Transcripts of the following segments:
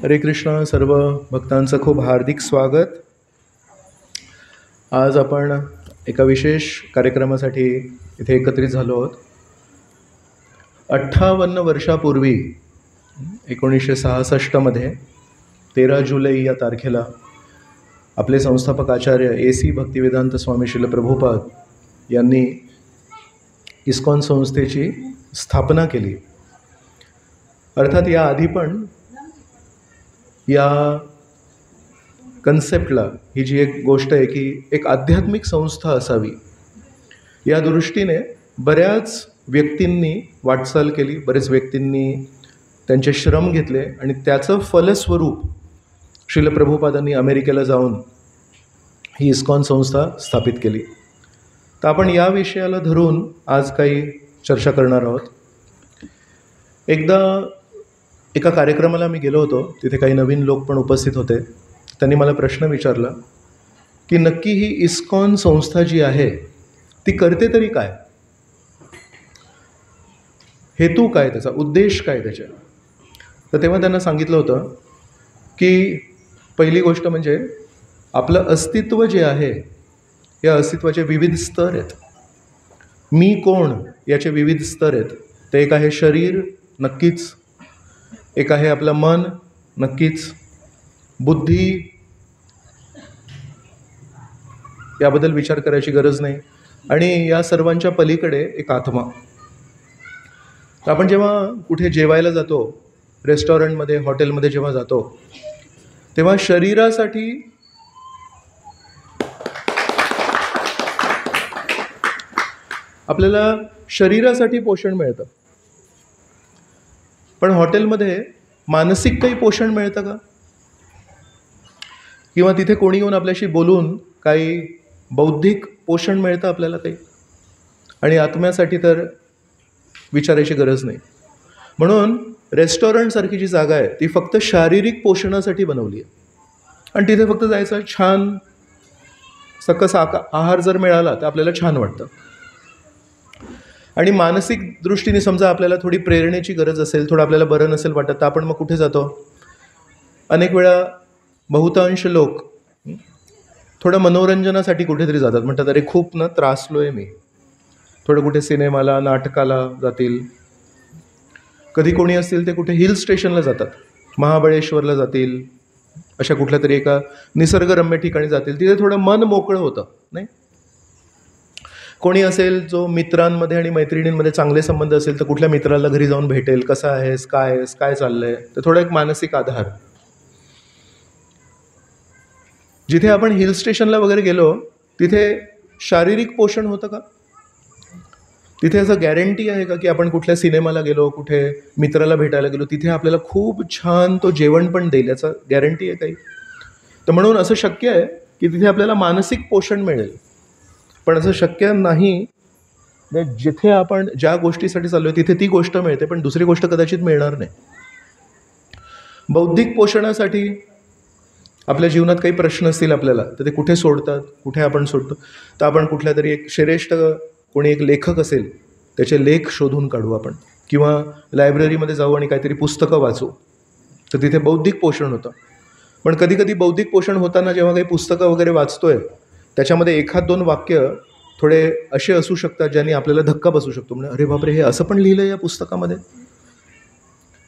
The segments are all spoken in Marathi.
हरे कृष्ण. सर्व भक्तांचं खूप हार्दिक स्वागत. आज आपण एका विशेष कार्यक्रमासाठी इथे एकत्रित झालो आहोत. 58 वर्षापूर्वी 1966 13 जुलै या तारखेला आपले संस्थापक आचार्य AC भक्तिवेदांत स्वामी श्रील प्रभुपाद यांनी इस्कॉन संस्थेची स्थापना केली. अर्थात या आधी पण या कन्सेप्टला ही जी एक गोष्ट आहे की एक आध्यात्मिक संस्था असावी या दृष्टीने बऱ्याच व्यक्तींनी वाटचाल केली, बरेच व्यक्तींनी त्यांचे श्रम घेतले आणि त्याचं फलस्वरूप श्रील प्रभुपादांनी अमेरिकेला जाऊन ही इस्कॉन संस्था स्थापित केली. तर आपण या विषयाला धरून आज काही चर्चा करणार आहोत. एकदा एका कार्यक्रमाला मी गेलो होतो, तिथे काही नवीन लोक पण उपस्थित होते. त्यांनी मला प्रश्न विचारला की नक्की ही इस्कॉन संस्था जी आहे ती करते तरी काय, हेतू काय, त्याचा उद्देश काय त्याच्या. तर तेव्हा त्यांना सांगितलं होतं की पहिली गोष्ट म्हणजे आपलं अस्तित्व जे आहे या अस्तित्वाचे विविध स्तर आहेत. मी कोण याचे विविध स्तर आहेत. ते एक आहे शरीर, नक्कीच. एक आहे आपलं मन, नक्कीच. बुद्धी, याबद्दल विचार करायची गरज नाही. आणि या सर्वांच्या पलीकडे एक आत्मा. तर आपण जेव्हा कुठे जेवायला जातो, रेस्टॉरंटमध्ये, हॉटेलमध्ये जेव्हा जातो, तेव्हा शरीरासाठी आपल्याला शरीरासाठी पोषण मिळतं. पण हॉटेलमध्ये मानसिक काही पोषण मिळतं का? किंवा तिथे कोणी येऊन आपल्याशी बोलून काही बौद्धिक पोषण मिळतं आपल्याला काही? आणि आत्म्यासाठी तर विचारायची गरज नाही. म्हणून रेस्टॉरंटसारखी जी जागा आहे ती फक्त शारीरिक पोषणासाठी बनवली आहे. आणि तिथे फक्त जायचं, छान सकस आहार जर मिळाला तर आपल्याला छान वाटतं. आणि मानसिक दृष्टीने समजा आपल्याला थोडी प्रेरणेची गरज असेल, थोडं आपल्याला बरं नसेल वाटत, तर आपण मग कुठे जातो? अनेक वेळा बहुतांश लोक थोडं मनोरंजनासाठी कुठेतरी जातात. म्हणतात अरे खूप ना त्रासलो आहे मी, थोडं कुठे सिनेमाला, नाटकाला जातील. कधी कोणी असतील ते कुठे हिल स्टेशनला जातात, महाबळेश्वरला जातील, अशा कुठल्या तरी एका निसर्गरम्य ठिकाणी जातील. तिथे थोडं मन मोकळं होतं, नाही? कोणी असेल जो मित्रांमध्ये आणि मैत्रिणींमध्ये चांगले संबंध असेल तर कुठल्या मित्राला घरी जाऊन भेटेल, कसा आहेस, काय चाललंय, तर थोडा एक मानसिक आधार. जिथे आपण हिल स्टेशनला वगैरे गेलो तिथे शारीरिक पोषण होतं का? तिथे असं गॅरंटी आहे का की आपण कुठल्या सिनेमाला गेलो, कुठे मित्राला भेटायला गेलो, तिथे आपल्याला खूप छान तो जेवण पण देईल, याचा गॅरंटी आहे काही? तर म्हणून असं शक्य आहे की तिथे आपल्याला मानसिक पोषण मिळेल. पण असं शक्य नाही. जिथे आपण ज्या गोष्टीसाठी चाललो आहे तिथे ती गोष्ट मिळते, पण दुसरी गोष्ट कदाचित मिळणार नाही. बौद्धिक पोषणासाठी आपल्या जीवनात काही प्रश्न असतील आपल्याला, तर ते कुठे सोडतात, कुठे आपण सोडतो? तर आपण कुठल्या तरी एक श्रेष्ठ कोणी एक लेखक असेल त्याचे लेख शोधून काढू आपण, किंवा लायब्ररीमध्ये जाऊ आणि काहीतरी पुस्तकं वाचू, तर तिथे बौद्धिक पोषण होतं. पण कधी कधी बौद्धिक पोषण होताना जेव्हा काही पुस्तकं वगैरे वाचतोय त्याच्यामध्ये एखाद दोन वाक्य थोडे असे असू शकतात ज्यांनी आपल्याला धक्का बसू शकतो. म्हणजे अरे बापरे, हे असं पण लिहिलं या पुस्तकामध्ये.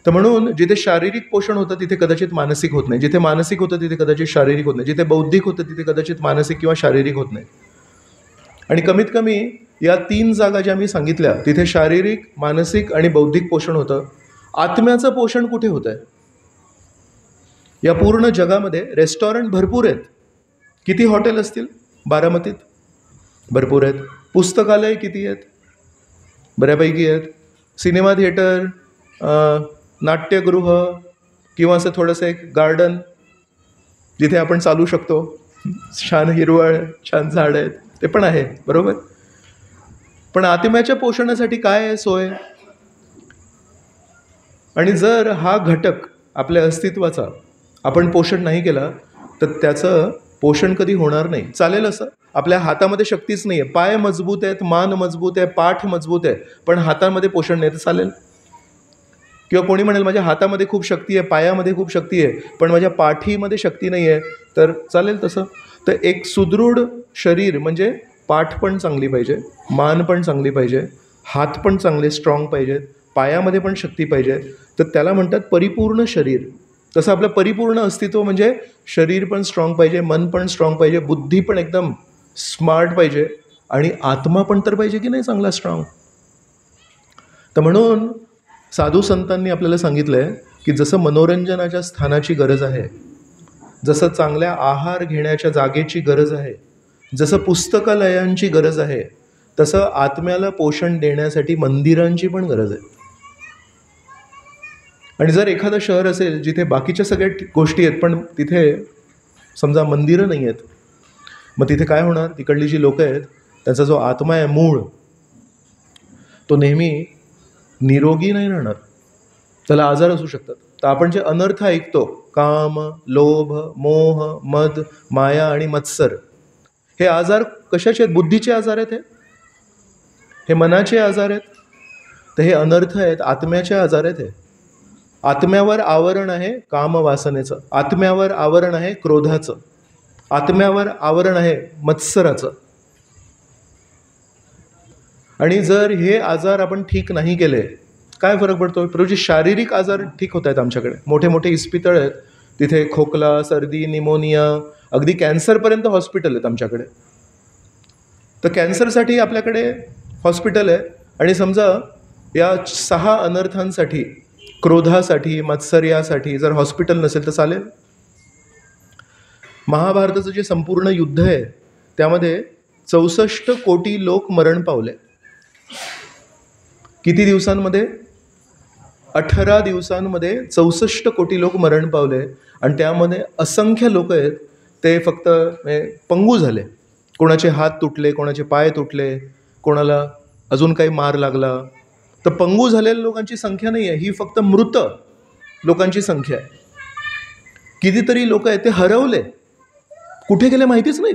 तर म्हणून जिथे शारीरिक पोषण होतं तिथे कदाचित मानसिक होत नाही, जिथे मानसिक होतं तिथे कदाचित शारीरिक होत नाही, जिथे बौद्धिक होतं तिथे कदाचित मानसिक किंवा शारीरिक होत नाही. आणि कमीत कमी या 3 जागा ज्या मी सांगितल्या तिथे शारीरिक, मानसिक आणि बौद्धिक पोषण होतं. आत्म्याचं पोषण कुठे होतं आहे? या पूर्ण जगामध्ये रेस्टॉरंट भरपूर आहेत. किती हॉटेल असतील? बारामतीत भरपूर आहेत. पुस्तकालय किती आहेत? बऱ्यापैकी आहेत. सिनेमा थिएटर, नाट्यगृह, किंवा असं थोडंसं एक गार्डन जिथे आपण चालू शकतो, छान हिरवळ, छान झाडं आहेत, ते पण आहे, बरोबर. पण आत्म्याच्या पोषणासाठी काय आहे सोय? आणि जर हा घटक आपल्या अस्तित्वाचा आपण पोषण नाही केला तर त्याचं पोषण कधी होणार नाही. चालेल असं? आपल्या हातामध्ये शक्तीच नाही आहे, पाय मजबूत आहेत, मान मजबूत आहे, पाठ मजबूत आहे, पण हातामध्ये पोषण नाही तर चालेल? किंवा कोणी म्हणेल माझ्या हातामध्ये खूप शक्ती आहे, पायामध्ये खूप शक्ती आहे, पण माझ्या पाठीमध्ये शक्ती नाही आहे, तर चालेल तसं. तर एक सुदृढ शरीर म्हणजे पाठ पण चांगली पाहिजे, मान पण चांगली पाहिजे, हात पण चांगले स्ट्रॉंग पाहिजेत, पायामध्ये पण शक्ती पाहिजे, तर त्याला म्हणतात परिपूर्ण शरीर. तसं आपलं परिपूर्ण अस्तित्व म्हणजे शरीर पण स्ट्रॉंग पाहिजे, मन पण स्ट्रॉंग पाहिजे, बुद्धी पण एकदम स्मार्ट पाहिजे, आणि आत्मा पण तर पाहिजे की नाही चांगला स्ट्रॉंग. तर म्हणून साधू संतांनी आपल्याला सांगितलं आहे की जसं मनोरंजनाच्या स्थानाची गरज आहे, जसं चांगल्या आहार घेण्याच्या जागेची गरज आहे, जसं पुस्तकालयांची गरज आहे, तसं आत्म्याला पोषण देण्यासाठी मंदिरांची पण गरज आहे. आणि जर एखादं शहर असेल जिथे बाकीच्या सगळ्या गोष्टी आहेत पण तिथे समजा मंदिरं नाही आहेत, मग तिथे काय होणार? तिकडली जी लोकं आहेत त्याचा जो आत्मा आहे मूळ, तो नेहमी निरोगी नाही राहणार, त्याला आजार असू शकतात. तर आपण जे अनर्थ ऐकतो, काम, लोभ, मोह, मद, माया आणि मत्सर, हे आजार कशाचे आहेत? बुद्धीचे आजार आहेत, हे मनाचे आजार आहेत. तर हे अनर्थ आहेत, आत्म्याचे आजार आहेत. हे आत्म्यावर आवरण आहे कामवासनेचं, आत्म्यावर आवरण आहे क्रोधाचं, आत्म्यावर आवरण आहे मत्सराचं. आणि जर हे आजार आपण ठीक नाही केले, काय फरक पडतो? प्रभूजी शारीरिक आजार ठीक होत आहेत आमच्याकडे, मोठे मोठे इस्पितळ आहेत, तिथे खोकला, सर्दी, निमोनिया, अगदी कॅन्सरपर्यंत हॉस्पिटल आहेत आमच्याकडे. तर कॅन्सरसाठी आपल्याकडे हॉस्पिटल आहे, आणि समजा या 6 अनर्थांसाठी, क्रोधासाठी, मत्सर्यासाठी जर हॉस्पिटल नसेल तर चालेल. महाभारताचं जे संपूर्ण युद्ध आहे त्यामध्ये 64 कोटी लोक मरण पावले. किती दिवसांमध्ये? 18 दिवसांमध्ये 64 कोटी लोक मरण पावले. आणि त्यामध्ये असंख्य लोक आहेत ते फक्त पंगू झाले, कोणाचे हात तुटले, कोणाचे पाय तुटले, कोणाला अजून काही मार लागला. तर पंगू झालेल्या लोकांची संख्या नाही आहे, ही फक्त मृत लोकांची संख्या आहे. कितीतरी लोक आहेत ते हरवले, कुठे गेले माहितीच नाही.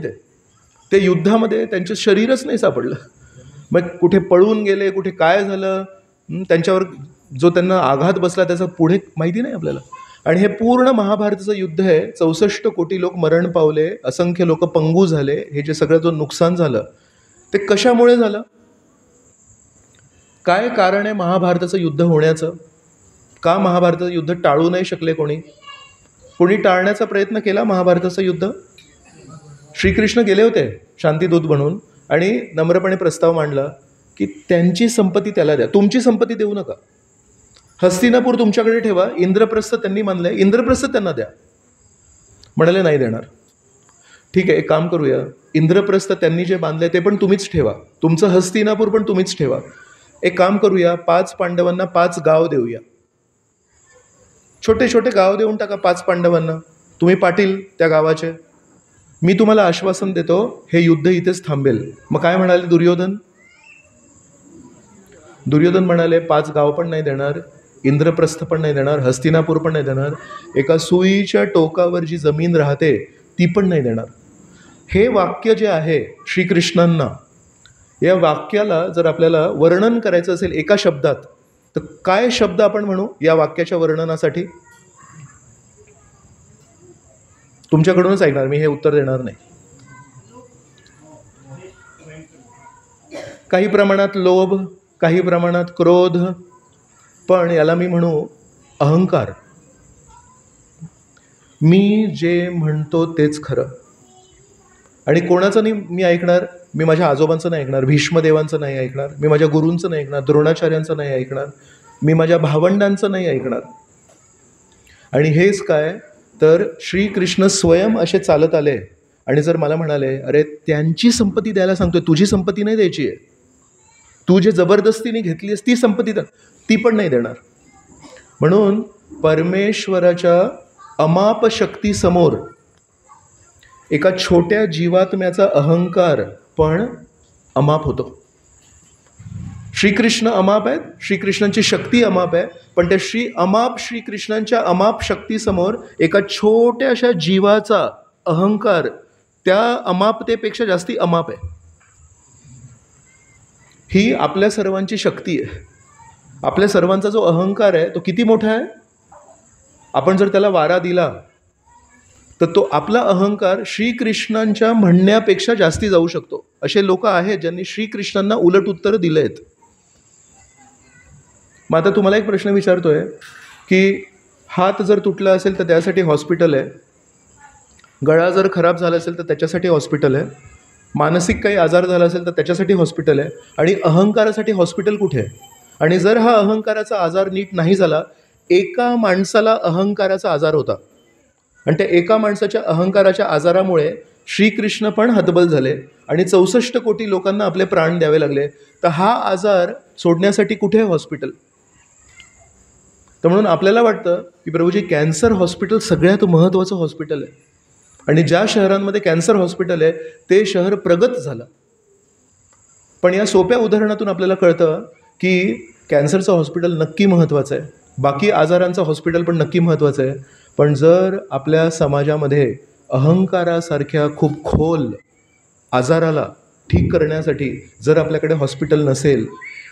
ते युद्धामध्ये त्यांचं शरीरच नाही सापडलं, मग कुठे पळून गेले, कुठे काय झालं, त्यांच्यावर जो त्यांना आघात बसला त्याचा पुढे माहिती नाही आपल्याला. आणि हे पूर्ण महाभारताचं युद्ध आहे, 64 कोटी लोक मरण पावले, असंख्य लोक पंगू झाले. हे जे सगळं जो नुकसान झालं ते कशामुळे झालं? काय कारण आहे महाभारताचं युद्ध होण्याचं? का महाभारताचं युद्ध टाळू नाही शकले कोणी? कोणी टाळण्याचा प्रयत्न केला महाभारताचं युद्ध? श्रीकृष्ण गेले होते शांतीदूत म्हणून आणि नम्रपणे प्रस्ताव मांडला की त्यांची संपत्ती त्याला द्या, तुमची संपत्ती देऊ नका. हस्तिनापूर तुमच्याकडे ठेवा. इंद्रप्रस्थ त्यांनी मानलंय, इंद्रप्रस्थ त्यांना द्या. म्हणाले नाही देणार. ठीक आहे, एक काम करूया, इंद्रप्रस्थ त्यांनी जे बांधले ते पण तुम्हीच ठेवा, तुमचं हस्तिनापूर पण तुम्हीच ठेवा. एक काम करूया, 5 पांडवांना 5 गाव देऊया, छोटे छोटे गाव देऊन टाका 5 पांडवांना, तुम्ही पाटील त्या गावाचे. मी तुम्हाला आश्वासन देतो हे युद्ध इथेच थांबेल. मग काय म्हणाले दुर्योधन? दुर्योधन म्हणाले 5 गाव पण नाही देणार, इंद्रप्रस्थ पण नाही देणार, हस्तिनापूर पण नाही देणार, एका सुईच्या टोकावर जी जमीन राहते ती पण नाही देणार. हे वाक्य जे आहे श्रीकृष्णांना, या वाक्याला जर आपल्याला वर्णन करायचं असेल एका शब्दात, तर काय शब्द आपण म्हणू या वाक्याच्या वर्णनासाठी? तुमच्याकडूनच ऐकणार मी, हे उत्तर देणार नाही. काही प्रमाणात लोभ, काही प्रमाणात क्रोध, पण याला मी म्हणू अहंकार. मी जे म्हणतो तेच खरं. आणि कोणाचं नाही मी ऐकणार? मी माझ्या आजोबांचं नाही ऐकणार, भीष्मदेवांचं नाही ऐकणार, मी माझ्या गुरूंचं नाही ऐकणार, द्रोणाचार्यांचं नाही ऐकणार, मी माझ्या भावंडांचं नाही ऐकणार. आणि हेच काय तर श्रीकृष्ण स्वयं असे चालत आले आणि जर मला म्हणाले अरे त्यांची संपत्ती द्यायला सांगतोय, तुझी संपत्ती नाही द्यायची आहे, तू जे जबरदस्तीने घेतली आहेस ती संपत्ती ती पण नाही देणार. म्हणून परमेश्वराच्या अमाप शक्तीसमोर एका छोट्या जीवात्म्याचा अहंकार पण अमाप होतो. श्रीकृष्ण अमाप आहेत, श्रीकृष्णांची शक्ती अमाप आहे, पण त्या श्रीकृष्णांच्या अमाप शक्तीसमोर एका छोट्याशा जीवाचा अहंकार त्या अमापतेपेक्षा जास्ती अमाप आहे. ही आपल्या सर्वांची शक्ती आहे. आपल्या सर्वांचा जो अहंकार आहे तो किती मोठा आहे. आपण जर त्याला वारा दिला तर तो आपला अहंकार श्रीकृष्णांच्या म्हणण्यापेक्षा जास्ती जाऊ शकतो. असे लोक आहेत ज्यांनी श्रीकृष्णांना उलट उत्तर दिले आहेत. मग आता तुम्हाला एक प्रश्न विचारतोय की हात जर तुटला असेल तर त्यासाठी हॉस्पिटल आहे, गळा जर खराब झाला असेल तर त्याच्यासाठी हॉस्पिटल आहे, मानसिक काही आजार झाला असेल तर त्याच्यासाठी हॉस्पिटल आहे, आणि अहंकारासाठी हॉस्पिटल कुठे आहे. आणि जर हा अहंकाराचा आजार नीट नाही झाला, एका माणसाला अहंकाराचा आजार होता आणि त्या एका माणसाच्या अहंकाराच्या आजारामुळे श्रीकृष्ण पण हतबल झाले आणि 64 कोटी लोकांना आपले प्राण द्यावे लागले. तर हा आजार सोडण्यासाठी कुठे आहे हॉस्पिटल. तर म्हणून आपल्याला वाटतं की प्रभूजी कॅन्सर हॉस्पिटल सगळ्यात महत्त्वाचं हॉस्पिटल आहे, आणि ज्या शहरांमध्ये कॅन्सर हॉस्पिटल आहे ते शहर प्रगत झालं. पण या सोप्या उदाहरणातून आपल्याला कळतं की कॅन्सरचं हॉस्पिटल नक्की महत्त्वाचं आहे, बाकी आजारांचं हॉस्पिटल पण नक्की महत्त्वाचं आहे. पण जर आपल्या समाजामध्ये अहंकारासारख्या खूप खोल आजाराला ठीक करण्यासाठी जर आपल्याकडे हॉस्पिटल नसेल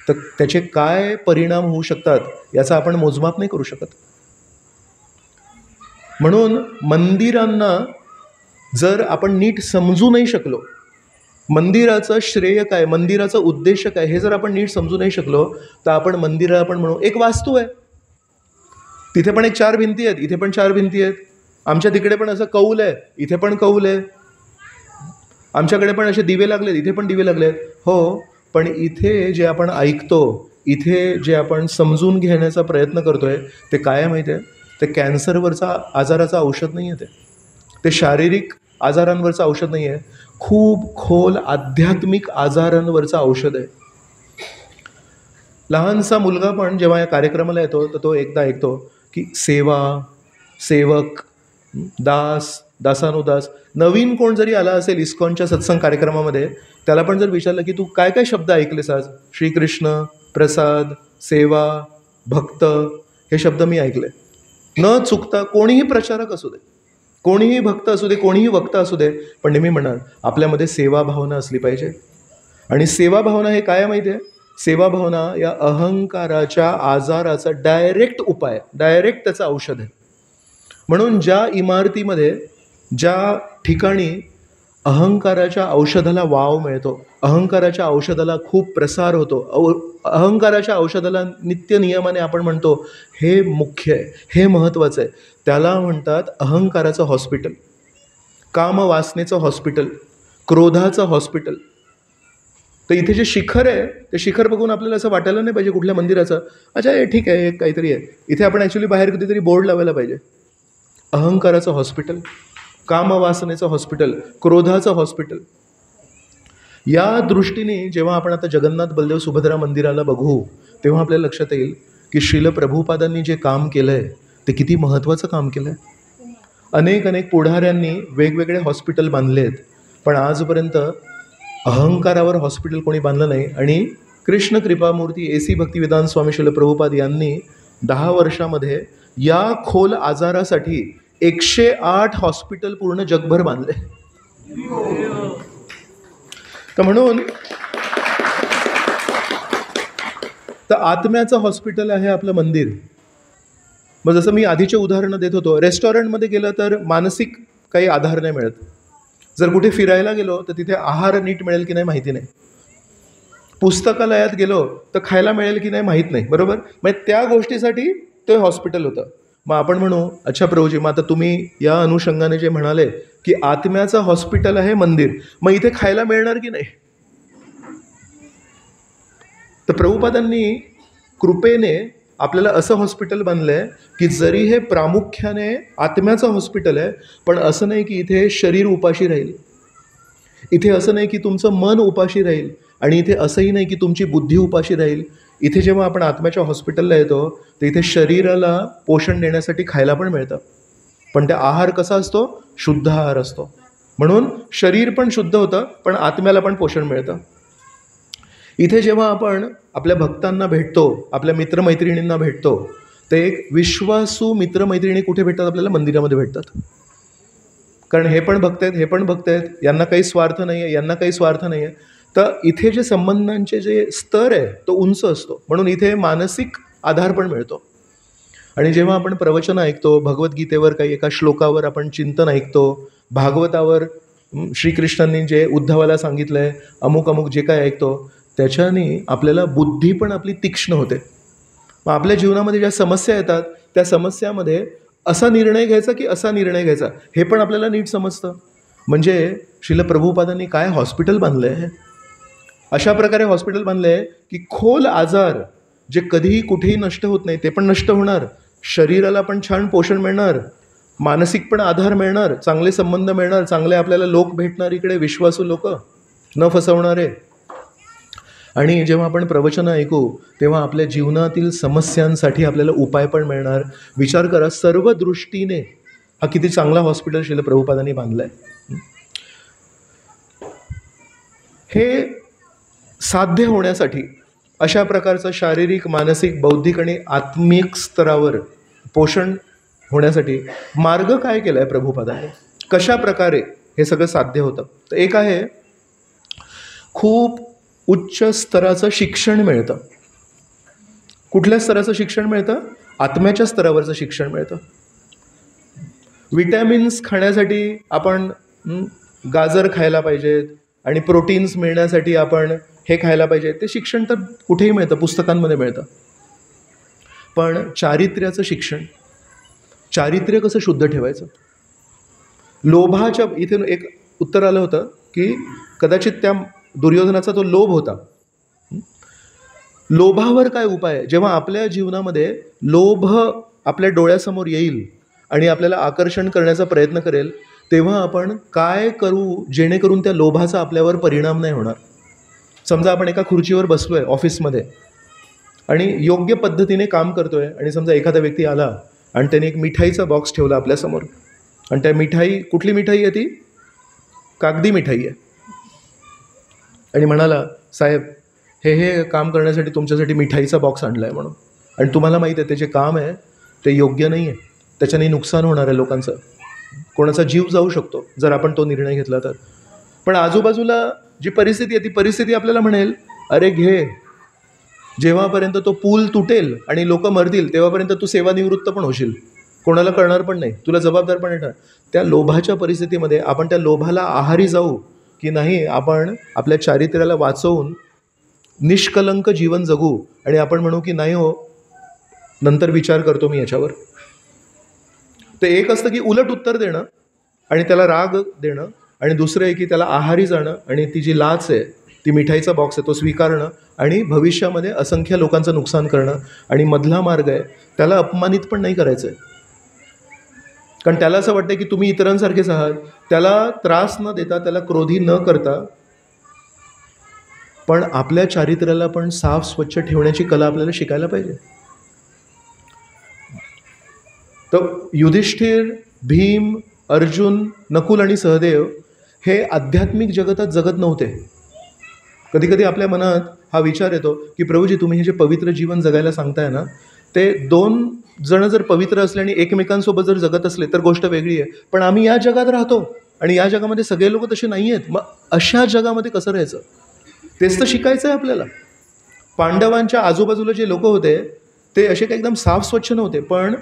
तर त्याचे काय परिणाम होऊ शकतात याचा आपण मोजमाप नाही करू शकत. म्हणून मंदिरांना जर आपण नीट समजू नाही शकलो, मंदिराचं श्रेय काय, मंदिराचं उद्देश काय हे जर आपण नीट समजू नाही शकलो तर आपण मंदिराला पण म्हणू एक वास्तू आहे, तिथे पण एक 4 भिंती आहेत, इथे पण 4 भिंती आहेत, आमच्या तिकडे पण असं कौल आहे, इथे पण कौल आहे, आमच्याकडे पण असे दिवे लागलेत, इथे पण दिवे लागलेत. हो, पण इथे जे आपण ऐकतो, इथे जे आपण समजून घेण्याचा प्रयत्न करतोय ते काय माहिती आहे, ते कॅन्सरवरचा आजाराचं औषध नाही आहे, ते शारीरिक आजारांवरचं औषध नाही आहे, खूप खोल आध्यात्मिक आजारांवरचं औषध आहे. लहानसा मुलगा पण जेव्हा या कार्यक्रमाला येतो तर तो एकदा ऐकतो की सेवा, सेवक, दास, दासानुदास. नवीन कोण जरी आला असेल इस्कॉनच्या सत्संग कार्यक्रमामध्ये, त्याला पण जर विचारलं की तू काय काय शब्द ऐकलेस आज, श्रीकृष्ण, प्रसाद, सेवा, भक्त, हे शब्द मी ऐकले. न चुकता कोणीही प्रचारक असू दे, कोणीही भक्त असू दे, कोणीही वक्ता असू दे, पण नेहमी म्हणणार आपल्यामध्ये सेवा भावना असली पाहिजे. आणि सेवा भावना हे काय माहिती आहे, सेवा भावना या अहंकाराच्या आजाराचा डायरेक्ट उपाय, डायरेक्ट त्याचं औषध आहे. म्हणून ज्या इमारतीमध्ये, ज्या ठिकाणी अहंकाराच्या औषधाला वाव मिळतो, अहंकाराच्या औषधाला खूप प्रसार होतो, अहंकाराच्या औषधाला नित्य नियमाने आपण म्हणतो हे मुख्य आहे, हे महत्त्वाचं आहे, त्याला म्हणतात अहंकाराचं हॉस्पिटल, कामवासनेचं हॉस्पिटल, क्रोधाचं हॉस्पिटल. तर इथे जे शिखर आहे ते शिखर बघून आपल्याला असं वाटायला नाही पाहिजे कुठल्या मंदिराचं, अच्छा हे ठीक आहे, हे काहीतरी आहे. इथे आपण ॲक्च्युली बाहेर कधीतरी बोर्ड लावायला पाहिजे, अहंकाराचं हॉस्पिटल, कामवासनेचं हॉस्पिटल, क्रोधाचं हॉस्पिटल. या दृष्टीने जेव्हा आपण आता जगन्नाथ बलदेव सुभद्रा मंदिराला बघू तेव्हा आपल्याला लक्षात येईल की श्रील प्रभुपादांनी जे काम केलं आहे ते किती महत्त्वाचं काम केलं आहे. अनेक अनेक पुढाऱ्यांनी वेगवेगळे हॉस्पिटल बांधले आहेत, पण आजपर्यंत अहंकारावर हॉस्पिटल कोणी बांधलं नाही. आणि कृष्ण कृपामूर्ती AC भक्तिवेदांत स्वामी श्रील प्रभुपाद यांनी 10 वर्षामध्ये या खोल आजारासाठी 108 हॉस्पिटल पूर्ण जगभर बांधले. तर म्हणून तर आत्म्याचं हॉस्पिटल आहे आपलं मंदिर. मग जसं मी आधीचे उदाहरणं देत होतो, रेस्टॉरंटमध्ये गेलं तर मानसिक काही आधार नाही मिळत, जर कुठे फिरायला गेलो तर तिथे आहार नीट मिळेल की नाही माहिती नाही, पुस्तकालयात गेलो तर खायला मिळेल की नाही माहीत नाही, बरोबर. मग त्या गोष्टीसाठी ते हॉस्पिटल होतं. मग आपण म्हणू अच्छा प्रभूजी, मग आता तुम्ही या अनुषंगाने जे म्हणाले की आत्म्याचं हॉस्पिटल आहे मंदिर, मग इथे खायला मिळणार की नाही. तर प्रभुपादांनी कृपेने आपल्याला असं हॉस्पिटल बांधलं आहे की जरी हे प्रामुख्याने आत्म्याचं हॉस्पिटल आहे, पण असं नाही की इथे शरीर उपाशी राहील, इथे असं नाही की तुमचं मन उपाशी राहील, आणि इथे असंही नाही की तुमची बुद्धी उपाशी राहील. इथे जेव्हा आपण आत्म्याच्या हॉस्पिटलला येतो तर इथे शरीराला पोषण देण्यासाठी खायला पण मिळतं, पण त्या आहार कसा असतो, शुद्ध आहार असतो. म्हणून शरीर पण शुद्ध होतं, पण आत्म्याला पण पोषण मिळतं. इथे जेव्हा आपण आपल्या भक्तांना भेटतो, आपल्या मित्रमैत्रिणींना भेटतो, ते एक विश्वासू मित्रमैत्रिणी कुठे भेटतात, आपल्याला मंदिरामध्ये भेटतात. कारण हे पण भक्त आहेत, हे पण भक्त आहेत, यांना काही स्वार्थ नाही आहे, यांना काही स्वार्थ नाही आहे. तर इथे जे संबंधांचे जे स्तर आहे तो उंच असतो, म्हणून इथे मानसिक आधार पण मिळतो. आणि जेव्हा आपण प्रवचन ऐकतो, भगवद्गीतेवर काही एका श्लोकावर आपण चिंतन ऐकतो, भागवतावर श्रीकृष्णांनी जे उद्धवाला सांगितलं आहे, अमुक अमुक जे काय ऐकतो, त्याच्याने आपल्याला बुद्धी पण आपली तीक्ष्ण होते. मग आपल्या जीवनामध्ये ज्या समस्या येतात त्या समस्यामध्ये असा निर्णय घ्यायचा की असा निर्णय घ्यायचा हे पण आपल्याला नीट समजतं. म्हणजे श्रील प्रभुपादांनी काय हॉस्पिटल बांधलं आहे, अशा प्रकारे हॉस्पिटल बांधलं आहे की खोल आजार जे कधीही कुठेही नष्ट होत नाही ते पण नष्ट होणार, शरीराला पण छान पोषण मिळणार, मानसिक पण आधार मिळणार, चांगले संबंध मिळणार, चांगले आपल्याला लोक भेटणार, इकडे विश्वासू लोक न फसवणारे. आणि जेव्हा आपण प्रवचनं ऐकू तेव्हा आपल्या जीवनातील समस्यांसाठी आपल्याला उपाय पण मिळणार. विचार करा, सर्व दृष्टीने हा किती चांगला हॉस्पिटल श्रील प्रभुपादांनी बांधला आहे. हे साध्य होण्यासाठी अशा प्रकारचं शारीरिक, मानसिक, बौद्धिक आणि आत्मिक स्तरावर पोषण होण्यासाठी मार्ग काय केला आहे प्रभुपादांनी, कशा प्रकारे हे सगळं साध्य होतं. तर एक आहे, खूप उच्च स्तराचं शिक्षण मिळतं. कुठल्या स्तराचं शिक्षण मिळतं? आत्म्याच्या स्तरावरचं शिक्षण मिळतं. विटॅमिन्स खाण्यासाठी आपण गाजर खायला पाहिजेत आणि प्रोटीन्स मिळण्यासाठी आपण हे खायला पाहिजे, ते शिक्षण तर कुठेही मिळतं, पुस्तकांमध्ये मिळतं. पण चारित्र्याचं शिक्षण, चारित्र्य कसं शुद्ध ठेवायचं. लोभाच्या इथे एक उत्तर आलं होतं की कदाचित त्या दुर्योधनाचा तो लोभ होता. लोभावर काय उपाय आहे? जेव्हा आपल्या जीवनामध्ये लोभ आपल्या डोळ्यासमोर येईल आणि आपल्याला आकर्षण करण्याचा प्रयत्न करेल, तेव्हा आपण काय करू जेणेकरून त्या लोभाचा आपल्यावर परिणाम नाही होणार. समजा आपण एका खुर्चीवर बसलो आहे ऑफिसमध्ये आणि योग्य पद्धतीने काम करतो आहे, आणि समजा एखादा व्यक्ती आला आणि त्याने एक मिठाईचा बॉक्स ठेवला आपल्यासमोर, आणि त्या मिठाई, कुठली मिठाई आहे ती? कागदी मिठाई आहे, आणि म्हणाला, साहेब हे काम करण्यासाठी तुमच्यासाठी मिठाईचा बॉक्स आणला आहे म्हणून, आणि तुम्हाला माहीत आहे त्याचे काम आहे ते योग्य नाही आहे, त्याच्याने नुकसान होणार आहे लोकांचं, कोणाचा जीव जाऊ शकतो जर आपण तो निर्णय घेतला तर. पण आजूबाजूला जी परिस्थिती आहे ती परिस्थिती आपल्याला म्हणेल, अरे घे, जेव्हापर्यंत तो पूल तुटेल आणि लोक मरतील तेव्हापर्यंत तू सेवानिवृत्त पण होशील, कोणाला कळणार पण नाही, तुला जबाबदार पण येणार. त्या लोभाच्या परिस्थितीमध्ये आपण त्या लोभाला आहारी जाऊ की नाही, आपण आपल्या चारित्र्याला वाचवून निष्कलंक जीवन जगू आणि आपण म्हणू की नाही हो, नंतर विचार करतो मी याच्यावर. ते एक असतं की उलट उत्तर देणं आणि त्याला राग देणं, आणि दुसरं आहे की त्याला आहारी जाणं आणि ती जी लाच आहे, ती मिठाईचा बॉक्स आहे, तो स्वीकारणं आणि भविष्यामध्ये असंख्य लोकांचं नुकसान करणं. आणि मधला मार्ग आहे, त्याला अपमानित पण नाही करायचं आहे, कारण त्याला असं वाटतं की तुम्ही इतरांसारखेच आहात. त्याला त्रास न देता, त्याला क्रोधी न करता, पण आपल्या चारित्र्याला पण साफ स्वच्छ ठेवण्याची कला आपल्याला शिकायला पाहिजे. तर युधिष्ठिर, भीम, अर्जुन, नकुल आणि सहदेव हे आध्यात्मिक जगतात जगत नव्हते. कधी कधी आपल्या मनात हा विचार येतो की प्रभूजी तुम्ही हे जे पवित्र जीवन जगायला सांगताय ना, ते 2 जण जर पवित्र असले आणि एकमेकांसोबत जर जगत असले तर गोष्ट वेगळी आहे, पण आम्ही या जगात राहतो आणि या जगामध्ये सगळे लोक तसे नाही आहेत, मग अशा जगामध्ये कसं राहायचं, तेच तर शिकायचं आहे आपल्याला. पांडवांच्या आजूबाजूला जे लोक होते ते असे काही एकदम साफ स्वच्छ नव्हते, पण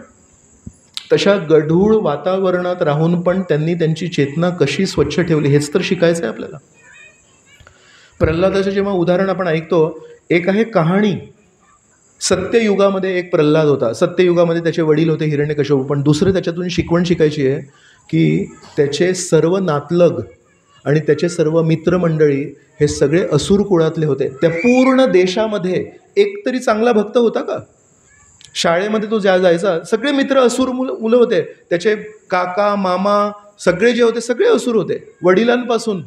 तशा गढूळ वातावरणात राहून पण त्यांनी त्यांची चेतना कशी स्वच्छ ठेवली हेच तर शिकायचं आहे आपल्याला. प्रल्हादाचं जेव्हा उदाहरण आपण ऐकतो, एक आहे कहाणी. सत्ययुगामध्ये एक प्रल्हाद होता, सत्ययुगामध्ये त्याचे वडील होते हिरण्यकश्यप, पण दुसरं त्याच्यातून शिकवण शिकायची आहे की त्याचे सर्व नातलग आणि त्याचे सर्व मित्रमंडळी हे सगळे असुर कुळातले होते. त्या पूर्ण देशामध्ये एक तरी चांगला भक्त होता का? शाळेमध्ये तो जायचा, सगळे मित्र असुर मुलं होते, त्याचे काका मामा सगळे जे होते सगळे असुर होते, वडिलांपासून.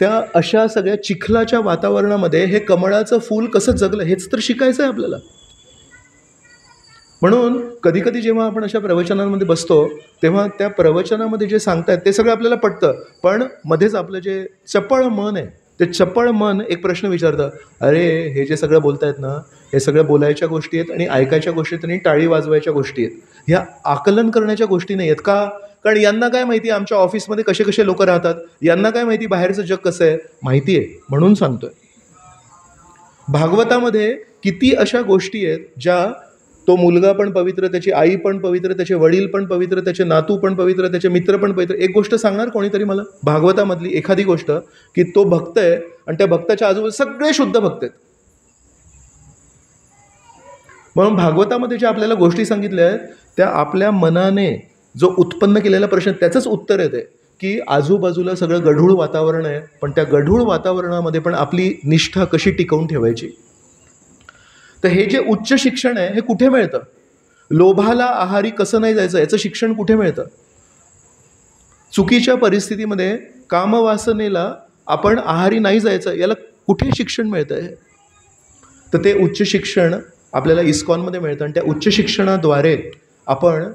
त्या अशा सगळ्या चिखलाच्या वातावरणामध्ये हे कमळाचं फूल कसं जगलं हेच तर शिकायचं आहे आपल्याला. म्हणून कधी कधी जेव्हा आपण अशा प्रवचनांमध्ये बसतो तेव्हा त्या प्रवचनामध्ये जे सांगतायत ते सगळं आपल्याला पटतं, पण मध्येच आपलं जे चपळ मन आहे ते चपळ मन एक प्रश्न विचारतं, अरे हे जे सगळं बोलतायत ना, हे सगळं बोलायच्या गोष्टी आहेत आणि ऐकायच्या गोष्टी आहेत आणि टाळी वाजवायच्या गोष्टी आहेत. ह्या आकलन करण्याच्या गोष्टी नाही आहेत का? कारण यांना काय माहिती आमच्या ऑफिसमध्ये कसे कसे लोक राहतात, यांना काय माहिती बाहेरचं जग कसं आहे, माहिती आहे म्हणून सांगतोय. भागवतामध्ये किती अशा गोष्टी आहेत ज्या तो मुलगा पण पवित्र, त्याची आई पण पवित्र, त्याचे वडील पण पवित्र, त्याचे नातू पण पवित्र, त्याचे मित्र पण पवित्र. एक गोष्ट सांगणार कोणीतरी मला भागवतामधली एखादी गोष्ट की तो भक्त आहे आणि त्या भक्ताच्या आजूबाजू सगळे शुद्ध भक्त आहेत. म्हणून भागवतामध्ये ज्या आपल्याला गोष्टी सांगितल्या आहेत त्या आपल्या मनाने जो उत्पन्न केलेला प्रश्न त्याचंच उत्तर येते की आजूबाजूला सगळं गढूळ वातावरण आहे, पण त्या गढूळ वातावरणामध्ये पण आपली निष्ठा कशी टिकवून ठेवायची. तर हे जे उच्च शिक्षण आहे हे कुठे मिळतं? लोभाला आहारी कसं नाही जायचं याचं शिक्षण कुठे मिळतं? चुकीच्या परिस्थितीमध्ये कामवासनेला आपण आहारी नाही जायचं याला कुठे शिक्षण मिळतं आहे? तर ते उच्च शिक्षण आपल्याला इस्कॉनमध्ये मिळतं आणि त्या उच्च शिक्षणाद्वारे आपण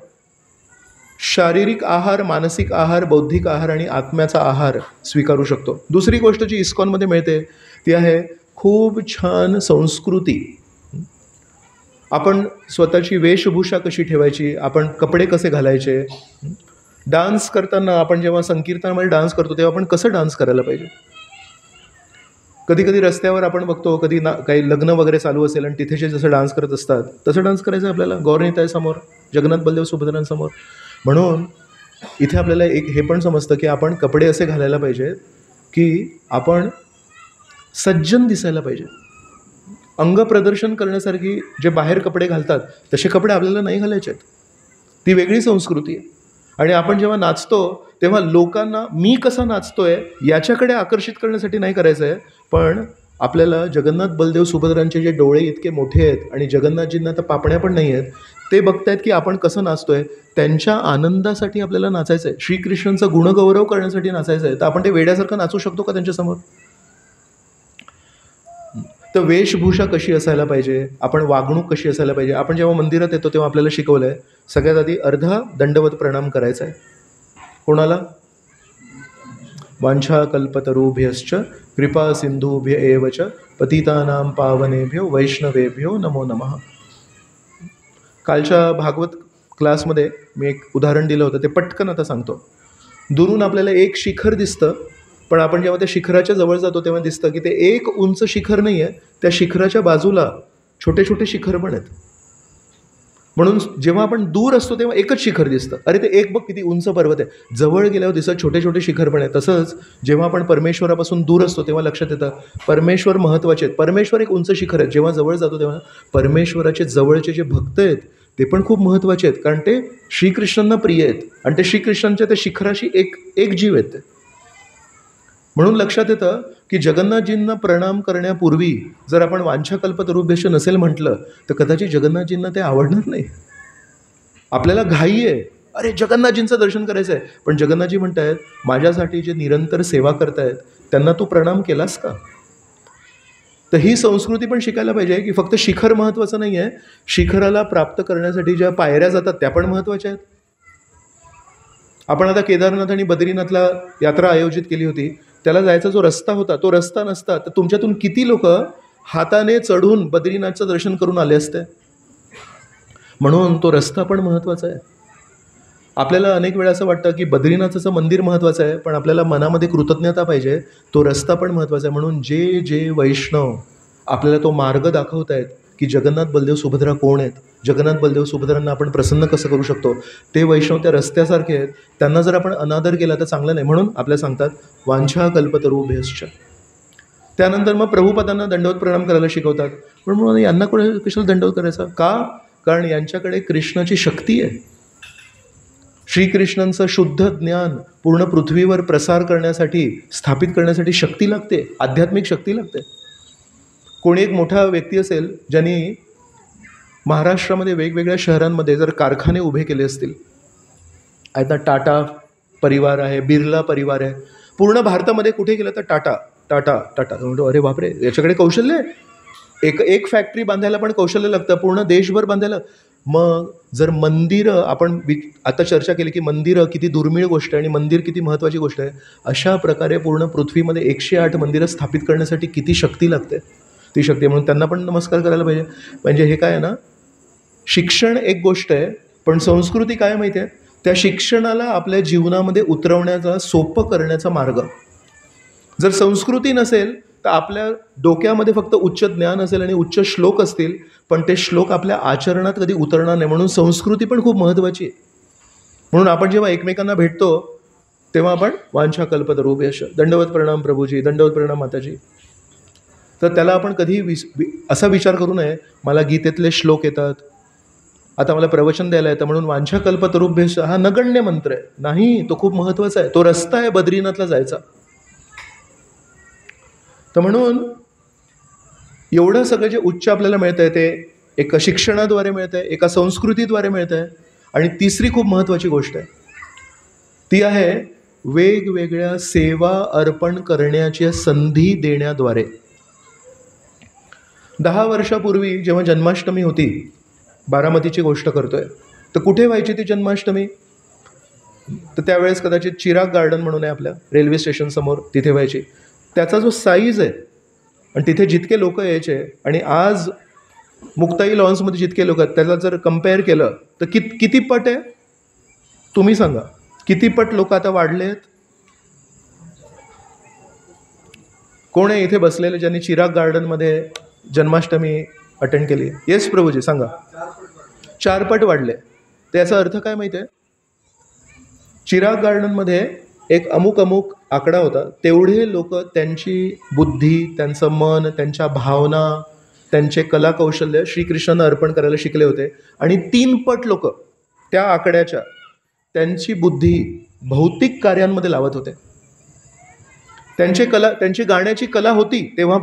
शारीरिक आहार, मानसिक आहार, बौद्धिक आहार आणि आत्म्याचा आहार स्वीकारू शकतो. दुसरी गोष्ट जी इस्कॉनमध्ये मिळते ती आहे खूप छान संस्कृती. आपण स्वतःची वेशभूषा कशी ठेवायची, आपण कपडे कसे घालायचे, डान्स करताना आपण जेव्हा संकीर्तनामध्ये डान्स करतो तेव्हा आपण कसं डान्स करायला पाहिजे. कधी कधी रस्त्यावर आपण बघतो, कधी काही लग्न वगैरे चालू असेल आणि तिथे जे जसं डान्स करत असतात तसं डान्स करायचं आपल्याला गौरनीताईसमोर, जगन्नाथ बलदेव सुभद्रांसमोर. म्हणून इथे आपल्याला एक हे पण समजतं की आपण कपडे असे घालायला पाहिजे की आपण सज्जन दिसायला पाहिजे. अंगप्रदर्शन करण्यासारखी जे बाहेर कपडे घालतात तसे कपडे आपल्याला नाही घालायचे आहेत. ती वेगळी संस्कृती आहे. आणि आपण जेव्हा नाचतो तेव्हा लोकांना मी कसा नाचतोय याच्याकडे आकर्षित करण्यासाठी नाही करायचं आहे, पण आपल्याला जगन्नाथ बलदेव सुभद्रांचे जे डोळे इतके मोठे आहेत आणि जगन्नाथजींना तर पापण्या पण नाही आहेत, ते बघतायत की आपण कसं नाचतोय, त्यांच्या आनंदासाठी आपल्याला नाचायचं आहे, श्रीकृष्णांचा गुणगौरव करण्यासाठी नाचायचं आहे. तर आपण ते वेड्यासारखं नाचू शकतो का त्यांच्यासमोर? तर वेशभूषा कशी असायला पाहिजे, आपण वागणूक कशी असायला पाहिजे. आपण जेव्हा मंदिरात येतो तेव्हा आपल्याला शिकवलं आहे सगळ्यात आधी अर्धा दंडवत प्रणाम करायचा आहे. कोणाला? वांछा कल्पतरुभ्यश्च कृपा सिंधुभ्य एव च पतितानां पावनेभ्यो वैष्णवेभ्यो नमो नमः. कालच्या भागवत क्लासमध्ये मी एक उदाहरण दिलं होतं, ते पटकन आता सांगतो. दुरून आपल्याला एक शिखर दिसतं, पण आपण जेव्हा त्या शिखराच्या जवळ जातो तेव्हा दिसतं की ते एक उंच शिखर नाही आहे, त्या शिखराच्या बाजूला छोटे छोटे शिखर पण आहेत. म्हणून जेव्हा आपण दूर असतो तेव्हा एकच शिखर दिसतं, अरे ते एक बघ किती उंच पर्वत आहे. जवळ गेल्यावर दिसत छोटे छोटे शिखर पण आहे. तसंच जेव्हा आपण परमेश्वरापासून दूर असतो तेव्हा लक्षात येतं परमेश्वर महत्त्वाचे आहेत. परमेश्वर एक उंच शिखर आहे. जेव्हा जवळ जातो तेव्हा परमेश्वराचे जवळचे जे भक्त आहेत ते पण खूप महत्त्वाचे आहेत, कारण ते श्रीकृष्णांना प्रिय आहेत आणि ते श्रीकृष्णांच्या त्या शिखराशी एक जीव आहेत. म्हणून लक्षात येतं की जगन्नाथजींना प्रणाम करण्यापूर्वी जर आपण वांछाकल्पतरुभ्यश्च नसेल म्हटलं तर कदाचित जगन्नाथजींना ते आवडणार नाही. आपल्याला घाई आहे, अरे जगन्नाथजींचं दर्शन करायचं आहे, पण जगन्नाथजी म्हणतायत माझ्यासाठी जे निरंतर सेवा करतायत त्यांना तू प्रणाम केलास का? तर ही संस्कृती पण शिकायला पाहिजे की फक्त शिखर महत्त्वाचं नाही आहे, शिखराला प्राप्त करण्यासाठी ज्या पायऱ्या जातात त्या पण महत्त्वाच्या आहेत. आपण आता केदारनाथ आणि बद्रीनाथला यात्रा आयोजित केली होती, त्याला जायचा जो रस्ता होता तो रस्ता नसता तर तुमच्यातून किती लोक हाताने चढून बद्रीनाथचं दर्शन करून आले असते. म्हणून तो रस्ता पण महत्त्वाचा आहे. आपल्याला अनेक वेळा असं वाटतं की बद्रीनाथचं मंदिर महत्त्वाचं आहे, पण आपल्याला मनामध्ये कृतज्ञता पाहिजे, तो रस्ता पण महत्त्वाचा आहे. म्हणून जे जे वैष्णव आपल्याला तो मार्ग दाखवत आहेत की जगन्नाथ बलदेव सुभद्रा कोण आहेत, जगन्नाथ बलदेव सुभद्रांना आपण प्रसन्न कसं करू शकतो, ते वैष्णव त्या रस्त्यासारखे आहेत. त्यांना जर आपण अनादर केला तर चांगलं नाही. म्हणून आपल्याला सांगतात वांछा कल्पतरुभ्यश्च. त्यानंतर मग प्रभुपदांना दंडवत प्रणाम करायला शिकवतात. पण म्हणून यांना कशाला दंडवत करायचा का? कारण यांच्याकडे कृष्णाची शक्ती आहे. श्रीकृष्णांचं शुद्ध ज्ञान पूर्ण पृथ्वीवर प्रसार करण्यासाठी, स्थापित करण्यासाठी शक्ती लागते, आध्यात्मिक शक्ती लागते. कोणी एक मोठा व्यक्ती असेल ज्यांनी महाराष्ट्रामध्ये वेगवेगळ्या शहरांमध्ये जर कारखाने उभे केले असतील, आता टाटा परिवार आहे, बिर्ला परिवार आहे, पूर्ण भारतामध्ये कुठे गेलं तर टाटा टाटा टाटा. म्हणतो अरे बापरे, याच्याकडे कौशल्य आहे. एक फॅक्टरी बांधायला पण कौशल्य लागतं, पूर्ण देशभर बांधायला. मग जर मंदिरं आपण आता चर्चा केली की मंदिरं किती दुर्मिळ गोष्ट आहे आणि मंदिर किती महत्त्वाची गोष्ट आहे, अशा प्रकारे पूर्ण पृथ्वीमध्ये 108 मंदिरं स्थापित करण्यासाठी किती शक्ती लागते, ती शक्ती, म्हणून त्यांना पण नमस्कार करायला पाहिजे. म्हणजे हे काय आहे ना, शिक्षण एक गोष्ट आहे, पण संस्कृती काय माहिती आहे, त्या शिक्षणाला आपल्या जीवनामध्ये उतरवण्याचा, सोपं करण्याचा मार्ग. जर संस्कृती नसेल तर आपल्या डोक्यामध्ये फक्त उच्च ज्ञान असेल आणि उच्च श्लोक असतील, पण ते श्लोक आपल्या आचरणात कधी उतरणार नाही. म्हणून संस्कृती पण खूप महत्त्वाची आहे. म्हणून आपण जेव्हा एकमेकांना भेटतो तेव्हा आपण वांछा कल्पतरुभ्यश्च, दंडवत प्रणाम प्रभूजी, दंडवत प्रणाम माताजी, तर त्याला आपण कधी असा विचार करू नये मला गीतेतले श्लोक येतात, आता मला प्रवचन द्यायला येतं म्हणून वांछा कल्पतरुभ्यश्च हा नगण्य मंत्र आहे. नाही, तो खूप महत्त्वाचा आहे. तो रस्ता आहे बद्रीनाथला जायचा. तर म्हणून एवढं सगळं जे उच्च आपल्याला मिळतं आहे ते एका शिक्षणाद्वारे मिळतं आहे, एका संस्कृतीद्वारे मिळतं आहे. आणि तिसरी खूप महत्त्वाची गोष्ट आहे, ती आहे वेगवेगळ्या सेवा अर्पण करण्याची संधी देण्याद्वारे. 10 वर्षापूर्वी जेव्हा जन्माष्टमी होती, बारामतीची गोष्ट करतोय, तर कुठे व्हायची ती जन्माष्टमी? तर त्यावेळेस कदाचित चिराग गार्डन म्हणून आहे आपल्या रेल्वे स्टेशनसमोर, तिथे व्हायची. त्याचा जो साईज आहे आणि तिथे जितके लोक यायचे आणि आज मुक्ताई लॉन्समध्ये जितके लोक आहेत त्याला जर कम्पेअर केलं तर किती पट आहे तुम्ही सांगा, किती पट लोक आता वाढले आहेत? कोण आहे इथे बसलेले ज्यांनी चिराग गार्डनमध्ये जन्माष्टमी अटेंड केली? येस प्रभूजी सांगा. 4 पट वाढले. तर याचा अर्थ काय माहिती आहे? चिराग गार्डनमध्ये एक अमुक आकडा होता, तेवढे लोक त्यांची बुद्धी, त्यांचं मन, त्यांच्या भावना, त्यांचे कलाकौशल्य श्रीकृष्णांना अर्पण करायला शिकले होते. आणि 3 पट लोक त्या आकड्याच्या त्यांची बुद्धी भौतिक कार्यांमध्ये लावत होते. त्यांची गाण्याची कला होती तेव्हा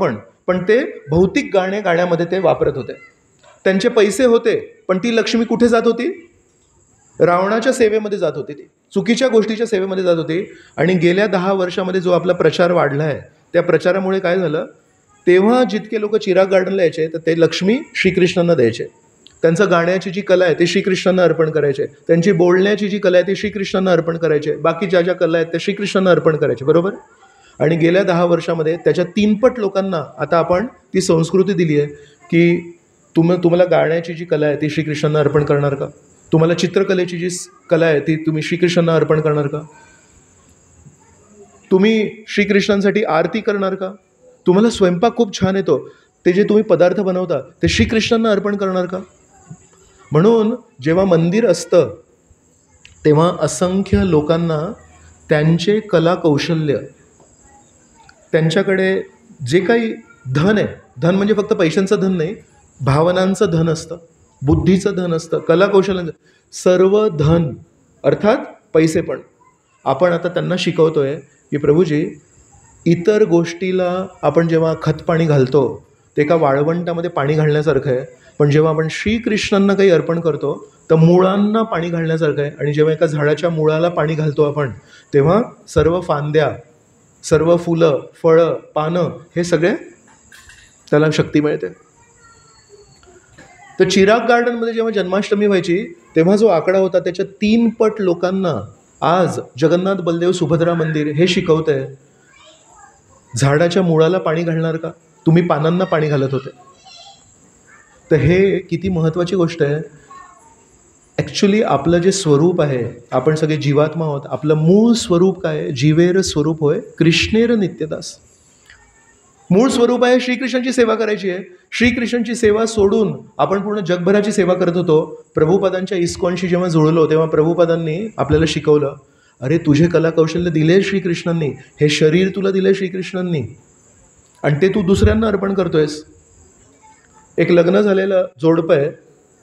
पण ते भौतिक गाण्यामध्ये ते वापरत होते. त्यांचे पैसे होते, पण ती लक्ष्मी कुठे जात होती? रावणाच्या सेवेमध्ये जात होती, ती चुकीच्या गोष्टीच्या सेवेमध्ये जात होती. आणि गेल्या 10 वर्षामध्ये जो आपला प्रचार वाढला आहे, त्या प्रचारामुळे काय झालं, तेव्हा जितके लोक चिराग गार्डनला यायचे तर ते लक्ष्मी श्रीकृष्णांना द्यायचे. त्यांचं गाण्याची जी कला आहे ते श्रीकृष्णांना अर्पण करायचे, त्यांची बोलण्याची जी कला आहे ती श्रीकृष्णांना अर्पण करायचे, बाकी ज्या कला आहेत त्या श्रीकृष्णांना अर्पण करायचे, बरोबर. आणि गेल्या 10 वर्षामध्ये त्याच्या 3 पट लोकांना आता आपण ती संस्कृती दिली आहे की तुम्हाला गाण्याची जी कला आहे ती श्रीकृष्णांना अर्पण करणार का? तुम्हाला चित्रकलेची जी कला आहे ती तुम्ही श्रीकृष्णांना अर्पण करणार का? तुम्ही श्रीकृष्णांसाठी आरती करणार का? तुम्हाला स्वयंपाक खूप छान येतो, ते जे तुम्ही पदार्थ बनवता ते श्रीकृष्णांना अर्पण करणार का? म्हणून जेव्हा मंदिर असतं तेव्हा असंख्य लोकांना त्यांचे कला कौशल्य, त्यांच्याकडे जे काही धन आहे, धन म्हणजे फक्त पैशांचं धन नाही, भावनांचं धन असतं, बुद्धीचं धन असतं, कला कौशल्यांचं सर्व धन अर्थात पैसे पण आपण आता त्यांना शिकवतोय की प्रभूजी इतर गोष्टीला आपण जेव्हा खतपाणी घालतो ते एका वाळवंटामध्ये पाणी घालण्यासारखं आहे, पण जेव्हा आपण श्रीकृष्णांना काही अर्पण करतो तर मुळांना पाणी घालण्यासारखं आहे. आणि जेव्हा एका झाडाच्या मुळाला पाणी घालतो आपण तेव्हा सर्व फांद्या, सर्व फुलं, फळं, पानं हे सगळे त्याला शक्ती मिळते. तर चिराग गार्डनमध्ये जेव्हा जन्माष्टमी व्हायची तेव्हा जो आकडा होता त्याच्या 3 पट लोकांना आज जगन्नाथ बलदेव सुभद्रा मंदिर हे शिकवत आहे, झाडाच्या मुळाला पाणी घालणार का? तुम्ही पानांना पाणी घालत होते. तर हे किती महत्त्वाची गोष्ट आहे. ॲक्च्युली आपलं जे स्वरूप आहे, आपण सगळे जीवात्मा आहोत, आपलं मूळ स्वरूप काय आहे? जीवेर स्वरूप होय कृष्णेर नित्यदास. मूळ स्वरूप आहे श्रीकृष्णांची सेवा करायची आहे. श्रीकृष्णांची सेवा सोडून आपण पूर्ण जगभराची सेवा करत होतो. प्रभुपादांच्या इस्कॉनशी जेव्हा जुळलो तेव्हा प्रभुपादांनी आपल्याला शिकवलं, अरे तुझे कला कौशल्य दिले श्रीकृष्णांनी, हे शरीर तुला दिले श्रीकृष्णांनी आणि ते तू दुसऱ्यांना अर्पण करतोयस. एक लग्न झालेलं जोडपं आहे,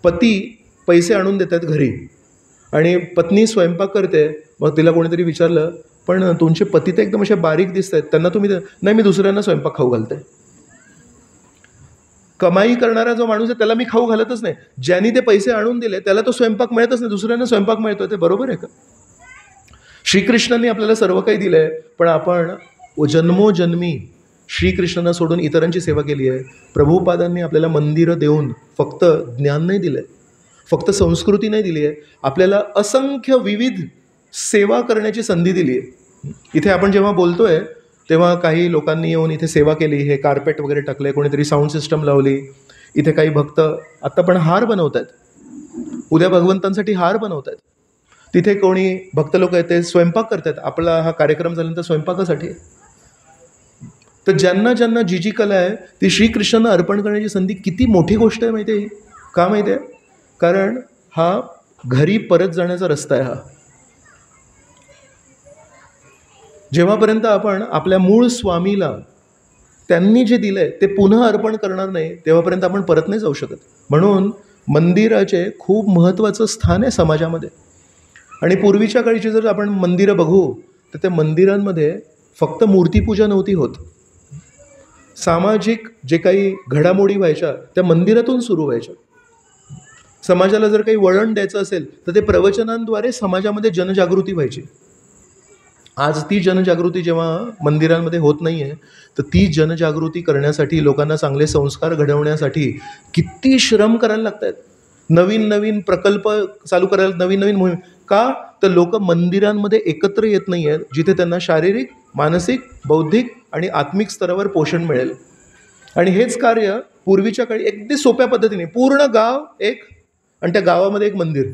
पती पैसे आणून देतात घरी आणि पत्नी स्वयंपाक करते. मग तिला कोणीतरी विचारलं, पण तुमचे पती तर एकदम असे बारीक दिसत आहेत, त्यांना तुम्ही नाही, मी दुसऱ्यांना स्वयंपाक खाऊ घालते. कमाई करणारा जो माणूस आहे त्याला मी खाऊ घालतच नाही, ज्यांनी ते पैसे आणून दिले त्याला तो स्वयंपाक मिळतच नाही, दुसऱ्यांना स्वयंपाक मिळतोय. ते बरोबर आहे का? श्रीकृष्णांनी आपल्याला सर्व काही दिलं आहे, पण आपण जन्मोजन्मी श्रीकृष्णांना सोडून इतरांची सेवा केली आहे. प्रभुपादांनी आपल्याला मंदिरं देऊन फक्त ज्ञान नाही दिलं आहे, फक्त संस्कृती नाही दिली आहे, आपल्याला असंख्य विविध सेवा करण्याची संधी दिली आहे. इथे आपण जेव्हा बोलतोय तेव्हा काही लोकांनी येऊन इथे सेवा केली, हे कार्पेट वगैरे टाकले, कोणीतरी साऊंड सिस्टम लावली, इथे काही भक्त आत्ता पण हार बनवत आहेत, उद्या भगवंतांसाठी हार बनवत आहेत, तिथे कोणी भक्त लोक आहेत ते स्वयंपाक करतात, आपला हा कार्यक्रम झाल्यानंतर स्वयंपाकासाठी. तर ज्यांना ज्यांना जी जी कला आहे ती श्रीकृष्णांना अर्पण करण्याची संधी किती मोठी गोष्ट आहे माहिती आहे. का माहिती आहे? कारण हा घरी परत जाण्याचा रस्ता आहे. हा जेव्हापर्यंत आपण आपल्या मूळ स्वामीला त्यांनी जे दिलंय ते पुन्हा अर्पण करणार नाही तेव्हापर्यंत आपण परत नाही जाऊ शकत. म्हणून मंदिराचे खूप महत्त्वाचं स्थान आहे समाजामध्ये. आणि पूर्वीच्या काळीची जर आपण मंदिरं बघू तर त्या मंदिरांमध्ये फक्त मूर्तीपूजा नव्हती होत. सामाजिक जे काही घडामोडी व्हायच्या त्या मंदिरातून सुरू व्हायच्या. समाजाला जर काही वळण द्यायचं असेल तर ते प्रवचनांद्वारे समाजामध्ये जनजागृती व्हायची. आज ती जनजागृती जेव्हा मंदिरांमध्ये होत नाही आहे तर ती जनजागृती करण्यासाठी, लोकांना चांगले संस्कार घडवण्यासाठी किती श्रम करायला लागत आहेत. नवीन नवीन प्रकल्प चालू करायला, नवीन नवीन मोहीम. का तर लोक मंदिरांमध्ये एकत्र येत नाही आहेत जिथे त्यांना शारीरिक, मानसिक, बौद्धिक आणि आत्मिक स्तरावर पोषण मिळेल. आणि हेच कार्य पूर्वीच्या काळी अगदी सोप्या पद्धतीने पूर्ण गाव एक, आणि त्या गावामध्ये एक मंदिर,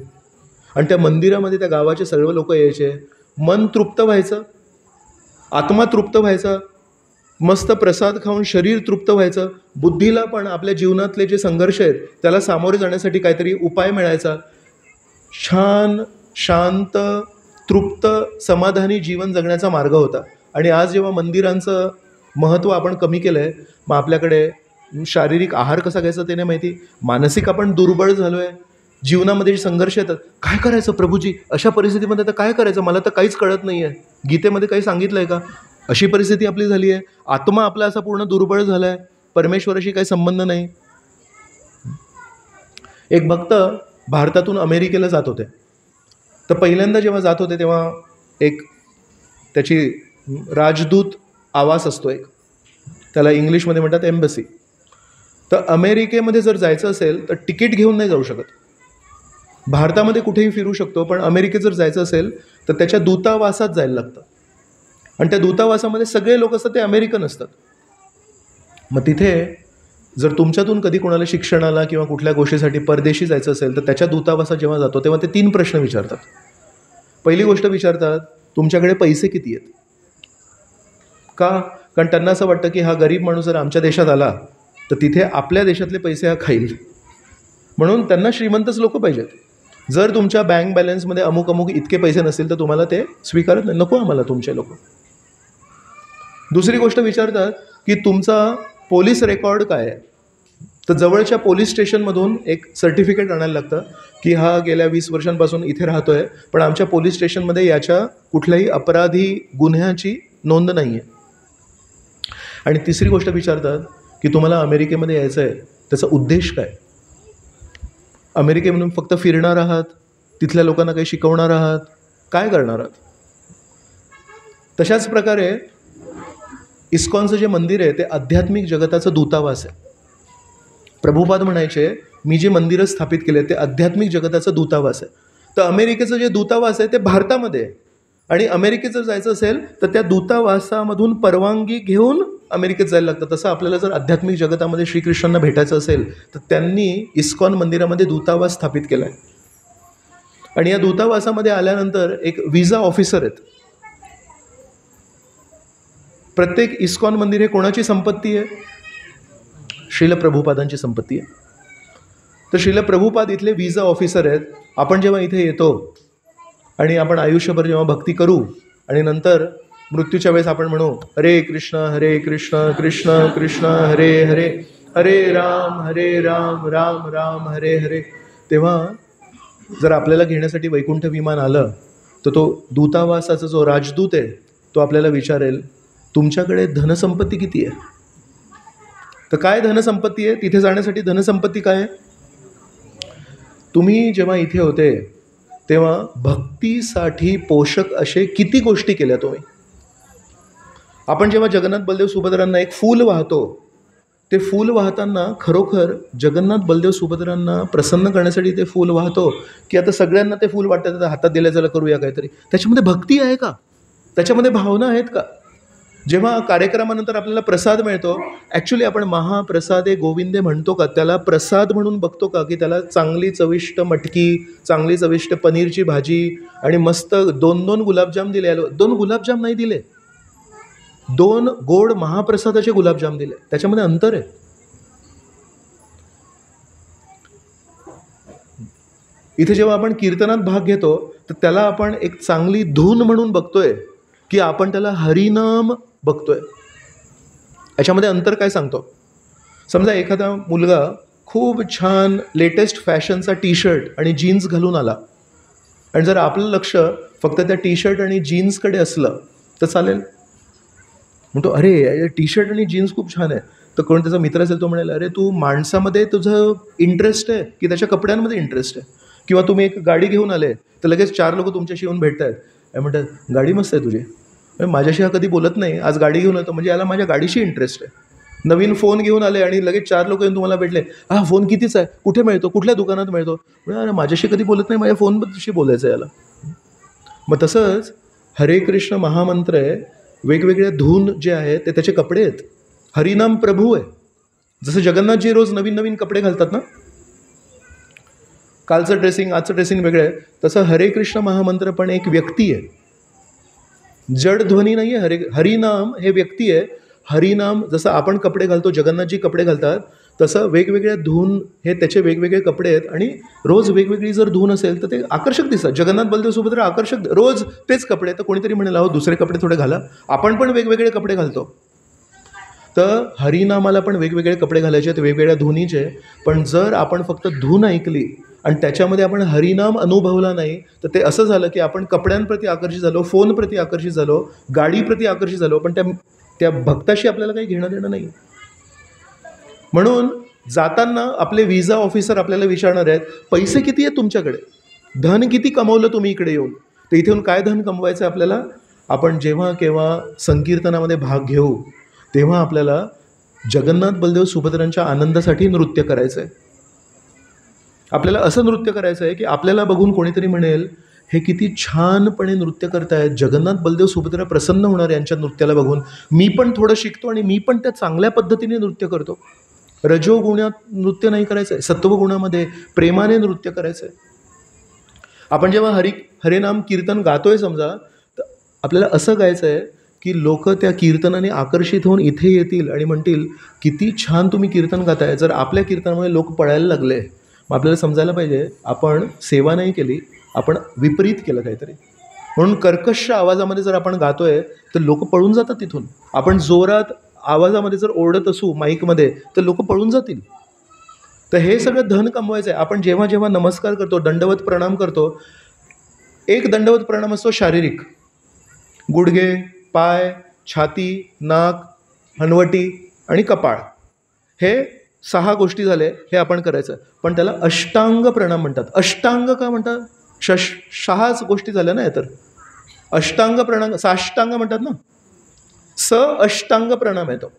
आणि त्या मंदिरामध्ये त्या गावाचे सर्व लोक यायचे. मन तृप्त व्हायचं, आत्मा तृप्त व्हायचा, मस्त प्रसाद खाऊन शरीर तृप्त व्हायचं, बुद्धीला पण आपल्या जीवनातले जे संघर्ष आहेत त्याला सामोरे जाण्यासाठी काहीतरी उपाय मिळायचा. छान, शांत, तृप्त, समाधानी जीवन जगण्याचा मार्ग होता. आणि आज जेव्हा मंदिरांचं महत्त्व आपण कमी केलं आहे, मग आपल्याकडे शारीरिक आहार कसा घ्यायचा ते नाही माहिती, मानसिक आपण दुर्बळ झालो आहे, जीवनामध्ये जे संघर्ष येतात, काय करायचं प्रभूजी अशा परिस्थितीमध्ये, तर काय करायचं मला तर काहीच कळत नाही आहे, गीतेमध्ये काही सांगितलं आहे का, अशी परिस्थिती आपली झाली आहे. आत्मा आपला असा पूर्ण दुर्बळ झाला आहे, परमेश्वराशी काही संबंध नाही. एक भक्त भारतातून अमेरिकेला जात होते. तर पहिल्यांदा जेव्हा जात होते तेव्हा एक त्याची राजदूत आवास असतो एक, त्याला इंग्लिशमध्ये म्हणतात एम्बसी. तर अमेरिकेमध्ये जर जायचं असेल तर तिकीट घेऊन नाही जाऊ शकत. भारतामध्ये कुठेही फिरू शकतो, पण अमेरिकेत जर जायचं असेल तर त्याच्या दूतावासात जायला लागतं. आणि त्या दूतावासामध्ये सगळे लोक असतात ते अमेरिकन असतात. मग तिथे जर तुमच्यातून कधी कोणाला शिक्षणाला किंवा कुठल्या गोष्टीसाठी परदेशी जायचं असेल तर त्याच्या दूतावासात जेव्हा जातो तेव्हा ते 3 प्रश्न विचारतात. पहिली गोष्ट विचारतात, तुमच्याकडे पैसे किती आहेत. का? कारण त्यांना असं वाटतं की हा गरीब माणूस जर आमच्या देशात आला तर तिथे आपल्या देशातले पैसे हा खाईल, म्हणून त्यांना श्रीमंतच लोक पाहिजेत. जर तुमच्या बँक बॅलन्समध्ये अमुक अमुक इतके पैसे नसतील तर तुम्हाला ते स्वीकारत नाही, नको आम्हाला तुमचे लोक. दुसरी गोष्ट विचारतात की तुमचा पोलीस रेकॉर्ड काय आहे. तर जवळच्या पोलीस स्टेशनमधून एक सर्टिफिकेट आणायला लागतं की हा गेल्या 20 वर्षांपासून इथे राहतो आहे, पण आमच्या पोलीस स्टेशनमध्ये याच्या कुठल्याही अपराधी गुन्ह्याची नोंद नाही आहे. आणि तिसरी गोष्ट विचारतात की तुम्हाला अमेरिकेमध्ये यायचं आहे, त्याचा उद्देश काय. अमेरिकेमधून फक्त फिरणार आहात, तिथल्या लोकांना काही शिकवणार आहात, काय करणार आहात. तशाच प्रकारे इस्कॉनचं जे मंदिर आहे ते आध्यात्मिक जगताचं दूतावास आहे. प्रभुपाद म्हणायचे, मी जे मंदिरं स्थापित केले ते आध्यात्मिक जगताचं दूतावास आहे. तर अमेरिकेचं जे दूतावास आहे ते भारतामध्ये आहे. आणि अमेरिकेत जर जायचं असेल तर त्या दूतावासामधून परवानगी घेऊन अमेरिकेत जायला लागतं. तसं आपल्याला जर आध्यात्मिक जगतामध्ये श्रीकृष्णांना भेटायचं असेल तर त्यांनी इस्कॉन मंदिरामध्ये दूतावास स्थापित केला आहे. आणि या दूतावासामध्ये आल्यानंतर एक विजा ऑफिसर आहेत. प्रत्येक इस्कॉन मंदिर हे कोणाची संपत्ती आहे? श्रील प्रभुपादांची संपत्ती आहे. तर श्रील प्रभुपाद इथले विजा ऑफिसर आहेत. आपण जेव्हा इथे येतो आणि आपण आयुष्यभर जेव्हा भक्ती करू आणि नंतर मृत्यूच्या वेळेस आपण म्हणू हरे कृष्ण कृष्ण कृष्ण हरे हरे, हरे राम राम राम हरे हरे, तेव्हा जर आपल्याला घेण्यासाठी वैकुंठ विमान आलं तर तो दूतावासाचा जो राजदूत आहे तो आपल्याला विचारेल, तुमच्याकडे धनसंपत्ती किती आहे. तर काय धनसंपत्ती आहे, तिथे जाण्यासाठी धनसंपत्ती काय आहे. तुम्ही जेव्हा इथे होते तेव्हा भक्तीसाठी पोषक असे किती गोष्टी केल्या तुम्ही. आपण जेव्हा जगन्नाथ बलदेव सुभद्रांना एक फूल वाहतो ते फूल वाहताना खरोखर जगन्नाथ बलदेव सुभद्रांना प्रसन्न करण्यासाठी ते फूल वाहतो, की आता सगळ्यांना ते फूल वाटतं हातात दिल्या चला करूया काहीतरी? त्याच्यामध्ये भक्ती आहे का? त्याच्यामध्ये भावना आहेत का? जेव्हा कार्यक्रमानंतर आपल्याला प्रसाद मिळतो, ॲक्च्युली आपण महाप्रसादे गोविंदे म्हणतो का? त्याला प्रसाद म्हणून बघतो का? की त्याला चांगली चविष्ट मटकी, चांगली चविष्ट पनीरची भाजी आणि मस्त 2-2 गुलाबजाम दिले. 2 गुलाबजाम नाही दिले, 2 गोड महाप्रसादाचे गुलाबजाम दिले. त्याच्यामध्ये अंतर आहे. इथे जेव्हा आपण कीर्तनात भाग घेतो तर त्याला आपण एक चांगली धून म्हणून बघतोय, की आपण त्याला हरिनाम बघतोय? याच्यामध्ये अंतर काय सांगतो? समजा एखादा मुलगा खूप छान लेटेस्ट फॅशनचा टी शर्ट आणि जीन्स घालून आला आणि जर आपलं लक्ष फक्त त्या टी शर्ट आणि जीन्सकडे असलं तर चालेल? म्हणतो अरे टी शर्ट आणि जीन्स खूप छान आहे. तर कोण त्याचा मित्र असेल तो म्हणेल अरे तू माणसामध्ये तुझं इंटरेस्ट आहे की त्याच्या कपड्यांमध्ये इंटरेस्ट आहे? किंवा तुम्ही एक गाडी घेऊन आले तर लगेच 4 लोक तुमच्याशी येऊन भेटत आहेत, म्हणतात गाडी मस्त आहे तुझी, माझ्याशी हा कधी बोलत नाही, आज गाडी घेऊन येतो म्हणजे याला माझ्या गाडीशी इंटरेस्ट आहे. नवीन फोन घेऊन आले आणि लगेच 4 लोक येऊन तुम्हाला भेटले, हा फोन कितीचा आहे, कुठे मिळतो, कुठल्या दुकानात मिळतो, म्हणजे अरे माझ्याशी कधी बोलत नाही, माझ्या फोनशी बोलायचं आहे याला. मग तसंच हरे कृष्ण महामंत्र आहे, वेगवेगळ्या धून जे आहेत ते त्याचे कपडे आहेत. हरिनाम प्रभू आहे. जसं जगन्नाथजी रोज नवीन नवीन कपडे घालतात ना, कालचं ड्रेसिंग आजचं ड्रेसिंग वेगळं आहे, तसं हरे कृष्ण महामंत्र पण एक व्यक्ती आहे, जड ध्वनी नाही आहे. हरिनाम हे व्यक्ती आहे. हरिनाम जसं आपण कपडे घालतो, जगन्नाथजी कपडे घालतात, तसं वेगवेगळ्या धून हे त्याचे वेगवेगळे कपडे आहेत आणि रोज वेगवेगळी जर धून असेल तर ते आकर्षक दिसतात. जगन्नाथ बलदेव सुभद्रा आकर्षक, रोज तेच कपडे. तर कोणीतरी म्हणेल अहो दुसरे कपडे थोडे घाला, आपण पण वेगवेगळे कपडे घालतो. तर हरिनामाला पण वेगवेगळे कपडे घालायचे आहेत, वेगवेगळ्या धुनीचे. पण जर आपण फक्त धून ऐकली आणि त्याच्यामध्ये आपण हरिनाम अनुभवला नाही तर ते असं झालं की आपण कपड्यांप्रती आकर्षित झालो, फोनप्रती आकर्षित झालो, गाडीप्रती आकर्षित झालो, पण त्या भक्ताशी आपल्याला काही घेणं देणं नाही. म्हणून जाताना आपले विजा ऑफिसर आपल्याला विचारणार आहेत पैसे किती आहेत तुमच्याकडे, धन किती कमवलं तुम्ही इकडे येऊन. तर इथे येऊन काय धन कमवायचं आहे आपल्याला? आपण जेव्हा केव्हा संकीर्तनामध्ये भाग घेऊ तेव्हा आपल्याला जगन्नाथ बलदेव सुभद्रांच्या आनंदासाठी नृत्य करायचं आहे. आपल्याला असं नृत्य करायचं आहे की आपल्याला बघून कोणीतरी म्हणेल हे किती छानपणे नृत्य करतायत, जगन्नाथ बलदेव सुभद्रा प्रसन्न होणार यांच्या नृत्याला बघून, मी पण थोडं शिकतो आणि मी पण त्या चांगल्या पद्धतीने नृत्य करतो. रजोगुणात नृत्य नाही करायचं आहे, सत्वगुणामध्ये प्रेमाने नृत्य करायचं आहे. आपण जेव्हा हरिनाम कीर्तन गातोय समजा, तर आपल्याला असं गायचं आहे की लोक त्या कीर्तनाने आकर्षित होऊन इथे येतील आणि म्हणतील किती छान तुम्ही कीर्तन गाताय. जर आपल्या कीर्तनामुळे लोक पळायला लागले मग आपल्याला समजायला पाहिजे आपण सेवा नाही केली, आपण विपरीत केलं काहीतरी. म्हणून कर्कश आवाजामध्ये जर आपण गातोय तर लोक पळून जातात तिथून. आपण जोरात आवाजामध्ये जर ओरडत असू माईकमध्ये तर लोक पळून जातील. तर हे सगळं धन कमवायचं आहे. आपण जेव्हा जेव्हा नमस्कार करतो, दंडवत प्रणाम करतो, एक दंडवत प्रणाम असतो शारीरिक, गुडघे, पाय, छाती, नाक, हनवटी आणि कपाळ, हे 6 गोष्टी झाले, हे आपण करायचं. पण त्याला अष्टांग प्रणाम म्हणतात. अष्टांग का म्हणतात? 6 गोष्टी झाल्या ना. तर अष्टांग प्रणाम, साष्टांग म्हणतात ना, अष्टांग प्रणाम आहे तो.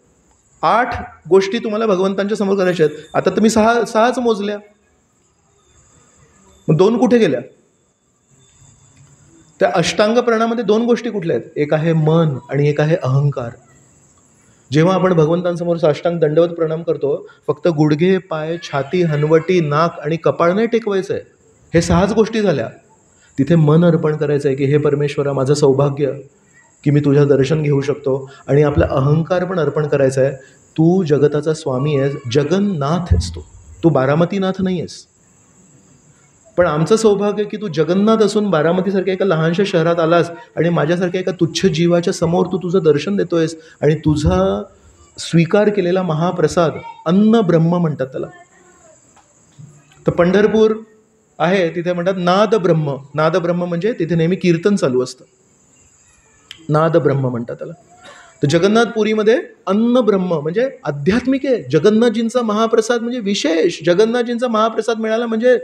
8 गोष्टी तुम्हाला भगवंतांच्या समोर करायच्या आहेत. आता तुम्ही 6च मोजल्या, मग 2 कुठे गेल्या? त्या अष्टांग प्रणामध्ये 2 गोष्टी कुठल्या आहेत? एक आहे मन आणि एक आहे अहंकार. जेव्हा आपण भगवंतांसमोर साष्टांग दंडवत प्रणाम करतो, फक्त गुडघे, पाय, छाती, हनवटी, नाक आणि कपाळ नाही टेकवायचं आहे. हे 6च गोष्टी झाल्या. तिथे मन अर्पण करायचं आहे की हे परमेश्वरा माझं सौभाग्य की मी तुझं दर्शन घेऊ शकतो. आणि आपला अहंकार पण अर्पण करायचा आहे, तू जगताचा स्वामी आहेस, जगन्नाथ आहेस तू बारामतीनाथ नाही आहेस. पण आमचं सौभाग्य की तू जगन्नाथ असून बारामतीसारख्या एका लहानशा शहरात आलास आणि माझ्यासारख्या एका तुच्छ जीवाच्या समोर तू तुझं दर्शन देतोयस आणि तुझा स्वीकार केलेला महाप्रसाद अन्न ब्रह्म म्हणतात त्याला. तर पंढरपूर आहे तिथे म्हणतात नाद ब्रह्म. नाद ब्रह्म म्हणजे तिथे नेहमी कीर्तन चालू असतं, नाद ब्रह्म म्हणतात त्याला. तर जगन्नाथपुरीमध्ये अन्न ब्रह्म म्हणजे आध्यात्मिक आहे. जगन्नाथजींचा महाप्रसाद म्हणजे विशेष. जगन्नाथजींचा महाप्रसाद मिळाला म्हणजे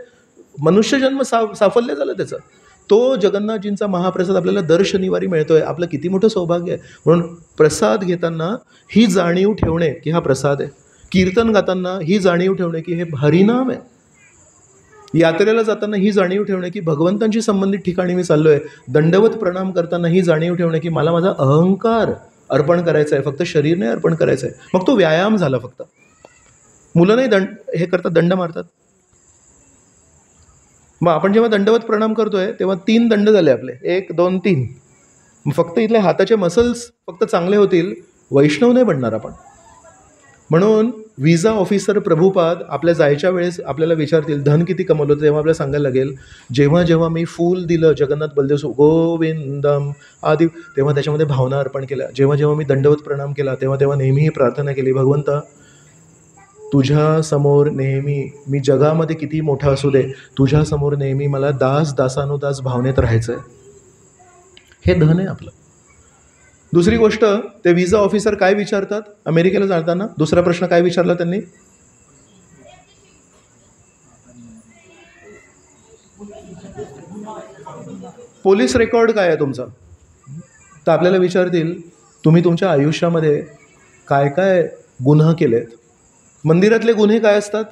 मनुष्यजन्म साफल्य झालं त्याचं. तो जगन्नाथजींचा महाप्रसाद आपल्याला दर शनिवारी मिळतोय. आपलं किती मोठं सौभाग्य आहे. म्हणून प्रसाद घेताना ही जाणीव ठेवणे की हा प्रसाद आहे, कीर्तन गाताना ही जाणीव ठेवणे की हे हरिनाम आहे. यात्रेला जाताना ही जाणीव ठेवणे की भगवंतांशी संबंधित ठिकाणी मी चाललो आहे. दंडवत प्रणाम करताना ही जाणीव ठेवणे की मला माझा अहंकार अर्पण करायचा आहे, फक्त शरीर नाही अर्पण करायचं आहे. मग तो व्यायाम झाला फक्त. मुलं नाही हे करतात, दंड मारतात. मग आपण जेव्हा दंडवत प्रणाम करतोय तेव्हा 3 दंड झाले आपले, 1 2 3. फक्त इथले हाताचे मसल्स फक्त चांगले होतील, वैष्णव नाही बनणार आपण. म्हणून विजा ऑफिसर प्रभुपाद आपल्या जायच्या वेळेस आपल्याला विचारतील धन किती कमवलं, तेव्हा आपल्याला सांगायला लागेल जेव्हा जेव्हा मी फूल दिलं जगन्नाथ बलदेव गोविंदम आदी, तेव्हा त्याच्यामध्ये भावना अर्पण केल्या. जेव्हा जेव्हा मी दंडवत प्रणाम केला तेव्हा तेव्हा नेहमी ही प्रार्थना केली, भगवंता तुझ्या समोर नेहमी, मी जगामध्ये किती मोठा असू दे, तुझ्या समोर नेहमी मला दास दासानुदास भावनेत राहायचं आहे. हे धन आहे आपलं. दुसरी गोष्ट, ते विजा ऑफिसर काय विचारतात अमेरिकेला जाताना? दुसरा प्रश्न काय विचारला त्यांनी? पोलीस रेकॉर्ड काय आहे तुमचा? तर आपल्याला विचारतील तुम्ही तुमच्या आयुष्यामध्ये काय काय गुन्हा केलेत. मंदिरातले गुन्हे काय असतात?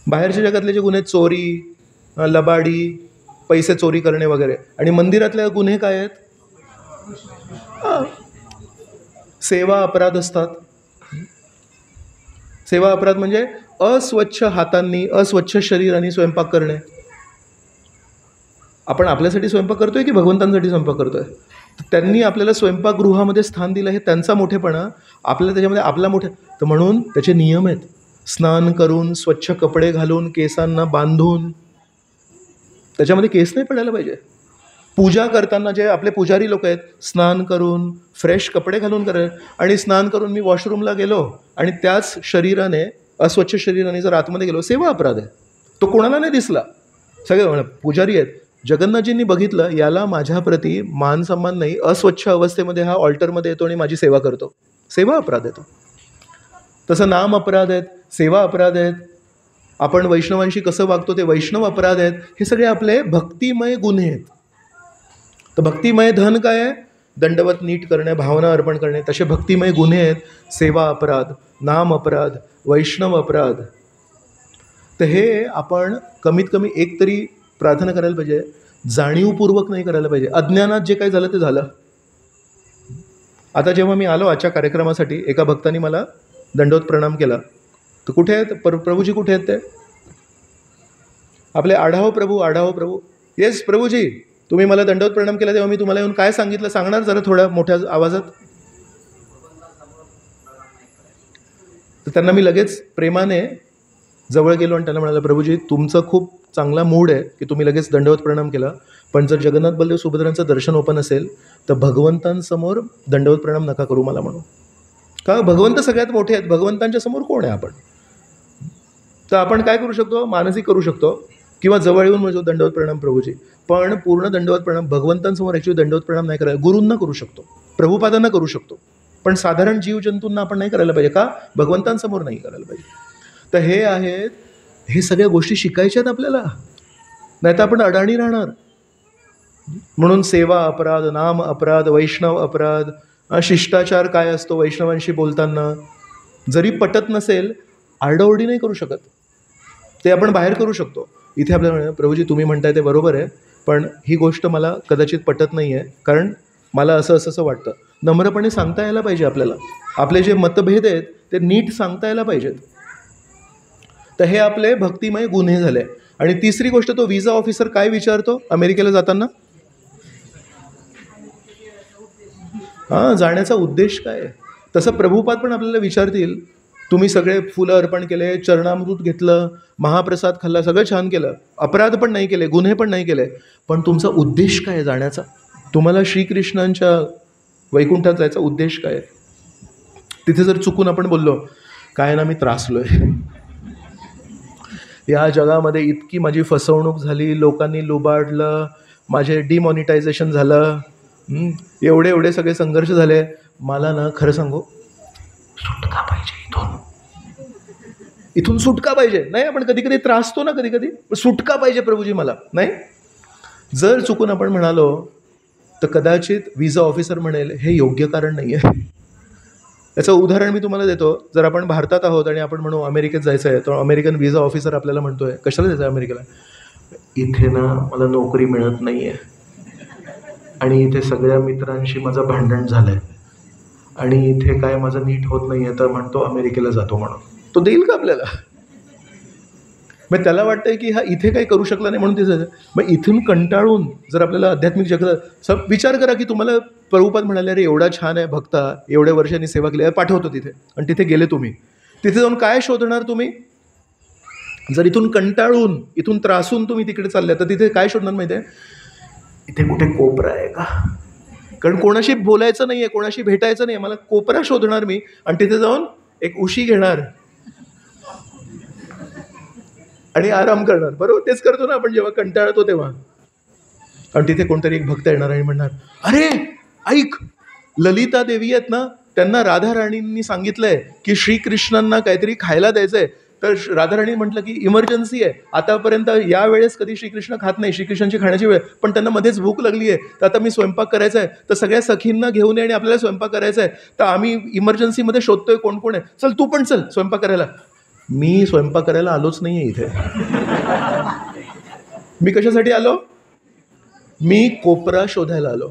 बाहेरच्या जगातले जे गुन्हे, चोरी, लबाडी, पैसे चोरी करणे वगैरे. आणि मंदिरातले गुन्हे काय आहेत? सेवा अपराध असतात. सेवा अपराध म्हणजे अस्वच्छ हातांनी, अस्वच्छ शरीराने स्वयंपाक करणे. आपण आपल्यासाठी स्वयंपाक करतोय की भगवंतांसाठी स्वयंपाक करतोय? त्यांनी आपल्याला स्वयंपाकगृहामध्ये स्थान दिलं, हे त्यांचा मोठेपणा, आपल्याला त्याच्यामध्ये आपला मोठे. तर म्हणून त्याचे नियम आहेत. स्नान करून, स्वच्छ कपडे घालून, केसांना बांधून, त्याच्यामध्ये केस नाही पडायला पाहिजे. पूजा करताना जे आपले पुजारी लोक आहेत, स्नान करून फ्रेश कपडे घालून करायला. आणि स्नान करून मी वॉशरूमला गेलो आणि त्याच शरीराने, अस्वच्छ शरीराने जर आतमध्ये गेलो, सेवा अपराध आहे. तो कोणाला नाही दिसला, सगळे पुजारी आहेत. जगन्नाथजींनी बघितलं याला माझ्याप्रती मान सन्मान नाही, अस्वच्छ अवस्थेमध्ये हा ऑल्टरमध्ये येतो आणि माझी सेवा करतो, सेवा अपराध येतो. तसं नाम अपराध आहेत, सेवा अपराध आहेत. आपण वैष्णवांशी कसं वागतो ते वैष्णव अपराध आहेत. हे सगळे आपले भक्तिमय गुन्हे आहेत. तर भक्तिमय धन काय आहे? दंडवत नीट करणे, भावना अर्पण करणे. तसे भक्तिमय गुन्हे आहेत सेवा अपराध, नाम अपराध, वैष्णव अपराध. तर हे आपण कमीत कमी एक तरी प्रार्थना करायला पाहिजे, जाणीवपूर्वक नाही करायला पाहिजे. अज्ञानात जे काही झालं ते झालं. आता जेव्हा मी आलो आजच्या कार्यक्रमासाठी, एका भक्तांनी मला दंडवत प्रणाम केला. तर कुठे आहेत प्रभूजी? कुठे आहेत ते? आपले आढाव प्रभू. येस प्रभूजी, तुम्ही मला दंडवत प्रणाम केला तेव्हा मी तुम्हाला येऊन काय सांगितलं सांगणार जरा थोड्या मोठ्या आवाजात? तर त्यांना मी लगेच प्रेमाने जवळ गेलो आणि त्यांना म्हणाला, प्रभूजी तुमचं खूप चांगला मूड आहे की तुम्ही लगेच दंडवत प्रणाम केला, पण जर जगन्नाथ बलदेव सुभद्रांचं दर्शन ओपन असेल तर भगवंतांसमोर दंडवत प्रणाम नका करू मला म्हणून. का? भगवंत सगळ्यात मोठे आहेत, भगवंतांच्या समोर कोण आहे आपण? तर आपण काय करू शकतो? मानसिक करू शकतो किंवा जवळ येऊन म्हणजे दंडवत प्रणाम प्रभूजी. पण पूर्ण दंडवत प्रणाम भगवंतांसमोर ॲक्च्युली दंडवत प्रणाम नाही करायला. गुरूंना करू शकतो, प्रभुपादांना करू शकतो, पण साधारण जीवजंतूंना आपण नाही करायला पाहिजे. का? भगवंतांसमोर नाही करायला पाहिजे. तर हे आहेत, हे सगळ्या गोष्टी शिकायच्या आहेत आपल्याला, नाही तर आपण अडाणी राहणार. म्हणून सेवा अपराध, नाम अपराध, वैष्णव अपराध, शिष्टाचार काय असतो वैष्णवांशी बोलताना, जरी पटत नसेल आरडाओरडी नाही करू शकत, ते आपण बाहेर करू शकतो. इथे आपल्याला प्रभूजी तुम्ही म्हणताय ते बरोबर आहे, पण ही गोष्ट मला कदाचित पटत नाही आहे, कारण मला असं वाटतं. नम्रपणे सांगता यायला पाहिजे आपल्याला. आपले जे मतभेद आहेत ते नीट सांगता यायला पाहिजेत. तर हे आपले भक्तिमय गुन्हे झाले. आणि तिसरी गोष्ट, तो विजा ऑफिसर काय विचारतो अमेरिकेला जाताना? जाण्याचा उद्देश काय आहे? तसं प्रभुपाद पण आपल्याला विचारतील, तुम्ही सगळे फुलं अर्पण केले, चरणामृत घेतलं, महाप्रसाद खाल्ला, सगळं छान केलं, अपराध पण नाही केले, गुन्हे पण नाही केले, पण तुमचा उद्देश काय आहे जाण्याचा? तुम्हाला श्रीकृष्णांच्या वैकुंठात जायचा उद्देश काय आहे? तिथे जर चुकून आपण बोललो काय ना मी त्रासलोय, या जगामध्ये इतकी माझी फसवणूक झाली, लोकांनी लुबाडलं, माझे डिमॉनिटायझेशन झालं, एवढे सगळे संघर्ष झाले, मला ना खरं सांगू सुटका पाहिजे, इथून सुटका पाहिजे. नाही, आपण कधी कधी त्रासतो ना, कधी कधी सुटका पाहिजे प्रभूजी मला. नाही, जर चुकून आपण म्हणालो तर कदाचित विजा ऑफिसर म्हणेल हे योग्य कारण नाही आहे. याचं उदाहरण मी तुम्हाला देतो. जर आपण भारतात आहोत आणि आपण म्हणू अमेरिकेत जायचं आहे, तर अमेरिकन व्हिसा ऑफिसर आपल्याला म्हणतो आहे, कशाला जायचं आहे अमेरिकेला? इथे ना मला नोकरी मिळत नाही आहे आणि इथे सगळ्या मित्रांशी माझं भांडण झालं आहे आणि इथे काय माझं नीट होत नाही आहे, तर म्हणतो अमेरिकेला जातो म्हणून. तो देईल का आपल्याला? मग त्याला वाटतंय की हा इथे काही करू शकला नाही म्हणून तिथे. मग इथून कंटाळून जर आपल्याला आध्यात्मिक जगत विचार करा की तुम्हाला प्रभुपाद म्हणाले, अरे एवढा छान आहे भक्ता, एवढ्या वर्षांनी सेवा केली, पाठवतो तिथे, आणि तिथे गेले तुम्ही, तिथे जाऊन काय शोधणार तुम्ही? जर इथून कंटाळून इथून त्रासून तुम्ही तिकडे चालले तर तिथे काय शोधणार माहिती आहे? इथे कुठे कोपरा आहे का? कारण कोणाशी बोलायचं नाही आहे, कोणाशी भेटायचं नाही आहे, मला कोपरा शोधणार मी आणि तिथे जाऊन एक उशी घेणार आणि आराम करणार. बरोबर, तेच करतो ना आपण जेव्हा कंटाळतो तेव्हा. आणि तिथे कोणतरी एक भक्त येणार आणि म्हणणार, अरे ऐक, ललिता देवी आहेत ना, त्यांना राधाराणींनी सांगितलंय की श्रीकृष्णांना काहीतरी खायला द्यायचंय. तर राधाराणी म्हटलं की इमर्जन्सी आहे, आतापर्यंत या वेळेस कधी श्रीकृष्ण खात नाही, श्रीकृष्णांची खाण्याची वेळ, पण त्यांना मध्येच भूक लागली आहे, तर आता मी स्वयंपाक करायचा आहे, तर सगळ्या सखींना घेऊन ये आणि आपल्याला स्वयंपाक करायचा आहे, तर आम्ही इमर्जन्सीमध्ये शोधतोय कोण कोण आहे, चल तू पण चल स्वयंपाक करायला. मी स्वयंपाक करायला आलोच नाही आहे इथे. मी कशासाठी आलो? मी कोपरा शोधायला आलो.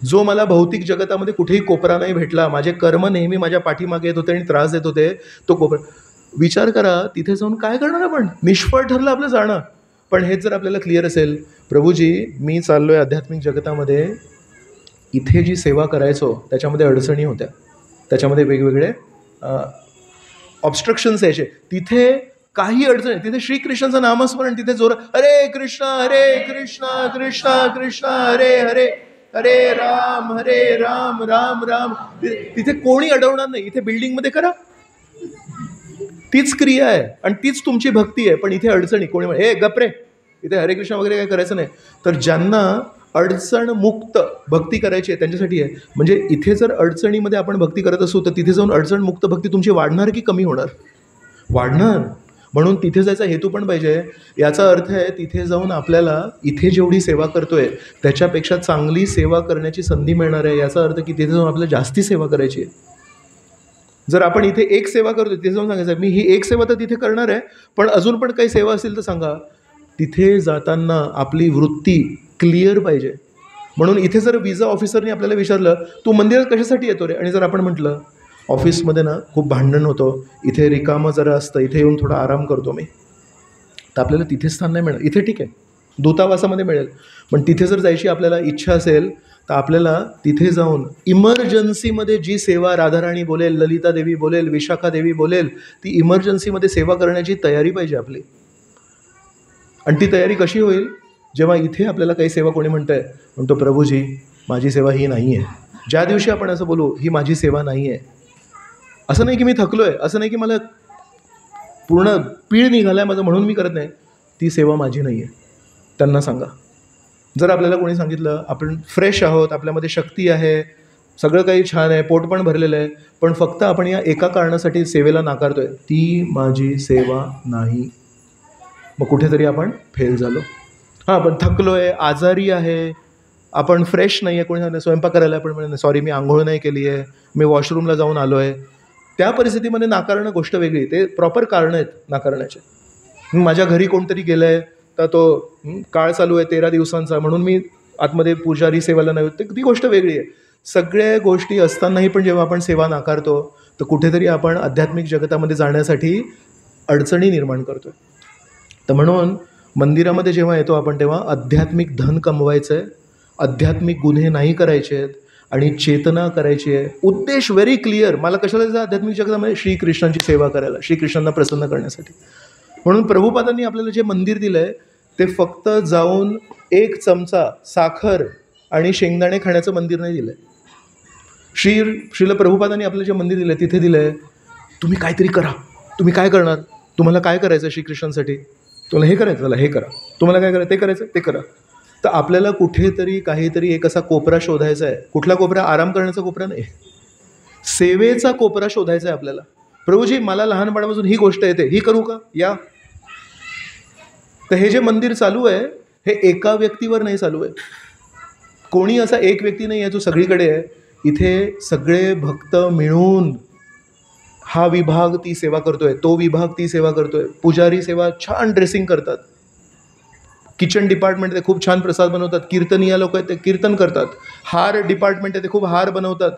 जो मला भौतिक जगतामध्ये कुठेही कोपरा नाही भेटला, माझे कर्म नेहमी माझ्या पाठीमागे येत होते आणि त्रास देत होते, तो कोपरा. विचार करा, तिथे जाऊन काय करणार आपण? निष्फळ ठरलं आपलं जाणं. पण हेच जर आपल्याला क्लिअर असेल, प्रभूजी मी चाललो आहे आध्यात्मिक जगतामध्ये, इथे जी सेवा करायचो त्याच्यामध्ये अडचणी होत्या, त्याच्यामध्ये वेगवेगळे ऑब्स्ट्रक्शन्स यायचे, तिथे काही अडचण आहे, तिथे श्रीकृष्णाचं नामस्मरण, तिथे जोर, हरे कृष्ण कृष्ण कृष्ण हरे हरे, हरे राम राम राम. तिथे कोणी अडवणार नाही. इथे बिल्डिंगमध्ये करा, तीच क्रिया आहे आणि तीच तुमची भक्ती आहे. पण इथे अडचणी, कोणी म्हणे हे गप्रे, इथे हरे कृष्ण वगैरे काय करायचं नाही. तर ज्यांना अडचणमुक्त भक्ती करायची आहे त्यांच्यासाठी आहे. म्हणजे इथे जर अडचणीमध्ये आपण भक्ती करत असू तर तिथे जाऊन अडचणमुक्त भक्ती तुमची वाढणार की कमी होणार? वाढणार. म्हणून तिथे जायचा हेतू पण पाहिजे. याचा अर्थ आहे तिथे जाऊन आपल्याला इथे जेवढी सेवा करतोय त्याच्यापेक्षा चांगली सेवा करण्याची संधी मिळणार आहे. याचा अर्थ की तिथे जाऊन आपल्याला जास्ती सेवा करायची आहे. जर आपण इथे एक सेवा करतो, तिथे जाऊन सांगायचं मी ही एक सेवा तर तिथे करणार आहे, पण अजून पण काही सेवा असेल तर सांगा. तिथे जाताना आपली वृत्ती क्लिअर पाहिजे. म्हणून इथे जर व्हिसा ऑफिसरने आपल्याला विचारलं तू मंदिरात कशासाठी येतो रे, आणि जर आपण म्हटलं ऑफिसमध्ये ना खूप भांडण होतं, इथे रिकामं जरा असतं, इथे येऊन थोडा आराम करतो मी, तर आपल्याला तिथे स्थान नाही मिळणार. इथे ठीक आहे, दूतावासामध्ये मिळेल, पण तिथे जर जायची आपल्याला इच्छा असेल तर आपल्याला तिथे जाऊन इमर्जन्सीमध्ये जी सेवा राधाराणी बोलेल, ललिता देवी बोलेल, विशाखा देवी बोलेल, ती इमर्जन्सीमध्ये सेवा करण्याची तयारी पाहिजे आपली. आणि ती तयारी कशी होईल? जेव्हा इथे आपल्याला काही सेवा कोणी म्हणतो प्रभूजी माझी सेवा ही नाही आहे. ज्या दिवशी आपण असं बोलू ही माझी सेवा नाही आहे, असं नाही की मी थकलो आहे, असं नाही की मला पूर्ण पीळ निघाला आहे माझं म्हणून मी करत नाही, ती सेवा माझी नाही आहे, त्यांना सांगा. जर आपल्याला कोणी सांगितलं आपण फ्रेश आहोत, आपल्यामध्ये शक्ती आहे, सगळं काही छान आहे, पोट पण भरलेलं आहे, पण फक्त आपण या एका कारणासाठी सेवेला नाकारतो आहे, ती माझी सेवा नाही, मग कुठेतरी आपण फेल झालो. हां, पण थकलो आहे, आजारी आहे, आपण फ्रेश नाही आहे, कोणी सांगितलं स्वयंपाक करायला, आपण म्हणून सॉरी मी आंघोळ नाही केली आहे, मी वॉशरूमला जाऊन आलो आहे, त्या परिस्थितीमध्ये नाकारणं गोष्ट वेगळी. ते प्रॉपर कारणं आहेत नाकारण्याचे. माझ्या घरी कोणतरी गेलं आहे, तर तो काळ चालू आहे 13 दिवसांचा म्हणून मी आतमध्ये पुजारी सेवेला नाही होत, ती गोष्ट वेगळी आहे. सगळ्या गोष्टी असतानाही पण जेव्हा आपण सेवा नाकारतो तर कुठेतरी आपण आध्यात्मिक जगतामध्ये जाण्यासाठी अडचणी निर्माण करतो. तर म्हणून मंदिरामध्ये जेव्हा येतो आपण तेव्हा आध्यात्मिक धन कमवायचं आहे, आध्यात्मिक गुन्हे नाही करायचे आहेत आणि चेतना करायची आहे. उद्देश व्हेरी क्लिअर, मला कशाला जायचं आध्यात्मिक जगतामध्ये? श्रीकृष्णांची सेवा करायला, श्रीकृष्णांना प्रसन्न करण्यासाठी. म्हणून प्रभुपादांनी आपल्याला जे मंदिर दिलं आहे ते फक्त जाऊन 1 चमचा साखर आणि शेंगदाणे खाण्याचं मंदिर नाही दिलं आहे. श्रील प्रभुपादांनी आपल्याला जे मंदिर दिलं आहे तिथे दिलं आहे तुम्ही काहीतरी करा. तुम्ही काय करणार? तुम्हाला काय करायचं श्रीकृष्णांसाठी? तुम्हाला हे करायचं, चला हे करा. तुम्हाला काय करायचं? ते करायचं, ते करा. तर आपल्याला कुठेतरी काहीतरी एक असा कोपरा शोधायचा आहे. कुठला कोपरा? आराम करण्याचा कोपरा नाही, सेवेचा कोपरा शोधायचा आहे आपल्याला. प्रभूजी मला लहानपणापासून ही गोष्ट येते, ही करू का? या. तर हे जे मंदिर चालू आहे हे एका व्यक्तीवर नाही चालू आहे. कोणी असा एक व्यक्ती नाही आहे जो सगळीकडे आहे. इथे सगळे भक्त मिळून हा विभाग ती सेवा करतोय, तो विभाग ती सेवा करतोय. पुजारी सेवा छान ड्रेसिंग करतात, किचन डिपार्टमेंट ते खूप छान प्रसाद बनवतात, कीर्तनीय लोक आहेत ते कीर्तन करतात, हार डिपार्टमेंट आहे ते खूप हार बनवतात,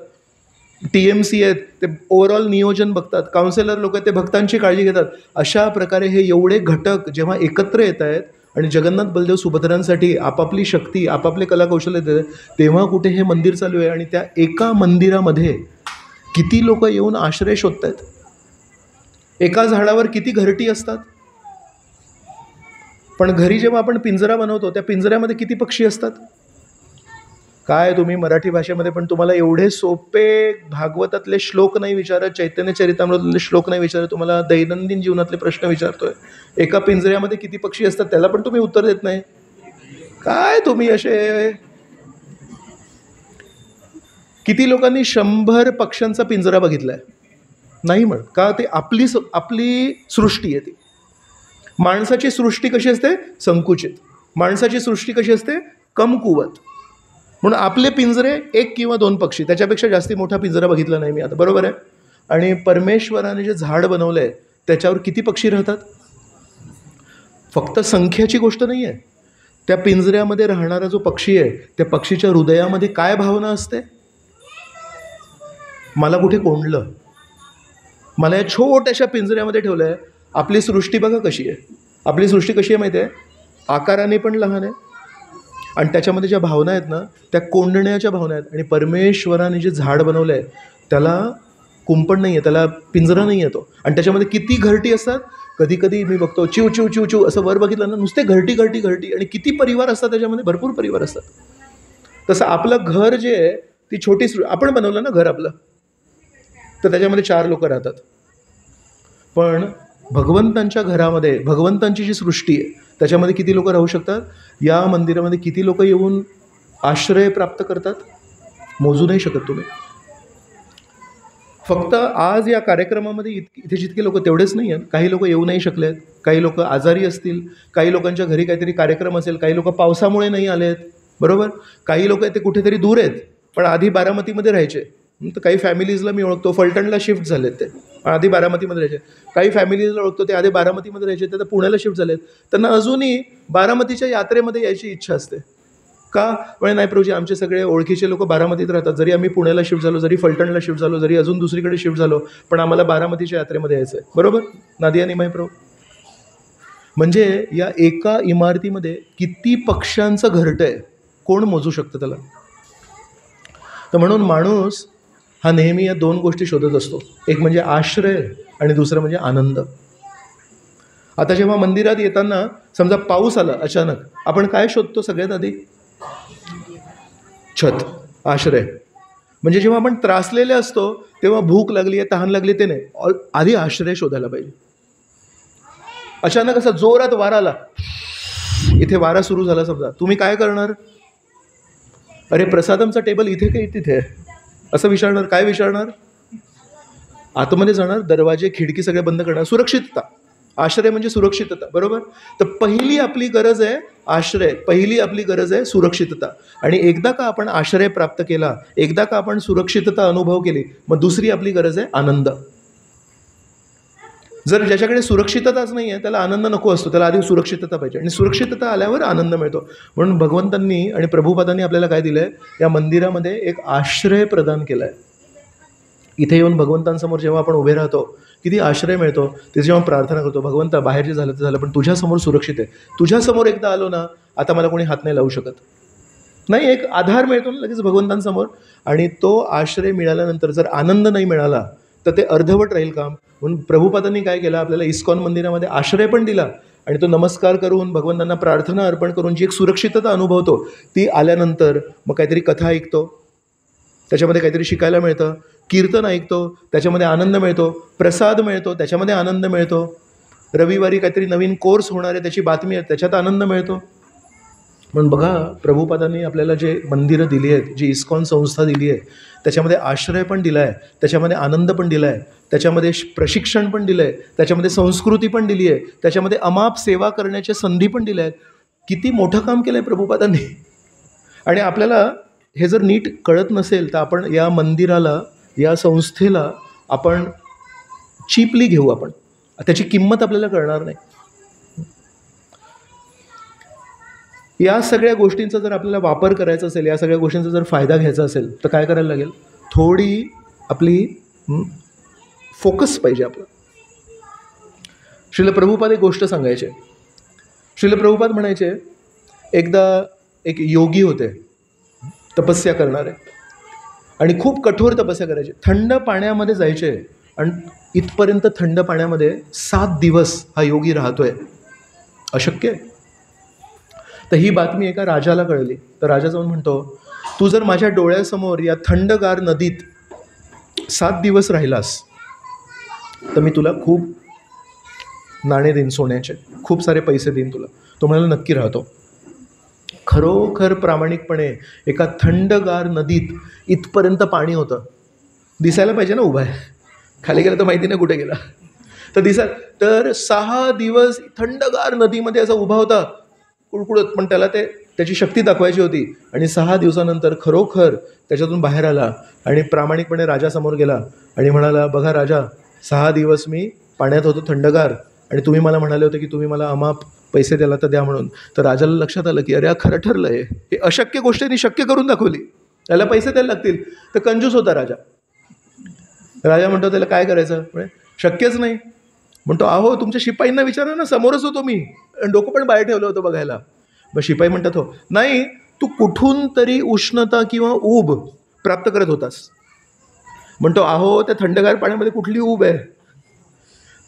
TMC आहेत ते ओव्हरऑल नियोजन बघतात, काउन्सिलर लोक आहेत ते भक्तांची काळजी घेतात. अशा प्रकारे हे एवढे घटक जेव्हा एकत्र येत आहेत आणि जगन्नाथ बलदेव सुभद्रांसाठी आपापली शक्ती आपापले कलाकौशल्य देत आहेत, तेव्हा कुठे हे मंदिर चालू आहे. आणि त्या एका मंदिरामध्ये किती लोक येऊन आश्रय शोधत आहेत. एका झाडावर किती घरटी असतात, पण घरी जेव्हा आपण पिंजरा बनवतो त्या पिंजऱ्यामध्ये किती पक्षी असतात. काय तुम्ही मराठी भाषेमध्ये पण तुम्हाला एवढे सोपे भागवतातले श्लोक नाही विचारत, चैतन्य चरितामृतातले श्लोक नाही विचारत, तुम्हाला दैनंदिन जीवनातले प्रश्न विचारतोय. एका पिंजऱ्यामध्ये किती पक्षी असतात त्याला पण तुम्ही उत्तर देत नाही. काय तुम्ही असे. किती लोकांनी 100 पक्ष्यांचा पिंजरा बघितलाय? नाही म्हण. का? ते आपली सृष्टी आहे ती. माणसाची सृष्टी कशी असते? संकुचित. माणसाची सृष्टी कशी असते? कमकुवत. म्हणून आपले पिंजरे 1 किंवा 2 पक्षी, त्याच्यापेक्षा जास्ती मोठा पिंजरा बघितला नाही मी आता, बरोबर आहे. आणि परमेश्वराने जे झाड बनवलं आहे त्याच्यावर किती पक्षी राहतात? फक्त संख्येची गोष्ट नाही आहे. त्या पिंजऱ्यामध्ये राहणारा जो पक्षी आहे त्या पक्षीच्या हृदयामध्ये काय भावना असते? मला कुठे कोंडलं, मला या छोट्याशा पिंजऱ्यामध्ये ठेवलं आहे. आपली सृष्टी बघा कशी आहे. आपली सृष्टी कशी आहे माहिती आहे? आकाराने पण लहान आहे आणि त्याच्यामध्ये ज्या भावना आहेत ना त्या कोंडण्याच्या भावना आहेत. आणि परमेश्वराने जे झाड बनवलं आहे त्याला कुंपण नाही आहे, त्याला पिंजरा नाही आहे तो. आणि त्याच्यामध्ये किती घरटी असतात. कधी कधी मी बघतो चिव चिव चिव चिव असं वर बघितलं ना, नुसते घरटी घरटी घरटी. आणि किती परिवार असतात त्याच्यामध्ये? भरपूर परिवार असतात. तसं आपलं घर जे आहे ती छोटी आपण बनवलं ना घर आपलं, तर त्याच्यामध्ये 4 लोक राहतात. पण भगवंतांच्या घरामध्ये भगवंतांची जी सृष्टी आहे त्याच्यामध्ये किती लोक राहू शकतात? या मंदिरामध्ये किती लोक येऊन आश्रय प्राप्त करतात? मोजू नाही शकत तुम्ही. फक्त आज या कार्यक्रमामध्ये इथे जितके लोक तेवढेच नाही आहेत. काही लोक येऊ नाही शकले आहेत, काही लोक आजारी असतील, काही लोकांच्या घरी काहीतरी कार्यक्रम असेल, काही लोक पावसामुळे नाही आले आहेत, बरोबर. काही लोक ते कुठेतरी दूर आहेत पण आधी बारामतीमध्ये राहायचे. तर काही फॅमिलीजला मी ओळखतो फलटणला शिफ्ट झालेत, ते आधी बारामतीमध्ये राहायचे. काही फॅमिलीजला ओळखतो ते आधी बारामतीमध्ये राहायचे, ते तर पुण्याला शिफ्ट झालेत. त्यांना अजूनही बारामतीच्या यात्रेमध्ये यायची इच्छा असते. का? म्हणजे नाही प्रभूजी आमचे सगळे ओळखीचे लोक बारामतीत राहतात, जरी आम्ही पुण्याला शिफ्ट झालो, जरी फलटणला शिफ्ट झालो, जरी अजून दुसरीकडे शिफ्ट झालो, पण आम्हाला बारामतीच्या यात्रेमध्ये यायचं आहे, बरोबर. नादिया निमाय प्रभू. म्हणजे या एका इमारतीमध्ये किती पक्ष्यांचं घरटं आहे, कोण मोजू शकतं त्याला? तर म्हणून माणूस हा नेहमी या 2 गोष्टी शोधत असतो. एक म्हणजे आश्रय आणि दुसरं म्हणजे आनंद. आता जेव्हा मंदिरात येताना समजा पाऊस आला अचानक, आपण काय शोधतो सगळ्यात आधी? छत, आश्रय. म्हणजे जेव्हा आपण त्रासलेले असतो तेव्हा भूक लागली आहे, तहान लागली ते नाही, आधी आश्रय शोधायला पाहिजे. अचानक असा जोरात वारा आला, इथे वारा सुरू झाला समजा, तुम्ही काय करणार? अरे प्रसादमचा टेबल इथे काही तिथे आहे असं विचारणार. काय विचारणार? आतमध्ये जाणार, दरवाजे खिडकी सगळे बंद करणार. सुरक्षितता. आश्रय म्हणजे सुरक्षितता, बरोबर. तर पहिली आपली गरज आहे आश्रय, पहिली आपली गरज आहे सुरक्षितता. आणि एकदा का आपण आश्रय प्राप्त केला, एकदा का आपण सुरक्षितता अनुभव केली, मग दुसरी आपली गरज आहे आनंद. जर ज्याच्याकडे सुरक्षितताच नाही आहे त्याला आनंद नको असतो, त्याला आधी सुरक्षितता पाहिजे. आणि सुरक्षितता आल्यावर आनंद मिळतो. म्हणून भगवंतांनी आणि प्रभुपादांनी आपल्याला काय दिलं आहे? या मंदिरामध्ये एक आश्रय प्रदान केला आहे. इथे येऊन भगवंतांसमोर जेव्हा आपण उभे राहतो किती आश्रय मिळतो. ते जेव्हा प्रार्थना करतो, भगवंता बाहेर जे झालं ते झालं पण तुझ्यासमोर सुरक्षित आहे, तुझ्यासमोर एकदा आलो ना आता मला कोणी हात नाही लावू शकत. नाही, एक आधार मिळतो ना लगेच भगवंतांसमोर. आणि तो आश्रय मिळाल्यानंतर जर आनंद नाही मिळाला तर ते अर्धवट राहील काम. म्हणून प्रभुपादांनी काय केलं? आपल्याला इस्कॉन मंदिरामध्ये आश्रय पण दिला आणि तो नमस्कार करून भगवंतांना प्रार्थना अर्पण करून जी एक सुरक्षितता अनुभवतो ती आल्यानंतर मग काहीतरी कथा ऐकतो, त्याच्यामध्ये काहीतरी शिकायला मिळतं, कीर्तन ऐकतो त्याच्यामध्ये आनंद मिळतो, प्रसाद मिळतो त्याच्यामध्ये आनंद मिळतो, रविवारी काहीतरी नवीन कोर्स होणार आहे त्याची बातमी आहे त्याच्यात आनंद मिळतो. म्हणून बघा प्रभुपादांनी आपल्याला जे मंदिरं दिली आहेत, जी इस्कॉन संस्था दिली आहे, त्याच्यामध्ये आश्रय पण दिला आहे, त्याच्यामध्ये आनंद पण दिला आहे, त्याच्यामध्ये प्रशिक्षण पण दिलं आहे, त्याच्यामध्ये संस्कृती पण दिली आहे, त्याच्यामध्ये अमाप सेवा करण्याच्या संधी पण दिल्या आहेत. किती मोठं काम केलं आहे प्रभुपादांनी. आणि आपल्याला हे जर नीट कळत नसेल तर आपण या मंदिराला, या संस्थेला आपण चीपली घेऊ आपण, त्याची किंमत आपल्याला कळणार नाही. या सगळ्या गोष्टींचा जर आपल्याला वापर करायचा असेल, या सगळ्या गोष्टींचा जर फायदा घ्यायचा असेल तर काय करायला लागेल? थोडी आपली फोकस पाहिजे आपलं. श्रील प्रभुपाद एक गोष्ट सांगायचे. श्रील प्रभुपाद म्हणायचे, एकदा एक योगी होते, तपस्या करणारे, आणि खूप कठोर तपस्या करायचे. थंड पाण्यामध्ये जायचे आणि इथपर्यंत थंड पाण्यामध्ये 7 दिवस हा योगी राहतोय. अशक्य आहे. तर ही बातमी एका राजाला कळली. तर राजा जाऊन म्हणतो, तू जर माझ्या डोळ्यासमोर या थंडगार नदीत 7 दिवस राहिलास तर मी तुला खूप नाणे देईन सोन्याचे, खूप सारे पैसे देईन तुला. तो म्हणाला, नक्की राहतो. खरोखर प्रामाणिकपणे एका थंडगार नदीत इथपर्यंत पाणी होतं. दिसायला पाहिजे ना उभा आहे, खाली गेला तर माहिती नाही कुठे गेला. तर 6 दिवस थंडगार नदीमध्ये असा उभा होता कुडकुडत, पण त्याला त्याची शक्ती दाखवायची होती. आणि 6 दिवसानंतर खरोखर त्याच्यातून बाहेर आला आणि प्रामाणिकपणे राजासमोर गेला आणि म्हणाला, बघा राजा, 6 दिवस मी पाण्यात होतो थंडगार, आणि तुम्ही मला म्हणाले होते की तुम्ही मला अमाप पैसे द्याला तर द्या म्हणून. तर राजाला लक्षात आलं की अरे खरं ठरलं आहे, हे अशक्य गोष्टींनी शक्य करून दाखवली, त्याला पैसे द्यायला लागतील. तर कंजूस होता राजा. राजा म्हणतो, त्याला काय करायचं? म्हणजे शक्यच नाही. म्हणतो, अहो तुमच्या शिपाईंना विचारा ना, समोरच होतो मी, डोकं पण बाहेर ठेवलं होतं बघायला. मग शिपाई म्हणतात, हो नाही, तू कुठून तरी उष्णता किंवा ऊब प्राप्त करत होतास. म्हणतो, अहो त्या थंडगार पाण्यामध्ये कुठली ऊब आहे?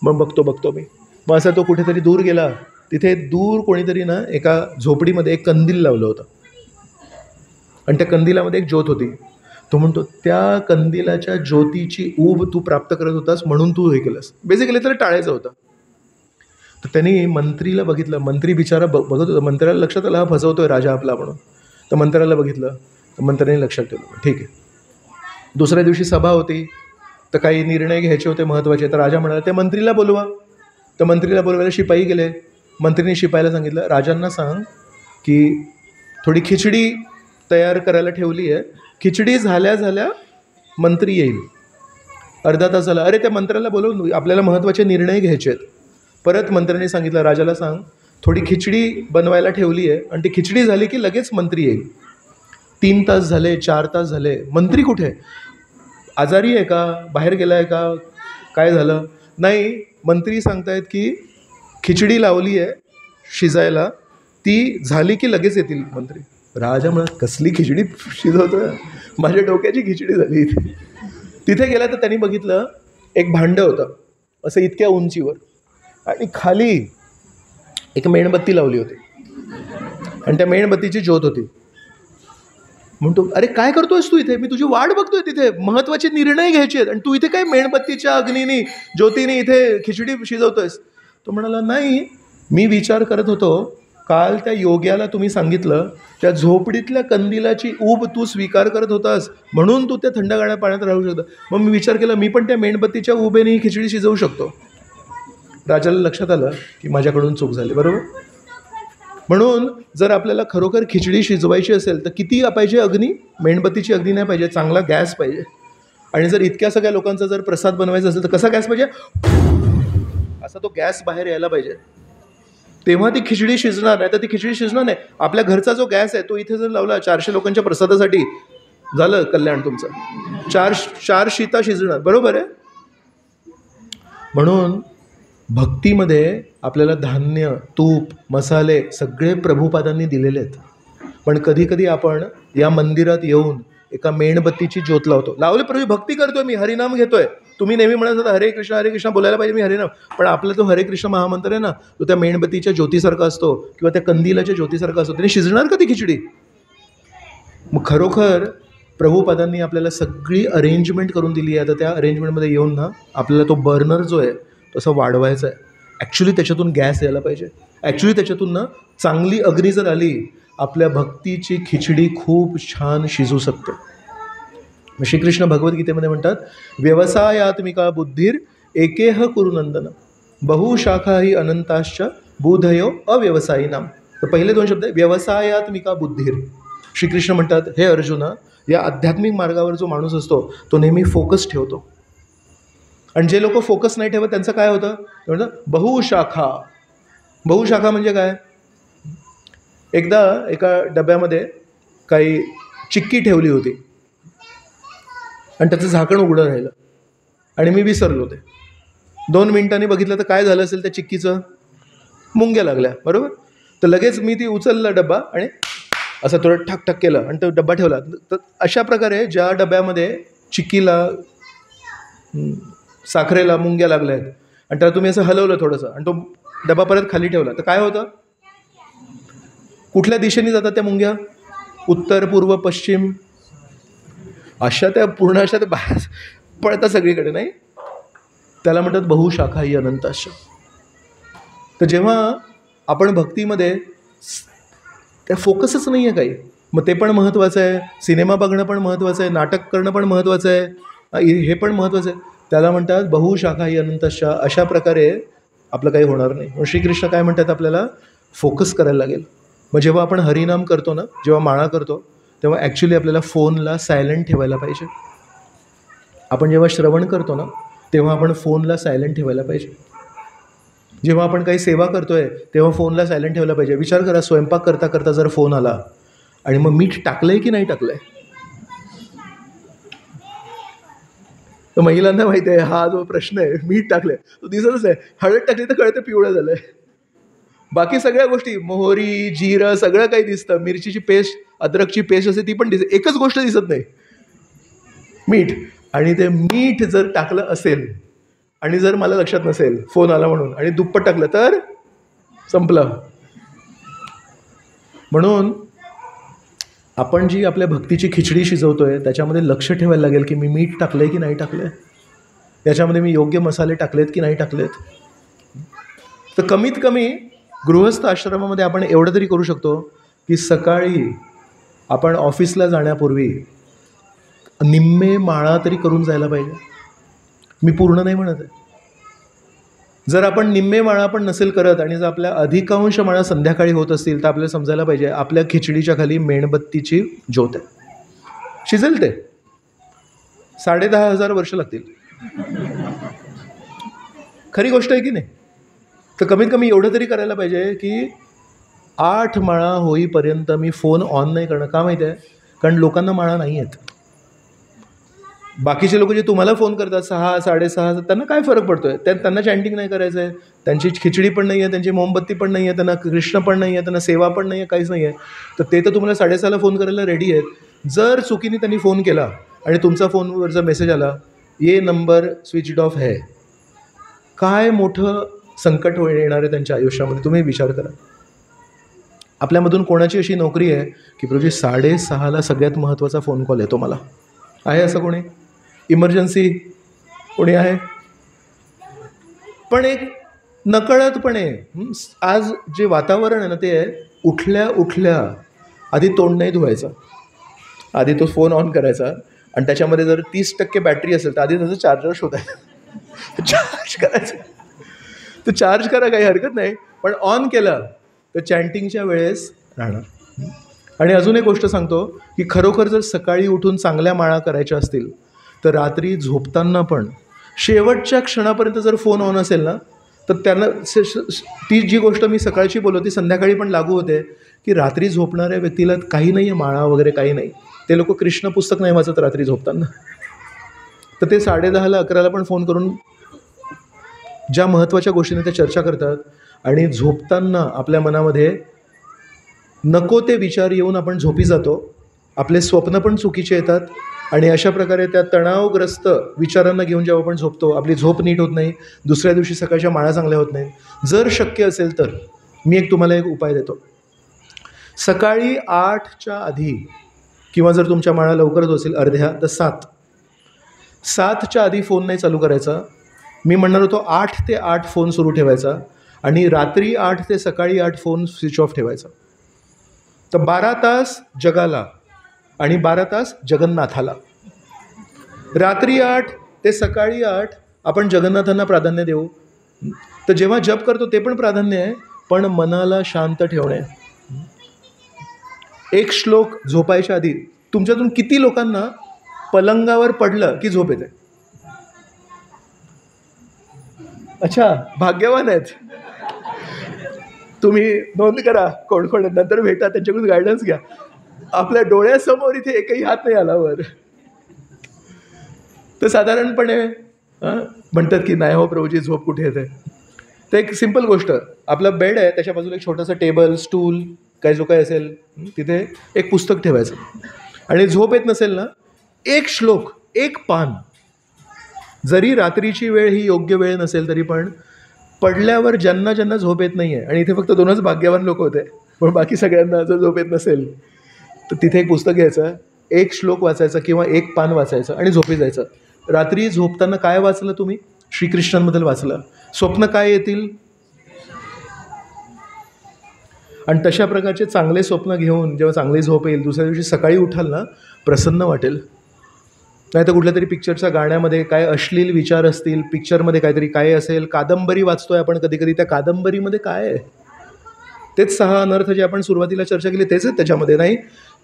मग बघतो मी. मग असा तो कुठेतरी दूर गेला. तिथे दूर कोणीतरी ना एका झोपडीमध्ये एक कंदील लावलं होतं आणि त्या कंदिलामध्ये एक ज्योत होती. तो म्हणतो, त्या कंदिलाच्या ज्योतीची ऊब तू प्राप्त करत होतास म्हणून तू हे केलंस. बेसिकली त्याला टाळायचं होतं. तर त्यांनी मंत्रीला बघितलं. मंत्री बिचारा बघत होता. मंत्र्याला लक्षात आलं, हा फसवतोय राजा आपला म्हणून. तर मंत्र्याला बघितलं. तर मंत्र्यांनी लक्षात ठेवलं, ठीक आहे. दुसऱ्या दिवशी सभा होती, तर काही निर्णय घ्यायचे होते महत्त्वाचे. तर राजा म्हणाला, त्या मंत्रीला बोलवा. तर मंत्रीला बोलवायला शिपाई गेले. मंत्रीने शिपाईला सांगितलं, राजांना सांग की थोडी खिचडी तयार करायला ठेवली आहे, खिचडी झाल्या मंत्री येईल. अर्धा तास झाला. अरे त्या मंत्र्याला बोलवून, आपल्याला महत्त्वाचे निर्णय घ्यायचे आहेत. परत मंत्र्यांनी सांगितलं, राजाला सांग थोडी खिचडी बनवायला ठेवली आहे आणि ती खिचडी झाली की लगेच मंत्री येईल. 3 तास झाले, 4 तास झाले, मंत्री कुठे? आजारी आहे का? बाहेर गेला आहे का? काय झालं? नाही, मंत्री सांगतायत की खिचडी लावली आहे शिजायला, ती झाली की लगेच येतील मंत्री. राजा म्हणत, कसली खिचडी शिजवतोय? माझ्या डोक्याची खिचडी झाली. तिथे गेला तर त्यांनी बघितलं, एक भांडं होतं असं इतक्या उंचीवर, आणि खाली एक मेणबत्ती लावली होती आणि त्या मेणबत्तीची ज्योत होती. म्हणतो, अरे काय करतोयस तू इथे? मी तुझी वाट बघतोय, तिथे महत्त्वाचे निर्णय घ्यायचे आहेत आणि तू इथे काय मेणबत्तीच्या अग्नीनी ज्योतीने इथे खिचडी शिजवतोयस? तो म्हणाला, नाही, मी विचार करत होतो, काल त्या योग्याला तुम्ही सांगितलं त्या झोपडीतल्या कंदिलाची ऊब तू स्वीकार करत होतास म्हणून तू त्या थंडगार पाण्यात राहू शकतो. मग मी विचार केला, मी पण त्या मेणबत्तीच्या उभेने ही खिचडी शिजवू शकतो. राजाला लक्षात आलं की माझ्याकडून चूक झाली. बरोबर. म्हणून जर आपल्याला खरोखर खिचडी शिजवायची असेल तर किती पाहिजे अग्नी? मेणबत्तीची अग्नी नाही पाहिजे, चांगला गॅस पाहिजे. आणि जर इतक्या सगळ्या लोकांचा जर प्रसाद बनवायचा असेल तर कसा गॅस पाहिजे? असा तो गॅस बाहेर यायला पाहिजे, तेव्हा ती खिचडी शिजणार. नाही तर ती खिचडी शिजणार नाही. आपल्या घरचा जो गॅस आहे तो इथे जर लावला 400 लोकांच्या प्रसादासाठी, झालं कल्याण तुमचं. 4 शीता शिजणार. बरोबर आहे. म्हणून भक्तीमध्ये आपल्याला धान्य, तूप, मसाले सगळे प्रभुपादांनी दिलेले आहेत. पण कधी कधी आपण या मंदिरात येऊन एका मेणबत्तीची ज्योत लावतो. लावले प्रभू, भक्ती करतोय मी, हरिनाम घेतोय. तुम्ही नेहमी म्हणत होता हरे कृष्ण बोलायला पाहिजे मी हरिनाम, पण आपला जो हरे कृष्ण महामंत्र आहे ना, तो त्या मेणबत्तीच्या ज्योतीसारखा असतो किंवा त्या कंदिलाच्या ज्योतीसारखा असतो. त्याने शिजणार का ती खिचडी? मग खरोखर प्रभुपादांनी आपल्याला सगळी अरेंजमेंट करून दिली आहे. तर त्या अरेंजमेंटमध्ये येऊन ना आपल्याला तो बर्नर जो आहे तसं वाढवायचं आहे. ॲक्च्युली त्याच्यातून गॅस यायला पाहिजे. ॲक्च्युली त्याच्यातून ना चांगली अग्नी जर आली, आपल्या भक्तीची खिचडी खूप छान शिजू शकते. श्रीकृष्ण भगवद्गीतेमध्ये म्हणतात, व्यवसायात्मिका बुद्धीर एकेह कुरुनंदन बहुशाखा ही अनंताश्च बुधयो अव्यवसायिनाम. तर पहिले 2 शब्द आहे व्यवसायात्मिका बुद्धीर. श्रीकृष्ण म्हणतात, हे अर्जुना, या आध्यात्मिक मार्गावर जो माणूस असतो तो नेहमी फोकस ठेवतो. आणि जे लोक फोकस नाही ठेवत त्यांचं काय होतं, ते म्हणतात बहुशाखा. बहुशाखा म्हणजे काय? एकदा एका डब्यामध्ये काही चिक्की ठेवली होती आणि त्याचं झाकण उघडं राहिलं आणि मी विसरलो. ते 2 मिनिटांनी बघितलं तर काय झालं असेल, त्या चिक्कीचं मुंग्या लागल्या, बरोबर. तर लगेच मी ती उचलला डब्बा आणि असं थोडं ठक ठक केलं आणि तो डब्बा ठेवला. तर अशा प्रकारे ज्या डब्यामध्ये चिक्कीला साखरेला मुंग्या लागल्या आहेत आणि त्याला तुम्ही असं हलवलं थोडंसं आणि तो डबा परत खाली ठेवला, तर काय होतं? कुठल्या दिशेने जातात त्या मुंग्या? उत्तर, पूर्व, पश्चिम, अशा त्या पूर्ण अशा त्या बाहेर पळतात सगळीकडे, नाही? त्याला म्हणतात बहुशाखा ही अनंत अशा. तर जेव्हा आपण भक्तीमध्ये त्या फोकसच नाही आहे काही, मग ते पण महत्त्वाचं आहे, सिनेमा बघणं पण महत्त्वाचं आहे, नाटक करणं पण महत्त्वाचं आहे, हे पण महत्त्वाचं आहे, त्याला म्हणतात बहुशाखा ही अनंत अशा. अशा प्रकारे आपलं काही होणार नाही. मग श्रीकृष्ण काय म्हणतात, आपल्याला फोकस करायला लागेल. मग जेव्हा आपण हरिनाम करतो ना, जेव्हा माळा करतो, तेव्हा ॲक्च्युली आपल्याला फोनला सायलेंट ठेवायला पाहिजे. आपण जेव्हा श्रवण करतो ना, तेव्हा आपण फोनला सायलेंट ठेवायला पाहिजे. जेव्हा आपण काही सेवा करतोय तेव्हा फोनला सायलेंट ठेवला पाहिजे. विचार करा, स्वयंपाक करता करता जर फोन आला आणि मग मीठ टाकलंय की नाही टाकलंय, तर महिलांना माहिती आहे हा जो प्रश्न आहे, मीठ टाकलंय तो दिसतच आहे, हळद टाकली तर कळतं पिवळं झालंय. बाकी सगळ्या गोष्टी, मोहरी, जिरं, सगळं काही दिसतं, मिरचीची पेस्ट, अद्रकची पेस्ट असते ती पण दिसते, एकच गोष्ट दिसत नाही, मीठ. आणि ते मीठ जर टाकलं असेल आणि जर मला लक्षात नसेल, फोन आला म्हणून, आणि दुप्पट टाकलं तर संपलं. म्हणून आपण जी आपल्या भक्तीची खिचडी शिजवतोय त्याच्यामध्ये लक्ष ठेवायला लागेल की मी मीठ टाकलंय की नाही टाकलंय, याच्यामध्ये मी योग्य मसाले टाकलेत की नाही टाकलेत. तर कमीत कमी गृहस्थ आश्रमामध्ये आपण एवढं तरी करू शकतो की सकाळी आपण ऑफिसला जाण्यापूर्वी निम्मे माळा तरी करून जायला पाहिजे. मी पूर्ण नाही म्हणत आहे. जर आपण निम्मे माळा पण नसेल करत आणि जर आपल्या अधिकांश माळा संध्याकाळी होत असतील तर आपल्याला समजायला पाहिजे आपल्या खिचडीच्या खाली मेणबत्तीची ज्योत आहे. शिजेल ते 10,500 वर्ष लागतील. खरी गोष्ट आहे की नाही? तर कमीत कमी एवढं तरी करायला पाहिजे की 8 माळा होईपर्यंत मी फोन ऑन नाही करणं. का माहिती आहे? कारण लोकांना माळा नाही आहेत. बाकीचे लोक जे तुम्हाला फोन करतात 6, 6:30, त्यांना काय फरक पडतोय? त्यांना चॅन्टिंग नाही करायचं आहे, त्यांची खिचडी पण नाही आहे, त्यांची मोमबत्ती पण नाही आहे, त्यांना कृष्ण पण नाही आहे, त्यांना सेवा पण नाही आहे, काहीच नाही आहे. तर ते तर तुम्हाला 6:30ला फोन करायला रेडी आहेत. जर चुकीने त्यांनी फोन केला आणि तुमचा फोनवर जर मेसेज आला ये नंबर स्विच ऑफ है, काय मोठं संकट येणार आहे त्यांच्या आयुष्यामध्ये, तुम्ही विचार करा. आपल्यामधून कोणाची अशी नोकरी आहे की प्रभूजी 6:30ला सगळ्यात महत्त्वाचा फोन कॉल येतो मला? आहे असं कोणी? इमर्जन्सी कोणी आहे? पण एक नकळतपणे आज जे वातावरण आहे ना, ते आहे उठल्या उठल्या आधी तोंड नाही धुवायचं, आधी तो फोन ऑन करायचा आणि त्याच्यामध्ये जर 30% बॅटरी असेल तर आधी त्याचं चार्जर शोधायचं, चार्ज करायचं. तर चार्ज करा, काही हरकत नाही, पण ऑन केलं तर चॅन्टिंगच्या वेळेस राहणार. आणि अजून एक गोष्ट सांगतो की खरोखर जर सकाळी उठून चांगल्या माळा करायच्या असतील तर रात्री झोपताना पण शेवटच्या क्षणापर्यंत जर फोन ऑन असेल ना, तर त्यांना ती जी गोष्ट मी सकाळची बोललो ती संध्याकाळी पण लागू होते की रात्री झोपणाऱ्या व्यक्तीला काही नाही आहे, माळा वगैरे काही नाही, ते लोक कृष्ण पुस्तक नाही वाचत रात्री झोपताना. तर ते 10:30ला 11ला पण फोन करून ज्या महत्त्वाच्या गोष्टीने ते चर्चा करतात आणि झोपताना आपल्या मनामध्ये नको ते विचार येऊन आपण झोपी जातो, आपले स्वप्न पण चुकीचे येतात आणि अशा प्रकारे त्या तणावग्रस्त विचारांना घेऊन जेव्हा आपण झोपतो आपली झोप नीट होत नाही, दुसऱ्या दिवशी सकाळच्या माळा चांगल्या होत नाही. जर शक्य असेल तर मी तुम्हाला एक उपाय देतो. सकाळी 8च्या आधी किंवा जर तुमच्या माळा लवकरच असेल अर्ध्या तर 7च्या आधी फोन नाही चालू करायचा. मी म्हणणार होतो 8 ते 8 फोन सुरू ठेवायचा आणि रात्री 8 ते सकाळी 8 फोन स्विच ऑफ ठेवायचा. तर 12 तास जगाला आणि 12 तास जगन्नाथाला. रात्री 8 ते सकाळी 8 आपण जगन्नाथांना प्राधान्य देऊ. तर जेव्हा जप करतो ते पण प्राधान्य आहे, पण मनाला शांत ठेवणे. एक श्लोक झोपायच्या आधी. तुमच्यातून किती लोकांना पलंगावर पडलं की झोप येते? अच्छा, भाग्यवान आहेत तुम्ही. नोंद करा कोण कोण आहेत, नंतर भेटा, त्यांच्याकडून गायडन्स घ्या. आपल्या डोळ्यासमोर इथे एकही हात नाही आला वर. तर साधारणपणे म्हणतात की नाही हो प्रभूजी, झोप कुठे येते. तर एक सिंपल गोष्ट, आपला बेड आहे त्याच्या बाजूला एक छोटंसं टेबल, स्टूल, काय जो काय असेल तिथे एक पुस्तक ठेवायचं. आणि झोप येत नसेल ना, एक श्लोक, एक पान, जरी रात्रीची वेळ ही योग्य वेळ नसेल तरी पण पडल्यावर ज्यांना ज्यांना झोप येत नाही आहे, आणि इथे फक्त 2च भाग्यवान लोक होते, पण बाकी सगळ्यांना जर झोप येत नसेल तर तिथे एक पुस्तक घ्यायचं, एक श्लोक वाचायचा किंवा एक पान वाचायचं आणि झोपी जायचं. रात्री झोपताना काय वाचलं तुम्ही? श्रीकृष्णांबद्दल वाचलं. स्वप्न काय येतील? आणि तशा प्रकारचे चांगले स्वप्न घेऊन जेव्हा चांगली झोप येईल, दुसऱ्या दिवशी सकाळी उठाल ना, प्रसन्न वाटेल. नाही तर कुठल्या तरी पिक्चरच्या गाण्यामध्ये काय अश्लील विचार असतील, पिक्चरमध्ये काहीतरी काय असेल, कादंबरी वाचतोय आपण कधी कधी, त्या कादंबरीमध्ये काय आहे? तेच 6 अनर्थ जे आपण सुरुवातीला चर्चा केली तेच आहेत त्याच्यामध्ये. नाही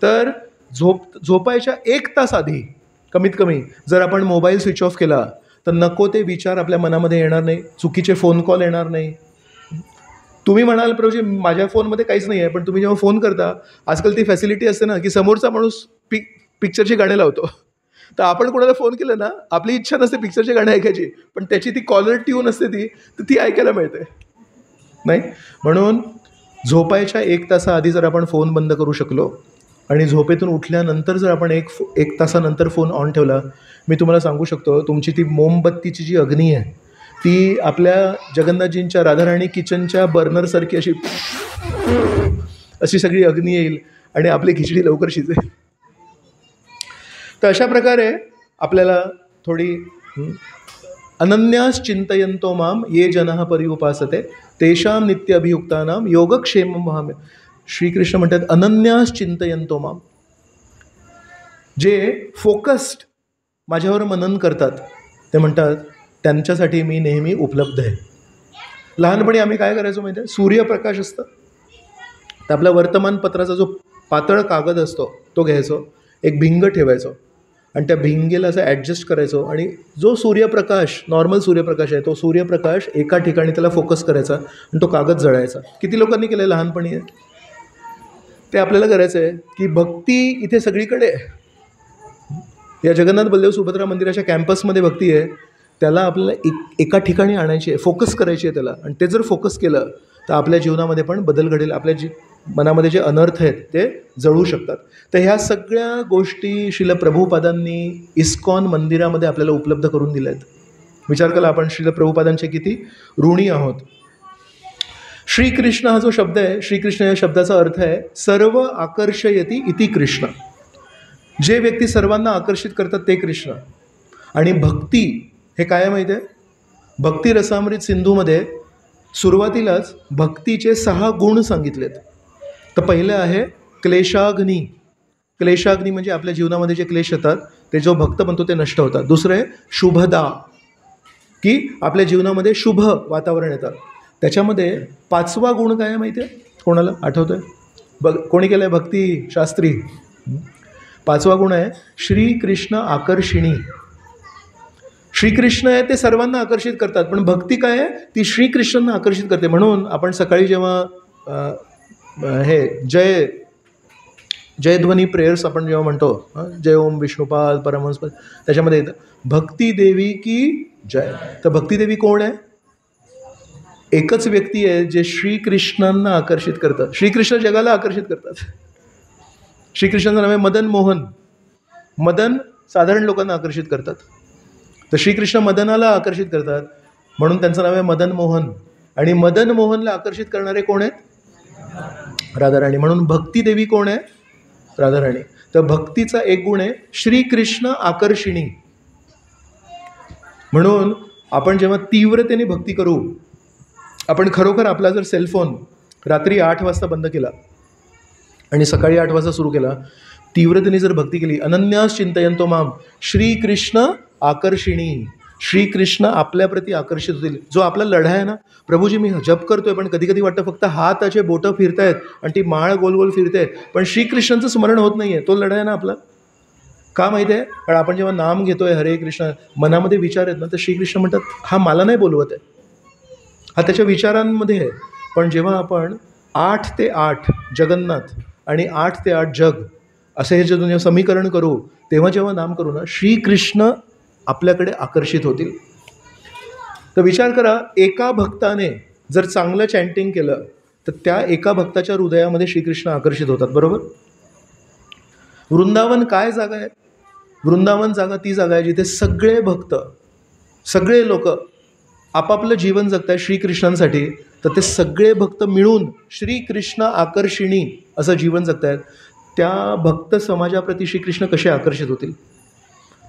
तर झोपायच्या 1 तास आधी कमीत कमी जर आपण मोबाईल स्विच ऑफ केला तर नको ते विचार आपल्या मनामध्ये येणार नाही, चुकीचे फोन कॉल येणार नाही. तुम्ही म्हणाल प्रभूजी माझ्या फोनमध्ये काहीच नाही आहे, पण तुम्ही जेव्हा फोन करता, आजकाल ती फॅसिलिटी असते ना की समोरचा माणूस पिक्चरची गाणी लावतो, तर आपण कोणाला फोन केला ना, आपली इच्छा नसते पिक्चरची गाणी ऐकायची, पण त्याची ती कॉलर ट्यून असते तर ती ऐकायला मिळते. नाही, म्हणून झोपायच्या 1 तासाआधी जर आपण फोन बंद करू शकलो आणि झोपेतून उठल्यानंतर जर आपण एक तासानंतर फोन ऑन ठेवला, मी तुम्हाला सांगू शकतो तुमची ती मोमबत्तीची जी अग्नी आहे ती आपल्या जगन्नाथजींच्या राधाराणी किचनच्या बर्नरसारखी अशी सगळी अग्नी येईल आणि आपली खिचडी लवकर शिजेल. तर अशा प्रकारे आपल्याला थोडी अनन्यास चिंतयन्तो माम ये जनाः पर्युपासते तेषां नित्य अभियुक्तानां योगक्षेमं वहाम्य. श्रीकृष्ण म्हणतात अनन्यास चिंतयन्तो माम, जे फोकस्ड माझ्यावर मनन करतात ते म्हणतात त्यांच्यासाठी मी नेहमी उपलब्ध आहे. लहानपणी आम्ही काय करायचो माहिती आहे? सूर्यप्रकाश असतं तर आपल्या वर्तमानपत्राचा जो पातळ कागद असतो तो घ्यायचो, एक भिंग ठेवायचो आणि त्या भिंगेला असं ॲडजस्ट करायचो आणि जो सूर्यप्रकाश, नॉर्मल सूर्यप्रकाश आहे, तो सूर्यप्रकाश एका ठिकाणी त्याला फोकस करायचा आणि तो कागद जळायचा. किती लोकांनी केलं लहानपणी? ते आपल्याला करायचं आहे की भक्ती इथे सगळीकडे आहे. या जगन्नाथ बलदेव सुभद्रा मंदिराच्या कॅम्पसमध्ये भक्ती आहे, त्याला आपल्याला एका ठिकाणी आणायची आहे, फोकस करायची आहे त्याला. आणि ते जर फोकस केलं तर आपल्या जीवनामध्ये पण बदल घडेल, आपल्या मनामध्ये जे अनर्थ आहेत ते जळू शकतात. तर ह्या सगळ्या गोष्टी श्रील प्रभुपादांनी इस्कॉन मंदिरामध्ये आपल्याला उपलब्ध करून दिल्या आहेत. विचार केला आपण श्रील प्रभुपादांचे किती ऋणी आहोत. श्रीकृष्ण हा जो शब्द आहे, श्रीकृष्ण या शब्दाचा अर्थ आहे सर्व आकर्षयती इति कृष्ण. जे व्यक्ती सर्वांना आकर्षित करतात ते कृष्ण. आणि भक्ती हे काय माहिती आहे? भक्ती रसामृत सिंधूमध्ये सुरुवातीलाच भक्तीचे 6 गुण सांगितलेत. तर पहिलं आहे क्लेशाग्नी. क्लेशाग्नी म्हणजे आपल्या जीवनामध्ये जे क्लेश येतात ते जो भक्त बनतो ते नष्ट होतात. दुसरं आहे शुभदा, की आपल्या जीवनामध्ये शुभ वातावरण येतं. त्याच्यामध्ये 5वा गुण काय आहे माहिती आहे? कोणाला आठवतं आहे? कोणी केलं आहे? भक्ती शास्त्री. 5वा गुण आहे श्रीकृष्ण आकर्षिणी. श्रीकृष्ण आहे ते सर्वांना आकर्षित करतात, पण भक्ती काय आहे? ती श्रीकृष्णांना आकर्षित करते. म्हणून आपण सकाळी जेव्हा हे जयध्वनी प्रेयर्स आपण जेव्हा म्हणतो, जय ओम विष्णुपाद परमहंस, त्याच्यामध्ये येतं भक्ती देवी की जय. तर भक्ती देवी कोण आहे? एकच व्यक्ती आहे जे श्रीकृष्णांना आकर्षित करतं. श्रीकृष्ण जगाला आकर्षित करतात. श्रीकृष्णाचं नाव आहे मदन मोहन. मदन साधारण लोकांना आकर्षित करतात, तर श्रीकृष्ण मदनाला आकर्षित करतात म्हणून त्यांचं नाव आहे मदन मोहन. आणि मदन मोहनला आकर्षित करणारे कोण आहेत? राधाराणी. म्हणून भक्ती देवी कोण आहे? राधाराणी. तर भक्तीचा एक गुण आहे श्रीकृष्ण आकर्षिणी. म्हणून आपण जेव्हा तीव्रतेने भक्ती करू, आपण खरोखर आपला जर सेलफोन रात्री 8 वाजता बंद केला आणि सकाळी 8 वाजता सुरू केला, तीव्रतेने जर भक्ती केली, अनन्यास चिंतयन्तो माम श्रीकृष्ण आकर्षिणी, श्रीकृष्ण आपल्याप्रती आकर्षित होतील. जो आपला लढा आहे ना, प्रभूजी मी जप करतोय पण कधी कधी वाटतं फक्त हाताचे बोटं फिरतायत आणि ती माळ गोल गोल फिरते, पण श्रीकृष्णांचं स्मरण होत नाही आहे. तो लढा आहे ना आपला. का माहिती आहे? कारण आपण जेव्हा नाम घेतोय हरे कृष्ण, मनामध्ये विचार आहेत ना, तर श्रीकृष्ण म्हणतात हा मला नाही बोलवत आहे, हा त्याच्या विचारांमध्ये आहे. पण जेव्हा आपण 8 ते 8 जगन्नाथ आणि 8 ते 8 जग असे हे जे समीकरण करू, तेव्हा जेव्हा नाम करू ना, श्रीकृष्ण आपल्याकडे आकर्षित होतील. तर विचार करा, एका भक्ताने जर चांगलं चॅन्टिंग केलं तर त्या एका भक्ताच्या हृदयामध्ये श्रीकृष्ण आकर्षित होतात. बरोबर. वृंदावन काय जागा आहे? वृंदावन जागा ती जागा आहे जिथे सगळे भक्त, सगळे लोक आपापलं जीवन जगत आहेत श्रीकृष्णांसाठी. तर ते सगळे भक्त मिळून श्रीकृष्ण आकर्षिणी असं जीवन जगत आहेत. त्या भक्त समाजाप्रती श्रीकृष्ण कसे आकर्षित होतील?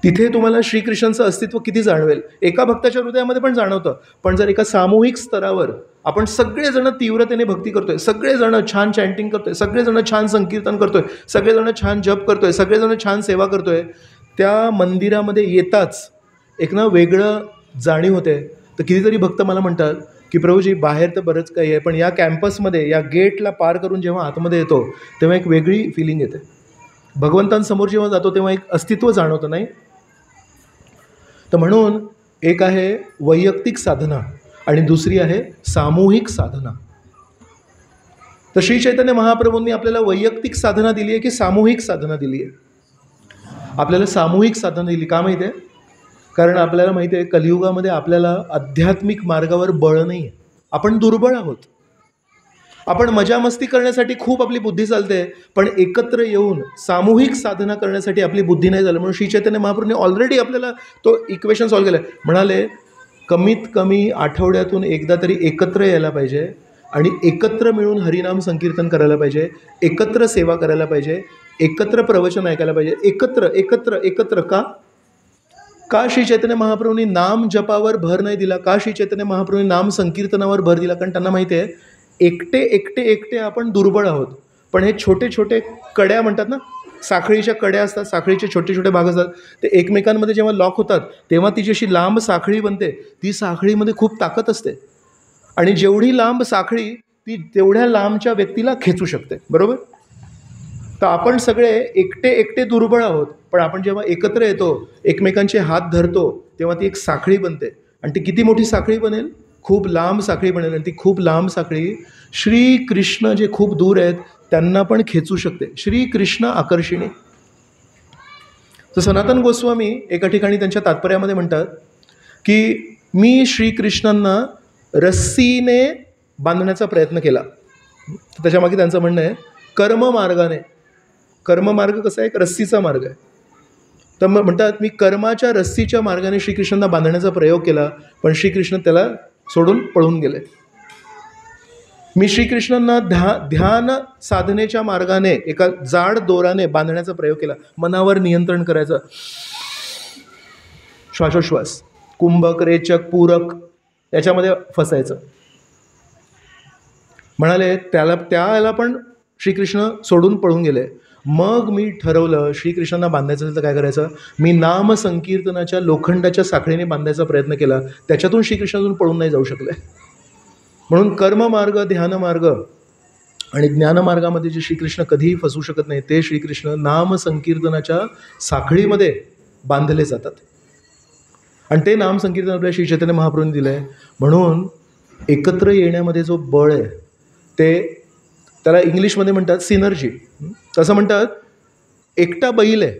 तिथे तुम्हाला श्रीकृष्णांचं अस्तित्व किती जाणवेल. एका भक्ताच्या हृदयामध्ये पण जाणवतं, पण जर एका सामूहिक स्तरावर आपण सगळेजण तीव्रतेने भक्ती करतोय, सगळेजण छान चॅन्टिंग करतोय, सगळेजण छान संकीर्तन करतोय, सगळेजण छान जप करतोय, सगळेजण छान सेवा करतोय, त्या मंदिरामध्ये येताच एक ना वेगळं जाणीव होते. तर कितीतरी भक्त मला म्हणतात की प्रभूजी बाहेर तर बरंच काही आहे, पण या कॅम्पसमध्ये या गेटला पार करून जेव्हा आतमध्ये येतो तेव्हा एक वेगळी फिलिंग येते. भगवंतांसमोर जेव्हा जातो तेव्हा एक अस्तित्व जाणवतं, नाही? तर म्हणून एक आहे वैयक्तिक साधना आणि दुसरी आहे सामूहिक साधना. तर श्री चैतन्य महाप्रभूंनी आपल्याला वैयक्तिक साधना दिली आहे की सामूहिक साधना दिली आहे? आपल्याला सामूहिक साधना दिली. का माहिती आहे? कारण आपल्याला माहिती आहे कलियुगामध्ये आपल्याला आध्यात्मिक मार्गावर बळ नाही आहे. आपण दुर्बळ आहोत. आपण मजा मस्ती करण्यासाठी खूप आपली बुद्धी चालते, पण एकत्र येऊन सामूहिक साधना करण्यासाठी आपली बुद्धी नाही झाली. म्हणून श्री चैतन्य महाप्रभूंनी ऑलरेडी आपल्याला तो इक्वेशन सॉल्व्ह केलं. म्हणाले कमीत कमी आठवड्यातून एकदा तरी एकत्र यायला पाहिजे आणि एकत्र मिळून हरिनाम संकीर्तन करायला पाहिजे, एकत्र सेवा करायला पाहिजे, एकत्र प्रवचन ऐकायला पाहिजे. एकत्र एकत्र एकत्र. का श्री चैतन्य महाप्रभूंनी नाम जपावर भर नाही दिला? का श्री चैतन्य महाप्रभूंनी नाम संकीर्तनावर भर दिला? कारण त्यांना माहिती आहे एकटे एकटे एकटे आपण दुर्बळ आहोत, पण हे छोटे छोटे कड्या म्हणतात ना, साखळीच्या कड्या असतात, साखळीचे छोटे छोटे भाग असतात, ते एकमेकांमध्ये जेव्हा लॉक होतात तेव्हा ती जशी लांब साखळी बनते, ती साखळीमध्ये खूप ताकद असते आणि जेवढी लांब साखळी ती तेवढ्या लांबच्या व्यक्तीला खेचू शकते. बरोबर. तर आपण सगळे एकटे एकटे दुर्बळ आहोत, पण आपण जेव्हा एकत्र येतो, एकमेकांचे हात धरतो, तेव्हा ती एक साखळी बनते. आणि ती किती मोठी साखळी बनेल? खूप लांब साखळी बनेल. आणि ती खूप लांब साखळी श्रीकृष्ण जे खूप दूर आहेत त्यांना पण खेचू शकते. श्रीकृष्ण आकर्षिणी. तर सनातन गोस्वामी एका ठिकाणी त्यांच्या तात्पर्यामध्ये म्हणतात की मी श्रीकृष्णांना रस्सीने बांधण्याचा प्रयत्न केला. तर त्याच्यामागे त्यांचं म्हणणं आहे कर्ममार्गाने. कर्ममार्ग कसा आहे? एक रस्सीचा मार्ग आहे. तर मग म्हणतात मी कर्माच्या रस्सीच्या मार्गाने श्रीकृष्णांना बांधण्याचा प्रयोग केला, पण श्रीकृष्ण त्याला सोडून पळून गेले. मी श्रीकृष्णांना ध्यान साधनेच्या मार्गाने एका जाड दोराने बांधण्याचा प्रयोग केला, मनावर नियंत्रण करायचं, श्वासोश्वास, कुंभक, रेचक, पूरक याच्यामध्ये फसायचं. म्हणाले त्याला पण श्रीकृष्ण सोडून पळून गेले. मग मी ठरवलं श्रीकृष्णांना बांधायचं असेल तर काय करायचं? मी नाम संकीर्तनाच्या लोखंडाच्या साखळीने बांधायचा प्रयत्न केला, त्याच्यातून श्रीकृष्णातून पळून नाही जाऊ शकले. म्हणून कर्ममार्ग, ध्यानमार्ग आणि ज्ञानमार्गामध्ये जे श्रीकृष्ण कधीही फसू शकत नाही, ते श्रीकृष्ण नाम संकीर्तनाच्या साखळीमध्ये बांधले जातात. आणि ते नाम संकीर्तन आपल्या श्री चैतन्य महाप्रभूंनी दिलं आहे. म्हणून एकत्र येण्यामध्ये जो बळ आहे ते त्याला इंग्लिशमध्ये म्हणतात सिनर्जी. तसं म्हणतात एकटा बैल आहे,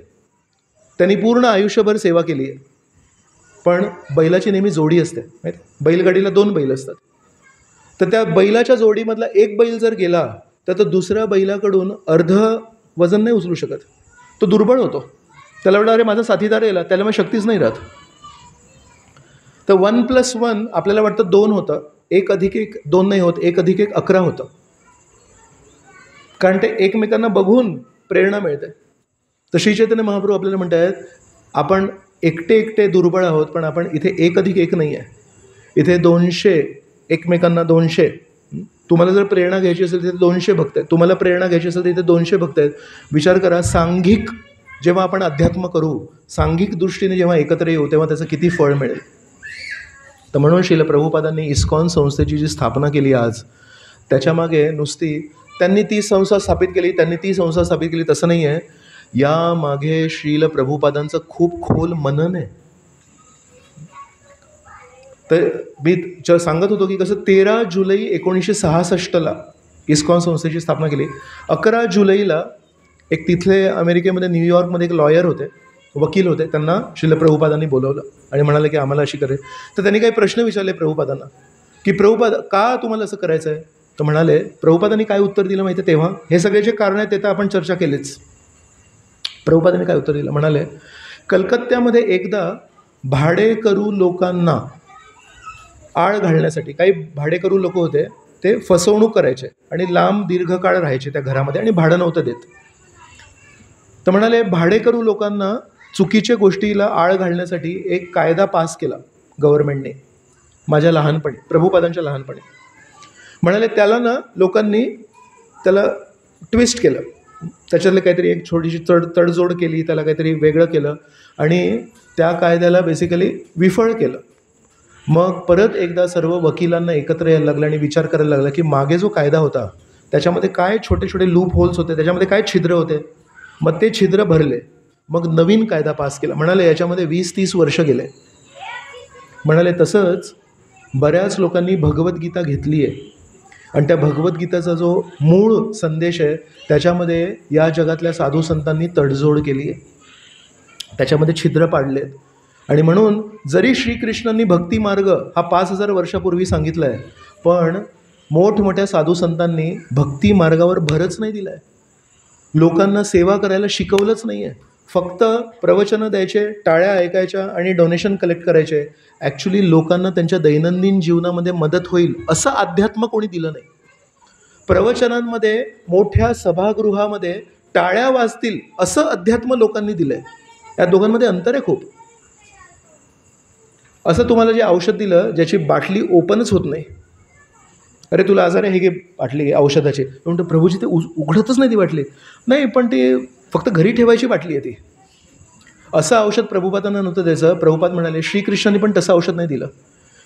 त्यांनी पूर्ण आयुष्यभर सेवा केली आहे, पण बैलाची नेहमी जोडी असते. माहिती? बैलगाडीला 2 बैल असतात. तर त्या बैलाच्या जोडीमधला एक बैल जर गेला तर तो दुसऱ्या बैलाकडून अर्ध वजन नाही उचलू शकत, तो दुर्बळ होतो. त्याला वाटतं अरे माझा साथीदार यायला, त्याला मग शक्तीच नाही राहत. तर 1+1 आपल्याला वाटतं 2 होतं, 1 + 1 2 नाही होत, 1 + 1 11 होतं. कारण ते एकमेकांना बघून प्रेरणा मिळते. तर श्री चैतन्य महाप्रभू आपल्याला म्हणत आहेत आपण एकटे एकटे दुर्बळ आहोत, पण आपण इथे 1 + 1 नाही आहे, इथे 200 एकमेकांना 200. तुम्हाला जर प्रेरणा घ्यायची असेल तिथे 200 भक्त आहेत, तुम्हाला प्रेरणा घ्यायची असेल तिथे 200 भक्त आहेत. विचार करा, सांघिक जेव्हा आपण अध्यात्म करू, सांघिक दृष्टीने जेव्हा एकत्र येऊ तेव्हा त्याचं किती फळ मिळेल. तर म्हणून श्रील प्रभुपादांनी इस्कॉन संस्थेची जी स्थापना केली आज, त्याच्यामागे नुसती त्यांनी ती संस्था स्थापित केली तसं नाही आहे. यामागे श्रील प्रभुपादांचं खूप खोल मनन आहे. तर मी सांगत होतो की कसं 13 जुलै 1966ला इस्कॉन संस्थेची स्थापना केली. 11 जुलैला एक तिथले अमेरिकेमध्ये न्यूयॉर्कमध्ये एक लॉयर होते, वकील होते, त्यांना श्रील प्रभुपादांनी बोलवलं आणि म्हणाले की आम्हाला अशी करेल. तर त्यांनी काही प्रश्न विचारले प्रभुपादांना की प्रभुपाद का तुम्हाला असं करायचं आहे. तर म्हणाले, प्रभुपादांनी काय उत्तर दिलं माहिती आहे तेव्हा, हे सगळे जे कारण आहेत ते तर आपण चर्चा केलीच. प्रभुपादांनी काय उत्तर दिलं, म्हणाले कलकत्त्यामध्ये एकदा भाडेकरू लोकांना आळ घालण्यासाठी काही भाडेकरू लोक होते, ते फसवणूक करायचे आणि लांब दीर्घकाळ राहायचे त्या घरामध्ये आणि भाडं नव्हतं देत. तर म्हणाले भाडेकरू लोकांना चुकीच्या गोष्टीला आळ घालण्यासाठी एक कायदा पास केला गव्हर्नमेंटने माझ्या लहानपणी, प्रभुपादांच्या लहानपणी. म्हणाले त्याला ना लोकांनी त्याला ट्विस्ट केलं, त्याच्यातलं काहीतरी एक छोटीशी तडजोड केली, त्याला काहीतरी वेगळं केलं आणि त्या कायद्याला बेसिकली विफळ केलं. मग परत एकदा सर्व वकिलांना एकत्र यायला लागलं आणि विचार करायला लागला की मागे जो कायदा होता त्याच्यामध्ये काय छोटे छोटे लूप होल्स होते, त्याच्यामध्ये काय छिद्र होते. मग ते छिद्र भरले, मग नवीन कायदा पास केला. म्हणाले याच्यामध्ये 20-30 वर्ष गेले. म्हणाले तसंच बऱ्याच लोकांनी भगवद्गीता घेतली आहे आणि त्या भगवद्गीताचा जो मूळ संदेश आहे त्याच्यामध्ये या जगातल्या साधू संतांनी तडजोड केली आहे, त्याच्यामध्ये छिद्र पाडलेत. आणि म्हणून जरी श्रीकृष्णांनी भक्ती मार्ग हा 5000 वर्षापूर्वी सांगितला आहे, पण मोठमोठ्या साधू संतांनी भक्ती मार्गावर भरच नाही दिला आहे, लोकांना सेवा करायला शिकवलंच नाही आहे. फक्त प्रवचनं द्यायचे, टाळ्या ऐकायच्या आणि डोनेशन कलेक्ट करायचे. ॲक्च्युली लोकांना त्यांच्या दैनंदिन जीवनामध्ये मदत होईल असं अध्यात्म कोणी दिलं नाही. प्रवचनांमध्ये मोठ्या सभागृहामध्ये टाळ्या वाजतील असं अध्यात्म लोकांनी दिलं आहे. या दोघांमध्ये अंतर आहे खूप. असं तुम्हाला जे औषध दिलं ज्याची बाटली ओपनच होत नाही, अरे तुला आजार आहे, हे घे बाटली औषधाची, म्हणतो प्रभूजी ते उघडतच नाही ती बाटली. नाही पण ती फक्त घरी ठेवायची बाटली आहे ती. असं औषध प्रभुपादांना नव्हतं द्यायचं. प्रभुपाद म्हणाले श्रीकृष्णांनी पण तसं औषध नाही दिलं.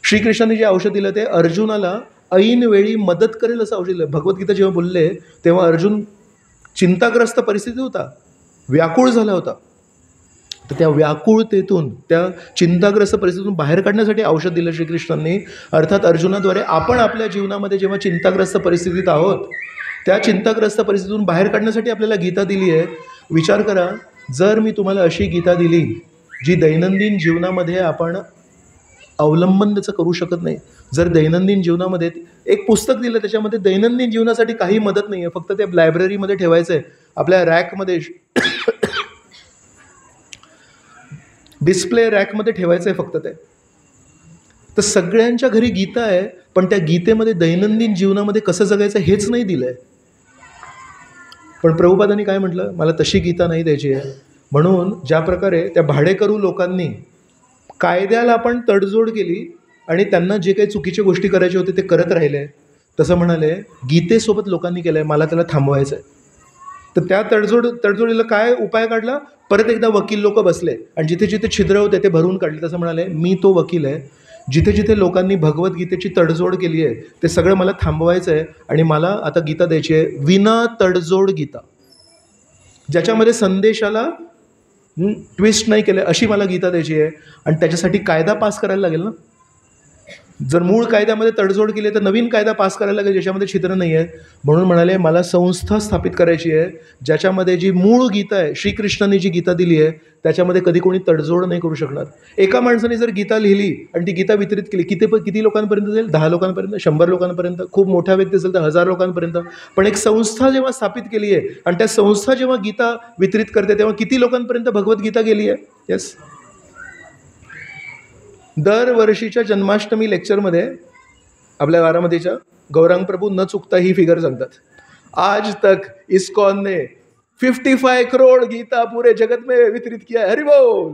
श्रीकृष्णांनी जे औषध दिलं ते अर्जुनाला ऐन वेळी मदत करेल असं औषध दिलं. भगवद्गीता जेव्हा बोलले तेव्हा अर्जुन चिंताग्रस्त परिस्थितीत होता, व्याकुळ झाला होता. तर त्या व्याकुळतेतून, त्या चिंताग्रस्त परिस्थितीतून बाहेर काढण्यासाठी औषध दिलं श्रीकृष्णांनी. अर्थात अर्जुनाद्वारे आपण आपल्या जीवनामध्ये जेव्हा चिंताग्रस्त परिस्थितीत आहोत त्या चिंताग्रस्त परिस्थितीतून बाहेर काढण्यासाठी आपल्याला गीता दिली आहे. विचार करा, जर मी तुम्हाला अशी गीता दिली जी दैनंदिन जीवनामध्ये आपण अवलंबन त्याचं करू शकत नाही, जर दैनंदिन जीवनामध्ये एक पुस्तक दिलं त्याच्यामध्ये दैनंदिन जीवनासाठी काही मदत नाही आहे, फक्त ते लायब्ररीमध्ये ठेवायचं आहे, आपल्या रॅकमध्ये डिस्प्ले रॅकमध्ये ठेवायचं आहे फक्त ते. तर सगळ्यांच्या घरी गीता आहे, पण त्या गीतेमध्ये दैनंदिन जीवनामध्ये कसं जगायचं हेच नाही दिलं आहे. पण प्रभुपादांनी काय म्हटलं, मला तशी गीता नाही द्यायची आहे. म्हणून ज्या प्रकारे त्या भाडेकरू लोकांनी कायद्याला पण तडजोड केली आणि त्यांना जे काही चुकीच्या गोष्टी करायचे होते ते करत राहिले, तसं म्हणाले गीतेसोबत लोकांनी केलं आहे, मला त्याला थांबवायचं आहे. तर त्या तडजोडीला काय उपाय काढला, परत एकदा वकील लोक बसले आणि जिथे जिथे छिद्र होते ते भरून काढले. तसं म्हणाले मी तो वकील आहे, जिथे जिथे लोकांनी भगवद्गीतेची तडजोड केली आहे ते सगळं मला थांबवायचं आहे आणि मला आता गीता द्यायची आहे विना तडजोड गीता, ज्याच्यामध्ये संदेशाला ट्विस्ट नाही केलं अशी मला गीता द्यायची आहे. आणि त्याच्यासाठी कायदा पास करायला लागेल ना. जर मूळ कायद्यामध्ये तडजोड केली तर नवीन कायदा पास करायला लागेल ज्याच्यामध्ये छिद्र नाही आहे. म्हणून म्हणाले मला संस्था स्थापित करायची आहे ज्याच्यामध्ये जी मूळ गीता आहे, श्रीकृष्णांनी जी गीता दिली आहे त्याच्यामध्ये कधी कोणी तडजोड नाही करू शकणार. एका माणसाने जर गीता लिहिली आणि ती गीता वितरित केली, किती लोकांपर्यंत जाईल, 10 लोकांपर्यंत, 100 लोकांपर्यंत, खूप मोठा व्यक्ती असेल तर 1000 लोकांपर्यंत. पण एक संस्था जेव्हा स्थापित केली आहे आणि त्या संस्था जेव्हा गीता वितरित करते तेव्हा किती लोकांपर्यंत भगवद्गीता गेली आहे. येस, दरवर्षीच्या जन्माष्टमी लेक्चरमध्ये आपल्या बारामतीच्या गौरांग प्रभू न चुकता ही फिगर सांगतात, आज तक इस्कॉन ने 55 करोड गीता पूरे जगत में वितरित किया, हरि बोल.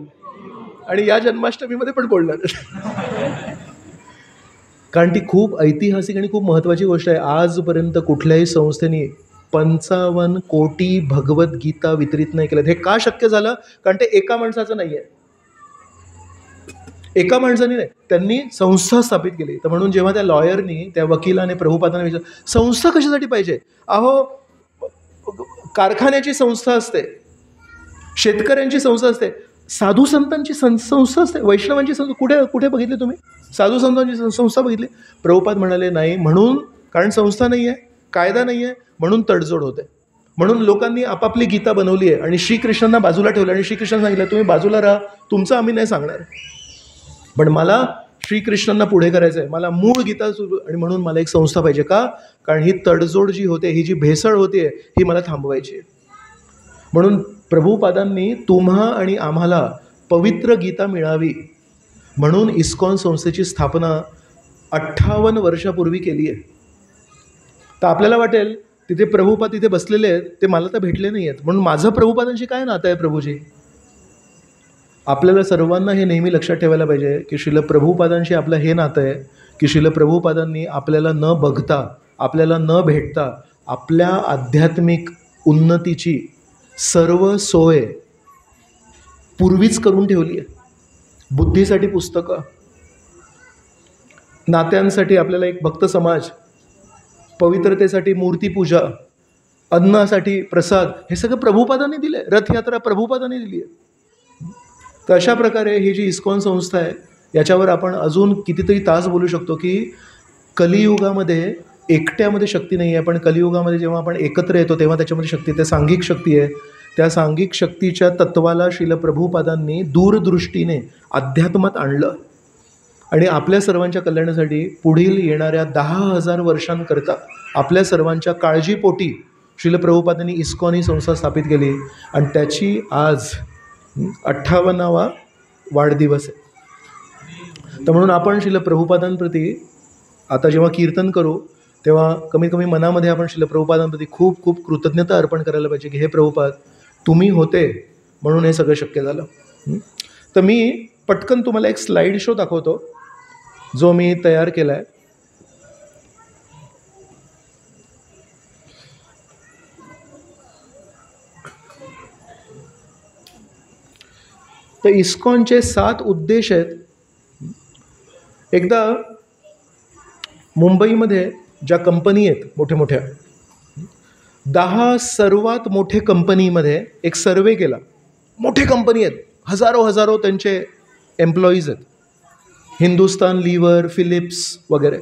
आणि या जन्माष्टमीमध्ये पण बोलणार कारण ती खूप ऐतिहासिक आणि खूप महत्त्वाची गोष्ट आहे. आजपर्यंत कुठल्याही संस्थेने 55 कोटी भगवद्गीता वितरित नाही केल्यात. हे का शक्य झालं, कारण ते एका माणसाचं नाही आहे, एका माणसाने नाही, त्यांनी संस्था स्थापित केली. तर म्हणून जेव्हा त्या लॉयरनी, त्या वकिलाने प्रभुपादांना विचारलं संस्था कशासाठी पाहिजे. अहो कारखान्याची संस्था असते, शेतकऱ्यांची संस्था असते, साधू संतांची संस्था असते, वैष्णवांची संस्था कुठे कुठे बघितली तुम्ही? साधू संतांची संस्था बघितली? प्रभुपाद म्हणाले नाही, म्हणून कारण संस्था नाही आहे, कायदा नाही आहे, म्हणून तडजोड होते. म्हणून लोकांनी आपापली गीता बनवली आहे आणि श्रीकृष्णांना बाजूला ठेवलं आणि श्रीकृष्णांना सांगितलं तुम्ही बाजूला राहा, तुमचं आम्ही नाही सांगणार, पण मला श्रीकृष्णांना पुढे करायचं आहे, मला मूळ गीता आणि म्हणून मला एक संस्था पाहिजे. का? कारण ही तडजोड जी होते, ही जी भेसळ होते, ही मला थांबवायची आहे. म्हणून प्रभुपादांनी तुम्हा आणि आम्हाला पवित्र गीता मिळावी म्हणून इस्कॉन संस्थेची स्थापना 58 वर्षापूर्वी केली आहे. तर आपल्याला वाटेल तिथे प्रभुपाद तिथे बसलेले आहेत, ते मला तर भेटले नाही आहेत, म्हणून माझं प्रभुपादांशी काय नातं आहे प्रभूजी? आपल्याला सर्वांना हे नेहमी लक्षात ठेवायला पाहिजे की श्रील प्रभुपादांशी आपलं हे नातं आहे की श्रील प्रभुपादांनी आपल्याला न बघता, आपल्याला न भेटता आपल्या आध्यात्मिक उन्नतीची सर्व सोय पूर्वीच करून ठेवली आहे. बुद्धीसाठी पुस्तकं, नात्यांसाठी आपल्याला एक भक्त समाज, पवित्रतेसाठी मूर्तीपूजा, अन्नासाठी प्रसाद, हे सगळं प्रभुपादांनी दिलं आहे. रथयात्रा प्रभुपादांनी दिली आहे. तर अशा प्रकारे ही जी इस्कॉन संस्था आहे याच्यावर आपण अजून कितीतरी तास बोलू शकतो की कलियुगामध्ये एकट्यामध्ये शक्ती नाही आहे, पण कलियुगामध्ये जेव्हा आपण एकत्र येतो तेव्हा त्याच्यामध्ये शक्ती, त्या सांघिक शक्ती आहे. त्या सांघिक शक्तीच्या तत्वाला श्रील प्रभुपादांनी दूरदृष्टीने अध्यात्मात आणलं आणि आपल्या सर्वांच्या कल्याणासाठी पुढील येणाऱ्या 10,000 वर्षांकरता आपल्या सर्वांच्या काळजीपोटी श्रील प्रभुपादांनी इस्कॉन ही संस्था स्थापित केली आणि त्याची आज 58वा वाढदिवस आहे. तर म्हणून आपण श्रील प्रभुपादांप्रती आता जेव्हा कीर्तन करू तेव्हा कमीत कमी मनामध्ये आपण श्रील प्रभुपादांप्रती खूप खूप कृतज्ञता अर्पण करायला पाहिजे की हे प्रभुपाद तुम्ही होते म्हणून हे सगळं शक्य झालं. तर मी पटकन तुम्हाला एक स्लाईड शो दाखवतो जो मी तयार केला आहे. तर इस्कॉनचे 7 उद्देश आहेत. एकदा मुंबईमध्ये ज्या कंपनी आहेत मोठ्या मोठ्या 10 सर्वात मोठे कंपनीमध्ये एक सर्वे केला. मोठे कंपनी आहेत, हजारो त्यांचे एम्प्लॉईज आहेत, हिंदुस्तान लिव्हर, फिलिप्स वगैरे.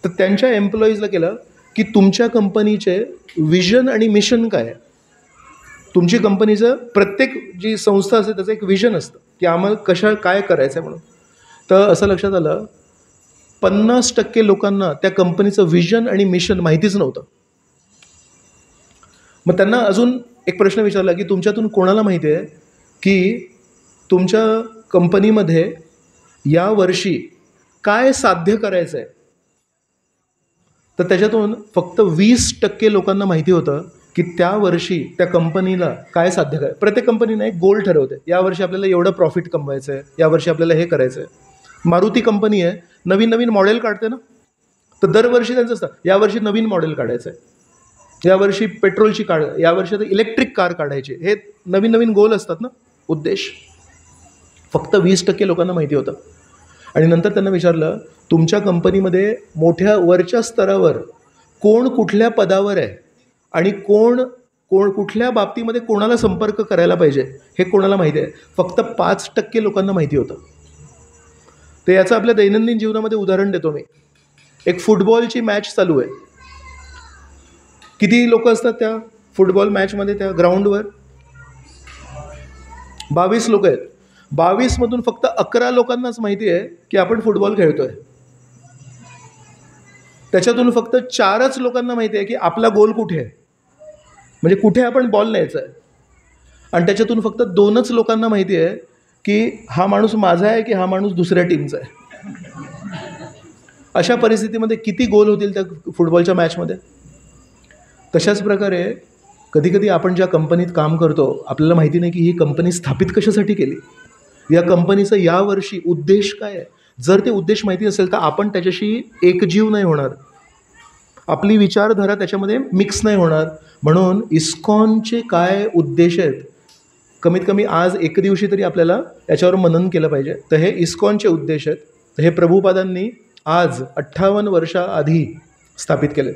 तर त्यांच्या एम्प्लॉईजला केलं की तुमच्या कंपनीचे विजन आणि मिशन काय आहे. तुमची कंपनीचं प्रत्येक जी संस्था असते त्याचं एक विजन असतं की आम्हाला काय करायचं आहे म्हणून. तर असं लक्षात आलं 50% लोकांना त्या कंपनीचं विजन आणि मिशन माहितीच नव्हतं. मग त्यांना अजून एक प्रश्न विचारला की तुमच्यातून कोणाला माहिती आहे की तुमच्या कंपनीमध्ये या वर्षी काय साध्य करायचं आहे. तर त्याच्यातून फक्त 20% लोकांना माहिती होतं की त्या वर्षी त्या कंपनीला काय साध्य करायचं. प्रत्येक कंपनीने एक गोल ठरवते, यावर्षी आपल्याला एवढं प्रॉफिट कमवायचं आहे, यावर्षी आपल्याला हे करायचं आहे. मारुती कंपनी आहे, नवीन मॉडेल काढते ना, तर दरवर्षी त्यांचं असतं यावर्षी नवीन मॉडेल काढायचं आहे, यावर्षी पेट्रोलची यावर्षी आता इलेक्ट्रिक कार काढायची. हे नवीन गोल असतात ना, उद्देश. फक्त 20% लोकांना माहिती होतं. आणि नंतर त्यांना विचारलं तुमच्या कंपनीमध्ये मोठ्या वरच्या स्तरावर कोण कुठल्या पदावर आहे आणि कोण कुठल्या बाबतीमध्ये कोणाला संपर्क करायला पाहिजे हे कोणाला माहिती आहे. फक्त 5% लोकांना माहिती होतं. तर याचं आपल्या दैनंदिन जीवनामध्ये उदाहरण देतो मी. एक फुटबॉलची मॅच चालू आहे. किती लोक असतात त्या फुटबॉल मॅचमध्ये त्या ग्राउंडवर? 22 लोक आहेत. 22 मधून फक्त 11 लोकांनाच माहिती आहे की आपण फुटबॉल खेळतोय. त्याच्यातून फक्त 4च लोकांना माहिती आहे की आपला गोल कुठे आहे, म्हणजे कुठे आपण बॉल न्यायचा आहे. आणि त्याच्यातून फक्त 2च लोकांना माहिती आहे की हा माणूस माझा आहे की हा माणूस दुसऱ्या टीमचा आहे. अशा परिस्थितीमध्ये किती गोल होतील त्या फुटबॉलच्या मॅचमध्ये. तशाच प्रकारे कधीकधी आपण ज्या कंपनीत काम करतो आपल्याला माहिती नाही की ही कंपनी स्थापित कशासाठी केली, या कंपनीचं यावर्षी उद्देश काय आहे. जर ते उद्देश माहिती असेल तर आपण त्याच्याशी एकजीव नाही होणार, आपली विचारधारा त्याच्यामध्ये मिक्स नाही होणार. म्हणून इस्कॉनचे काय उद्देश आहेत कमीत कमी आज एक दिवशी तरी आपल्याला याच्यावर मनन केलं पाहिजे. तर हे इस्कॉनचे उद्देश आहेत. हे प्रभुपादांनी आज 58 वर्षाआधी स्थापित केले.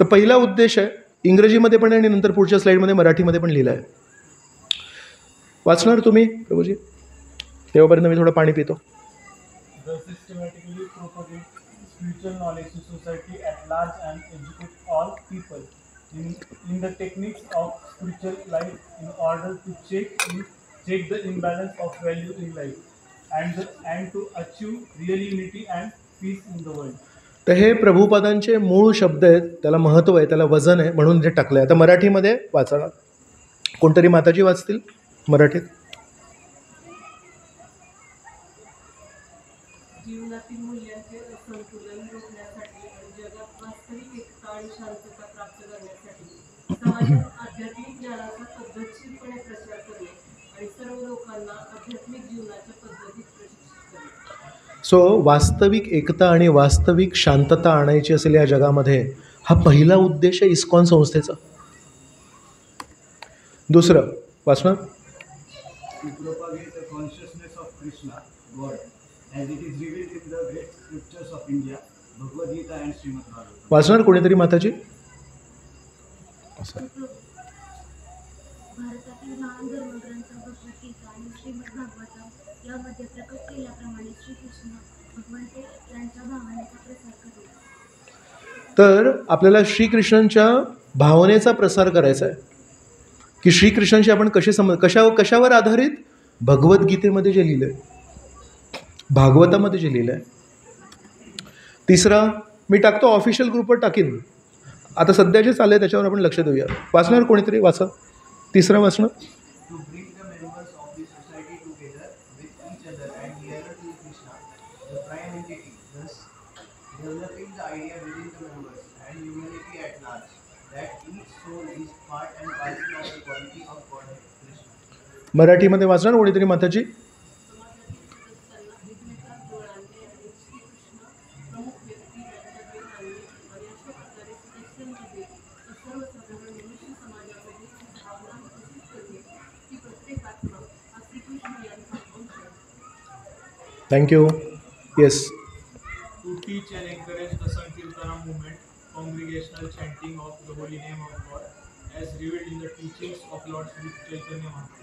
तर पहिला उद्देश आहे, इंग्रजीमध्ये पण आणि नंतर पुढच्या स्लाईडमध्ये मराठीमध्ये पण लिहिला आहे. वाचणार तुम्ही प्रभूजी? तेव्हापर्यंत मी थोडं पाणी पितो. The systematically propagate spiritual knowledge to society at large and educate all people in the techniques of spiritual life in order to check the imbalance of value in life and to achieve real unity and peace in the world. तर हे प्रभुपादांचे मूळ शब्द आहेत, त्याला महत्त्व आहे, त्याला वजन आहे, म्हणून ते टाकलं आहे. आता मराठीमध्ये वाचणार कोणतरी माताजी वाचतील मराठीत? जीवनातील मूल्यांचे संतुलन रोखण्यासाठी आणि जगात वास्तविक एकता आणि शांतता प्राप्त करण्यासाठी समाजात आध्यात्मिक ज्ञानाचा पद्धतशीरपणे प्रचार करणे आणि सर्व लोकांना आध्यात्मिक जीवनाच्या पद्धतीत प्रशिक्षित करणे. सो वास्तविक एकता आणि वास्तविक शांतता आणायची असेल या जगामध्ये, हा पहिला उद्देश आहे इस्कॉन संस्थेचा. दुसरं वाचणार? To propagate the consciousness of Krishna, God, as it is revealed in the great scriptures of India, Bhagavad Gita and Srimad Bhagavatam. वाचणार कोणीतरी माताजी? भारतातील महान धर्मग्रंथ भगवद्गीता आणि श्रीमद भागवतम यामध्ये प्रकट केल्याप्रमाणे श्रीकृष्ण भगवान यांच्या भावनेचा प्रसार करणे. तर आपल्याला श्रीकृष्णांच्या भावनेचा प्रसार करायचा आहे की श्रीकृष्णांशी आपण कशावर आधारित? भगवद्गीतेमध्ये जे लिहिलं आहे, भागवतामध्ये जे लिहिलं आहे. तिसरा मी टाकतो, ऑफिशियल ग्रुपवर टाकीन. आता सध्या जे चाललं आहे त्याच्यावर आपण लक्ष देऊया. वाचणार कोणीतरी? वाचा. तिसरा वाचणं. To bring the members of the society together with each other and nearer to Krishna, the prime entity, thus developing the idea within the members and humanity at large, that each soul is part and parcel of the quality of God Krishna. मराठीमध्ये वाचणार कोणीतरी माताजी? Thank you. Yes. To teach and encourage the Sankirtana movement, congregational chanting of the holy name of God, as revealed in the teachings of Lord Sri Chaitanya Mahaprabhu.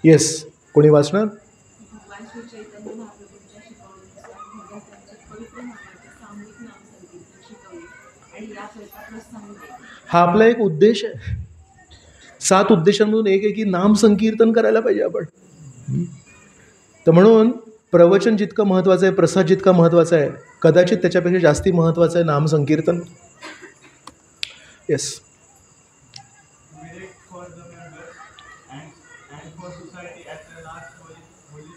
Yes. कोणी वाचणार? भगवान श्री चैतन्य महाप्रभूंच्या शिकवणीनुसार भगवंतांचे पवित्र नामाचे सामूहिक नामसंकीर्तन शिकवणे आणि याकरिता प्रोत्साहन देणे. हा आपला एक उद्देश आहे. 7 उद्देशांमधून एक आहे की नाम संकीर्तन करायला पाहिजे आपण. तर म्हणून प्रवचन जितकं महत्त्वाचं आहे, प्रसाद जितका महत्त्वाचा आहे, कदाचित त्याच्यापेक्षा जास्ती महत्त्वाचं आहे नाम संकीर्तन. Yes. Direct for the members and for society at a large holy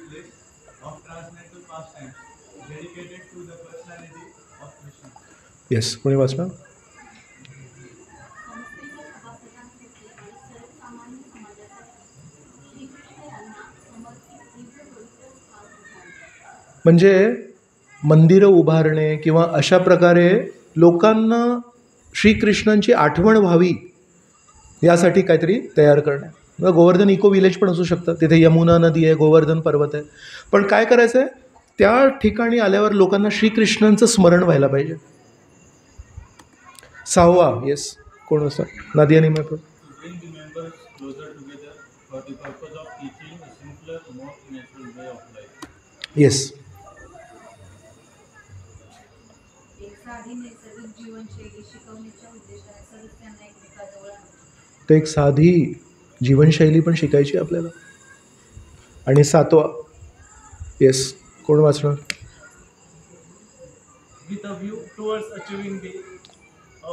place of transcendental pastimes, dedicated to the personality of Krishna. Yes. कोणी वाचणार? संस्थेच्या सभासदांसाठी आणि सर्वसामान्य समाजासाठी श्रीकृष्ण यांना समर्पित दिव्य पवित्र स्थान उभारणे. म्हणजे मंदिरं उभारणे किंवा अशा प्रकारे लोकांना श्रीकृष्णांची आठवण व्हावी यासाठी काहीतरी तयार करणे. गोवर्धन इको विलेज पण असू शकतं, तिथे यमुना नदी आहे, गोवर्धन पर्वत आहे. पण काय करायचं आहे, त्या ठिकाणी आल्यावर लोकांना श्रीकृष्णांचं स्मरण व्हायला पाहिजे. 6वा. येस. कोण असं? Nadia निमे. To bring the members closer together for the purpose of teaching a simpler, more natural way of life. Yes. एक साधी नैसर्गिक जीवनशैली शिकवण्याच्या उद्देशाने सदस्यांना एकमेकाजवळ आणणे. तर एक साधी जीवनशैली पण शिकायची आपल्याला. आणि 7वा. येस. कोण वाचणार? With a view towards achieving the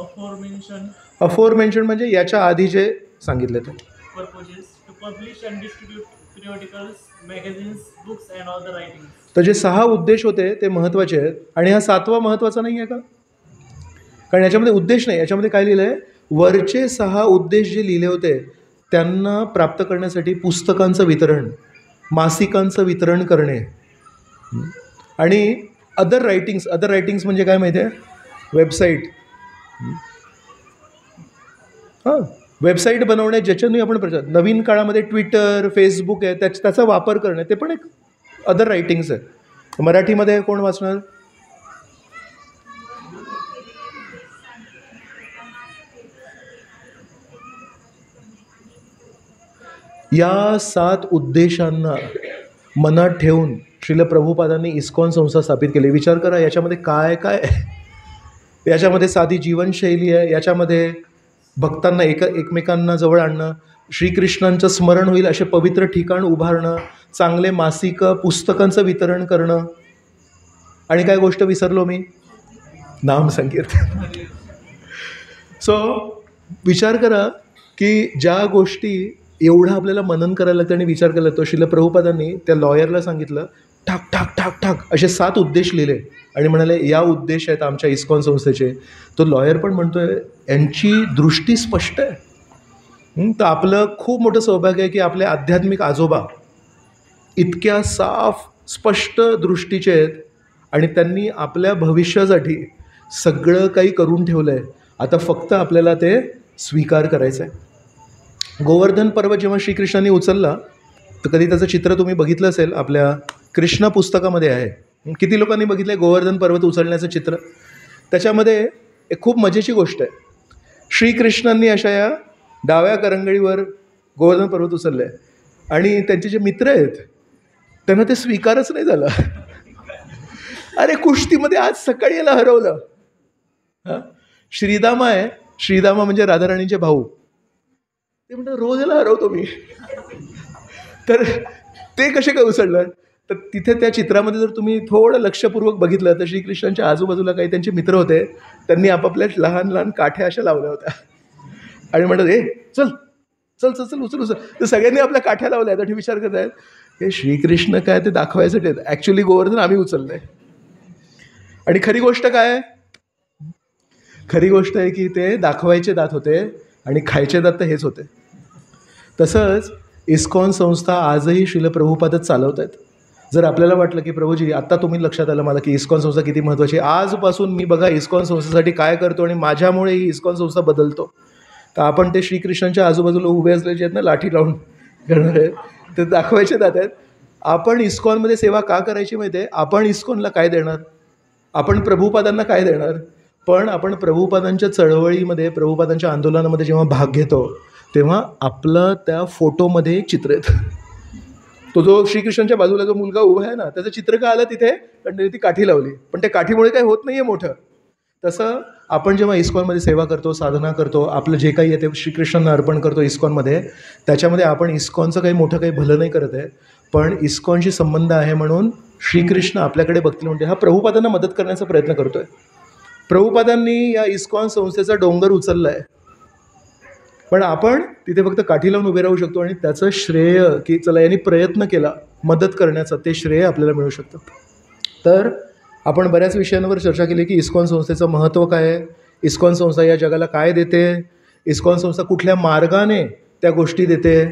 aforementioned अफोरमेन्शन म्हणजे याच्या आधी जे सांगितले ते. purposes, to publish and distribute periodicals, magazines, books and other writings. तर जे 6 उद्देश होते ते महत्त्वाचे आहेत. आणि हा 7वा महत्त्वाचा नाही आहे का? कारण याच्यामध्ये उद्देश नाही, याच्यामध्ये काय लिहिलं आहे, वरचे 6 उद्देश जे लिहिले होते त्यांना प्राप्त करण्यासाठी पुस्तकांचं वितरण, मासिकांचं वितरण करणे आणि अदर रायटिंग्स म्हणजे काय माहिती आहे, वेबसाईट. हां, वेबसाईट बनवणे ज्याच्याने आपण प्रचार, नवीन काळामध्ये ट्विटर, फेसबुक आहे, त्याचा वापर करणे, ते पण एक अदर रायटिंग्स आहे. मराठीमध्ये कोण वाचणार? या 7 उद्देशांना मनात ठेवून श्रील प्रभुपादांनी इस्कॉन संस्था स्थापित केली. विचार करा याच्यामध्ये काय काय आहे. याच्यामध्ये साधी जीवनशैली आहे, याच्यामध्ये भक्तांना एकमेकांना जवळ आणणं, श्रीकृष्णांचं स्मरण होईल असे पवित्र ठिकाण उभारणं, चांगले मासिकं पुस्तकांचं वितरण करणं, आणि काय गोष्ट विसरलो मी, नाम संकीर्तन. सो विचार करा की ज्या गोष्टी एवढं आपल्याला मनन करायला लागतं आणि विचार करायला लागतो. श्रील प्रभुपादांनी त्या लॉयरला सांगितलं ठाक ठाक ठाक ठाक असे 7 उद्देश लिहिले आणि म्हणाले या उद्देश आहेत आमच्या इस्कॉन संस्थेचे. तो लॉयर पण म्हणतोय यांची दृष्टी स्पष्ट आहे. तर आपलं खूप मोठं सौभाग्य आहे की आपले आध्यात्मिक आजोबा इतक्या साफ स्पष्ट दृष्टीचे आहेत आणि त्यांनी आपल्या भविष्यासाठी सगळं काही करून ठेवलं आहे. आता फक्त आपल्याला ते स्वीकार करायचं आहे. गोवर्धन पर्वत जेव्हा श्रीकृष्णांनी उचलला तर कधी त्याचं चित्र तुम्ही बघितलं असेल, आपल्या कृष्ण पुस्तकामध्ये आहे. किती लोकांनी बघितलं आहे गोवर्धन पर्वत उचलण्याचं चित्र? त्याच्यामध्ये एक खूप मजेची गोष्ट आहे. श्रीकृष्णांनी अशा या डाव्या करंगळीवर गोवर्धन पर्वत उचललं आहे आणि त्यांचे जे मित्र आहेत त्यांना ते स्वीकारच नाही झालं. अरे कुस्तीमध्ये आज सकाळी याला हरवलं. हां, श्रीदामा आहे, श्रीदामा म्हणजे राधाराणीचे भाऊ. ते म्हणतात रोज याला हरवतो मी. तर ते कसे काय उचललं? तर तिथे त्या चित्रामध्ये जर तुम्ही थोडं लक्षपूर्वक बघितलं तर श्रीकृष्णांच्या आजूबाजूला काही त्यांचे मित्र होते. त्यांनी आपापल्या लहान लहान काठ्या अशा लावल्या होत्या आणि म्हणतात ए चल चल चल चल उचल उचल. तर सगळ्यांनी आपल्या काठ्या लावल्या. तर विचार करत आहेत हे श्रीकृष्ण काय ते दाखवायसाठी आहेत. ॲक्च्युली गोवर्धन आम्ही उचललं आहे. आणि खरी गोष्ट काय आहे? खरी गोष्ट आहे की ते दाखवायचे दात होते आणि खायचे दात तर हेच होते. तसंच इस्कॉन संस्था आजही श्रील प्रभुपादच चालवत आहेत. जर आपल्याला वाटलं की प्रभूजी आत्ता तुम्ही लक्षात आलं मला की इस्कॉन संस्था किती महत्त्वाची, आजपासून मी बघा इस्कॉन संस्थेसाठी काय करतो आणि माझ्यामुळे ही इस्कॉन संस्था बदलतो, तर आपण ते श्रीकृष्णांच्या आजूबाजूला उभे असले जे आहेत ना लाठी लावून करणार आहेत ते दाखवायचे दात आहेत. आपण इस्कॉनमध्ये सेवा का करायची माहिती आहे? आपण इस्कॉनला काय देणार? आपण प्रभुपादांना काय देणार? पण आपण प्रभुपादांच्या चळवळीमध्ये प्रभुपादांच्या आंदोलनामध्ये जेव्हा भाग घेतो तेव्हा आपलं त्या फोटोमध्ये एक चित्र येतं. तो जो श्रीकृष्णांच्या बाजूला जो मुलगा उभा आहे ना त्याचं चित्र का आलं तिथे? कारण त्याने ती काठी लावली. पण त्या काठीमुळे काही होत नाही आहे मोठं. तसं आपण जेव्हा इस्कॉनमध्ये सेवा करतो, साधना करतो, आपलं जे काही आहे ते श्रीकृष्णांना अर्पण करतो इस्कॉनमध्ये, त्याच्यामध्ये आपण इस्कॉनचं काही मोठं काही भलं नाही करत आहे, पण इस्कॉनशी संबंध आहे म्हणून श्रीकृष्ण आपल्याकडे बघतील म्हणते हा प्रभुपादांना मदत करण्याचा प्रयत्न करतो आहे. प्रभुपादांनी या इस्कॉन संस्थेचा डोंगर उचलला आहे, पण आपण तिथे फक्त काठी लावून उभे राहू शकतो आणि त्याचं श्रेय की चला यांनी प्रयत्न केला मदत करण्याचा ते श्रेय आपल्याला मिळू शकतं. तर आपण बऱ्याच विषयांवर चर्चा केली की इस्कॉन संस्थेचं महत्त्व काय आहे, इस्कॉन संस्था या जगाला काय देते, इस्कॉन संस्था कुठल्या मार्गाने त्या गोष्टी देते,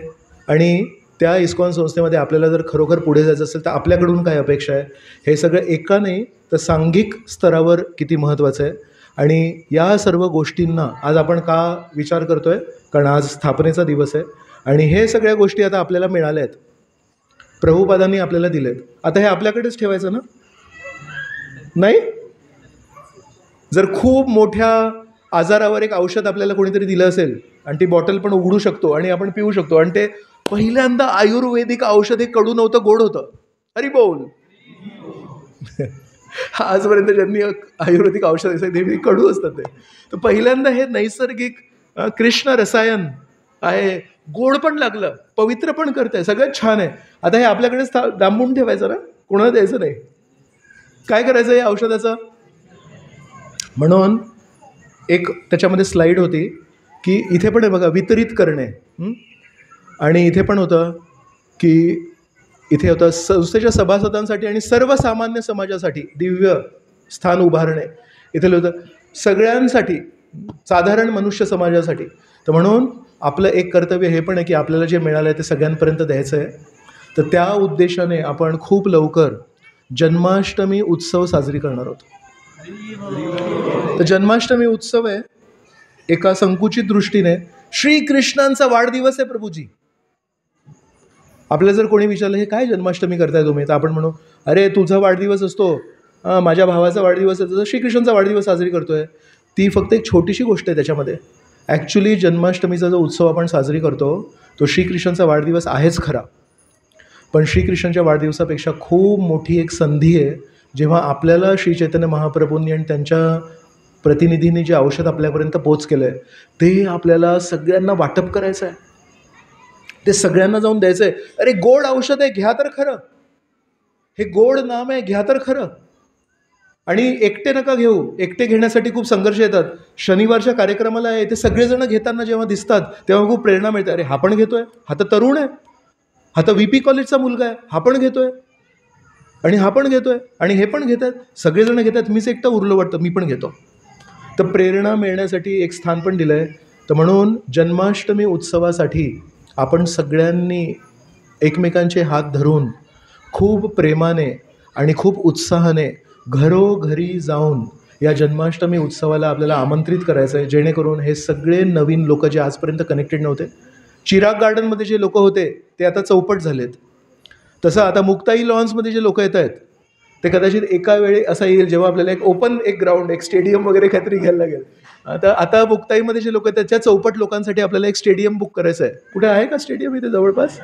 आणि त्या इस्कॉन संस्थेमध्ये आपल्याला जर खरोखर पुढे जायचं असेल तर आपल्याकडून काय अपेक्षा आहे. हे सगळं एका नाही तर सांघिक स्तरावर किती महत्त्वाचं आहे. आणि या सर्व गोष्टींना आज आपण का विचार करतो आहे? कारण आज स्थापनेचा दिवस आहे आणि हे सगळ्या गोष्टी आता आपल्याला मिळाल्या आहेत, प्रभुपादांनी आपल्याला दिले आहेत. आता हे आपल्याकडेच ठेवायचं ना? नाही. जर खूप मोठ्या आजारावर एक औषध आपल्याला कोणीतरी दिलं असेल आणि ती बॉटल पण उघडू शकतो आणि आपण पिऊ शकतो, आणि ते पहिल्यांदा आयुर्वेदिक औषध हे कडू नव्हतं, गोड होतं. हरी बोल. आजपर्यंत ज्यांनी आयुर्वेदिक औषध असेल ते कडू असतात ते, तर पहिल्यांदा हे नैसर्गिक कृष्ण रसायन आहे, गोड पण लागलं, पवित्र पण करतंय, सगळं छान आहे. आता हे आपल्याकडेच दांबून ठेवायचं ना, कोणाला द्यायचं नाही. काय करायचं या औषधाचं? म्हणून एक त्याच्यामध्ये स्लाईड होती की इथे पण आहे बघा वितरित करणे, आणि इथे पण होतं की इथे होतं संस्थेच्या सभासदांसाठी आणि सर्वसामान्य समाजासाठी दिव्य स्थान उभारणे. इथे होतं सगळ्यांसाठी, साधारण मनुष्य समाजासाठी. तर म्हणून आपलं एक कर्तव्य हे पण आहे की आपल्याला जे मिळालं आहे ते सगळ्यांपर्यंत द्यायचं आहे. तर त्या उद्देशाने आपण खूप लवकर जन्माष्टमी उत्सव साजरी करणार आहोत. तर जन्माष्टमी उत्सव आहे एका संकुचित दृष्टीने श्रीकृष्णांचा वाढदिवस आहे प्रभूजी. आपल्याला जर कोणी विचारलं हे काय जन्माष्टमी करताय तुम्ही, तर आपण म्हणू अरे तुझा वाढदिवस असतो, माझ्या भावाचा वाढदिवस आहे, तसं श्रीकृष्णांचा वाढदिवस साजरी करतोय. ती फक्त एक छोटीशी गोष्ट आहे त्याच्यामध्ये. ॲक्च्युली जन्माष्टमीचा जो उत्सव आपण साजरी करतो तो श्रीकृष्णाचा वाढदिवस आहेच खरा, पण श्रीकृष्णाच्या वाढदिवसापेक्षा खूप मोठी एक संधी आहे जेव्हा आपल्याला श्री चैतन्य महाप्रभूंनी आणि त्यांच्या प्रतिनिधींनी जे औषध आपल्यापर्यंत पोच केलं आहे ते आपल्याला सगळ्यांना वाटप करायचं आहे, ते सगळ्यांना जाऊन द्यायचं आहे. अरे गोड औषध आहे, घ्या तर खरं, हे गोड नाम आहे, घ्या तर खरं. आणि एकटे नका घेऊ, एकटे घेण्यासाठी खूप संघर्ष येतात. शनिवारच्या कार्यक्रमाला आहे ते सगळेजण घेताना जेव्हा दिसतात तेव्हा खूप प्रेरणा मिळते. अरे हा पण घेतोय, हा तर तरुण आहे, हा तर VP कॉलेजचा मुलगा आहे, हा पण घेतोय आणि हा पण घेतोय आणि हे पण घेतात, सगळेजण घेतात, मीच एकटं उरलो वाटतं, मी पण घेतो. तर प्रेरणा मिळण्यासाठी एक स्थान पण दिलं आहे. तर म्हणून जन्माष्टमी उत्सवासाठी आपण सगळ्यांनी एकमेकांचे हात धरून खूप प्रेमाने आणि खूप उत्साहाने घरोघरी जाऊन या जन्माष्टमी उत्सवाला आपल्याला आमंत्रित करायचं आहे, जेणेकरून हे सगळे नवीन लोक जे आजपर्यंत कनेक्टेड नव्हते, चिराग गार्डनमध्ये जे लोक होते ते आता चौपट झालेत. तसं आता मुक्ताई लॉन्समध्ये जे लोक येत आहेत ते कदाचित एका वेळी असा येईल जेव्हा आपल्याला एक ओपन एक ग्राउंड, एक स्टेडियम वगैरे काहीतरी घ्यायला लागेल. आता मुक्ताईमध्ये जे लोक आहेत त्याच्या चौपट लोकांसाठी आपल्याला एक स्टेडियम बुक करायचं आहे. कुठे आहे का स्टेडियम इथे जवळपास?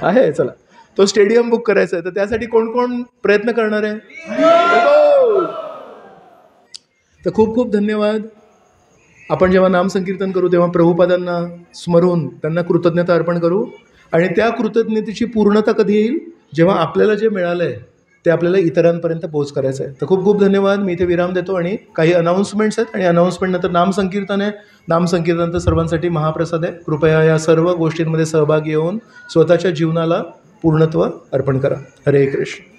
आहे, चला तो स्टेडियम बुक करायचा आहे. तर त्यासाठी कोण कोण प्रयत्न करणार आहे? तर खूप खूप धन्यवाद. आपण जेव्हा नामसंकीर्तन करू तेव्हा प्रभुपादांना स्मरून त्यांना कृतज्ञता अर्पण करू आणि त्या कृतज्ञतेची पूर्णता कधी येईल? जेव्हा आपल्याला जे मिळालं आहे ते आपल्याला इतरांपर्यंत पोहोच करायचं आहे. तर खूप खूप धन्यवाद. मी इथे विराम देतो आणि काही अनाऊन्समेंट्स आहेत आणि अनाऊन्समेंटनंतर नामसंकीर्तन आहे. नामसंकीर्तन तर सर्वांसाठी महाप्रसाद आहे. कृपया या सर्व गोष्टींमध्ये सहभागी होऊन स्वतःच्या जीवनाला पूर्णत्व अर्पण करा. हरे कृष्ण.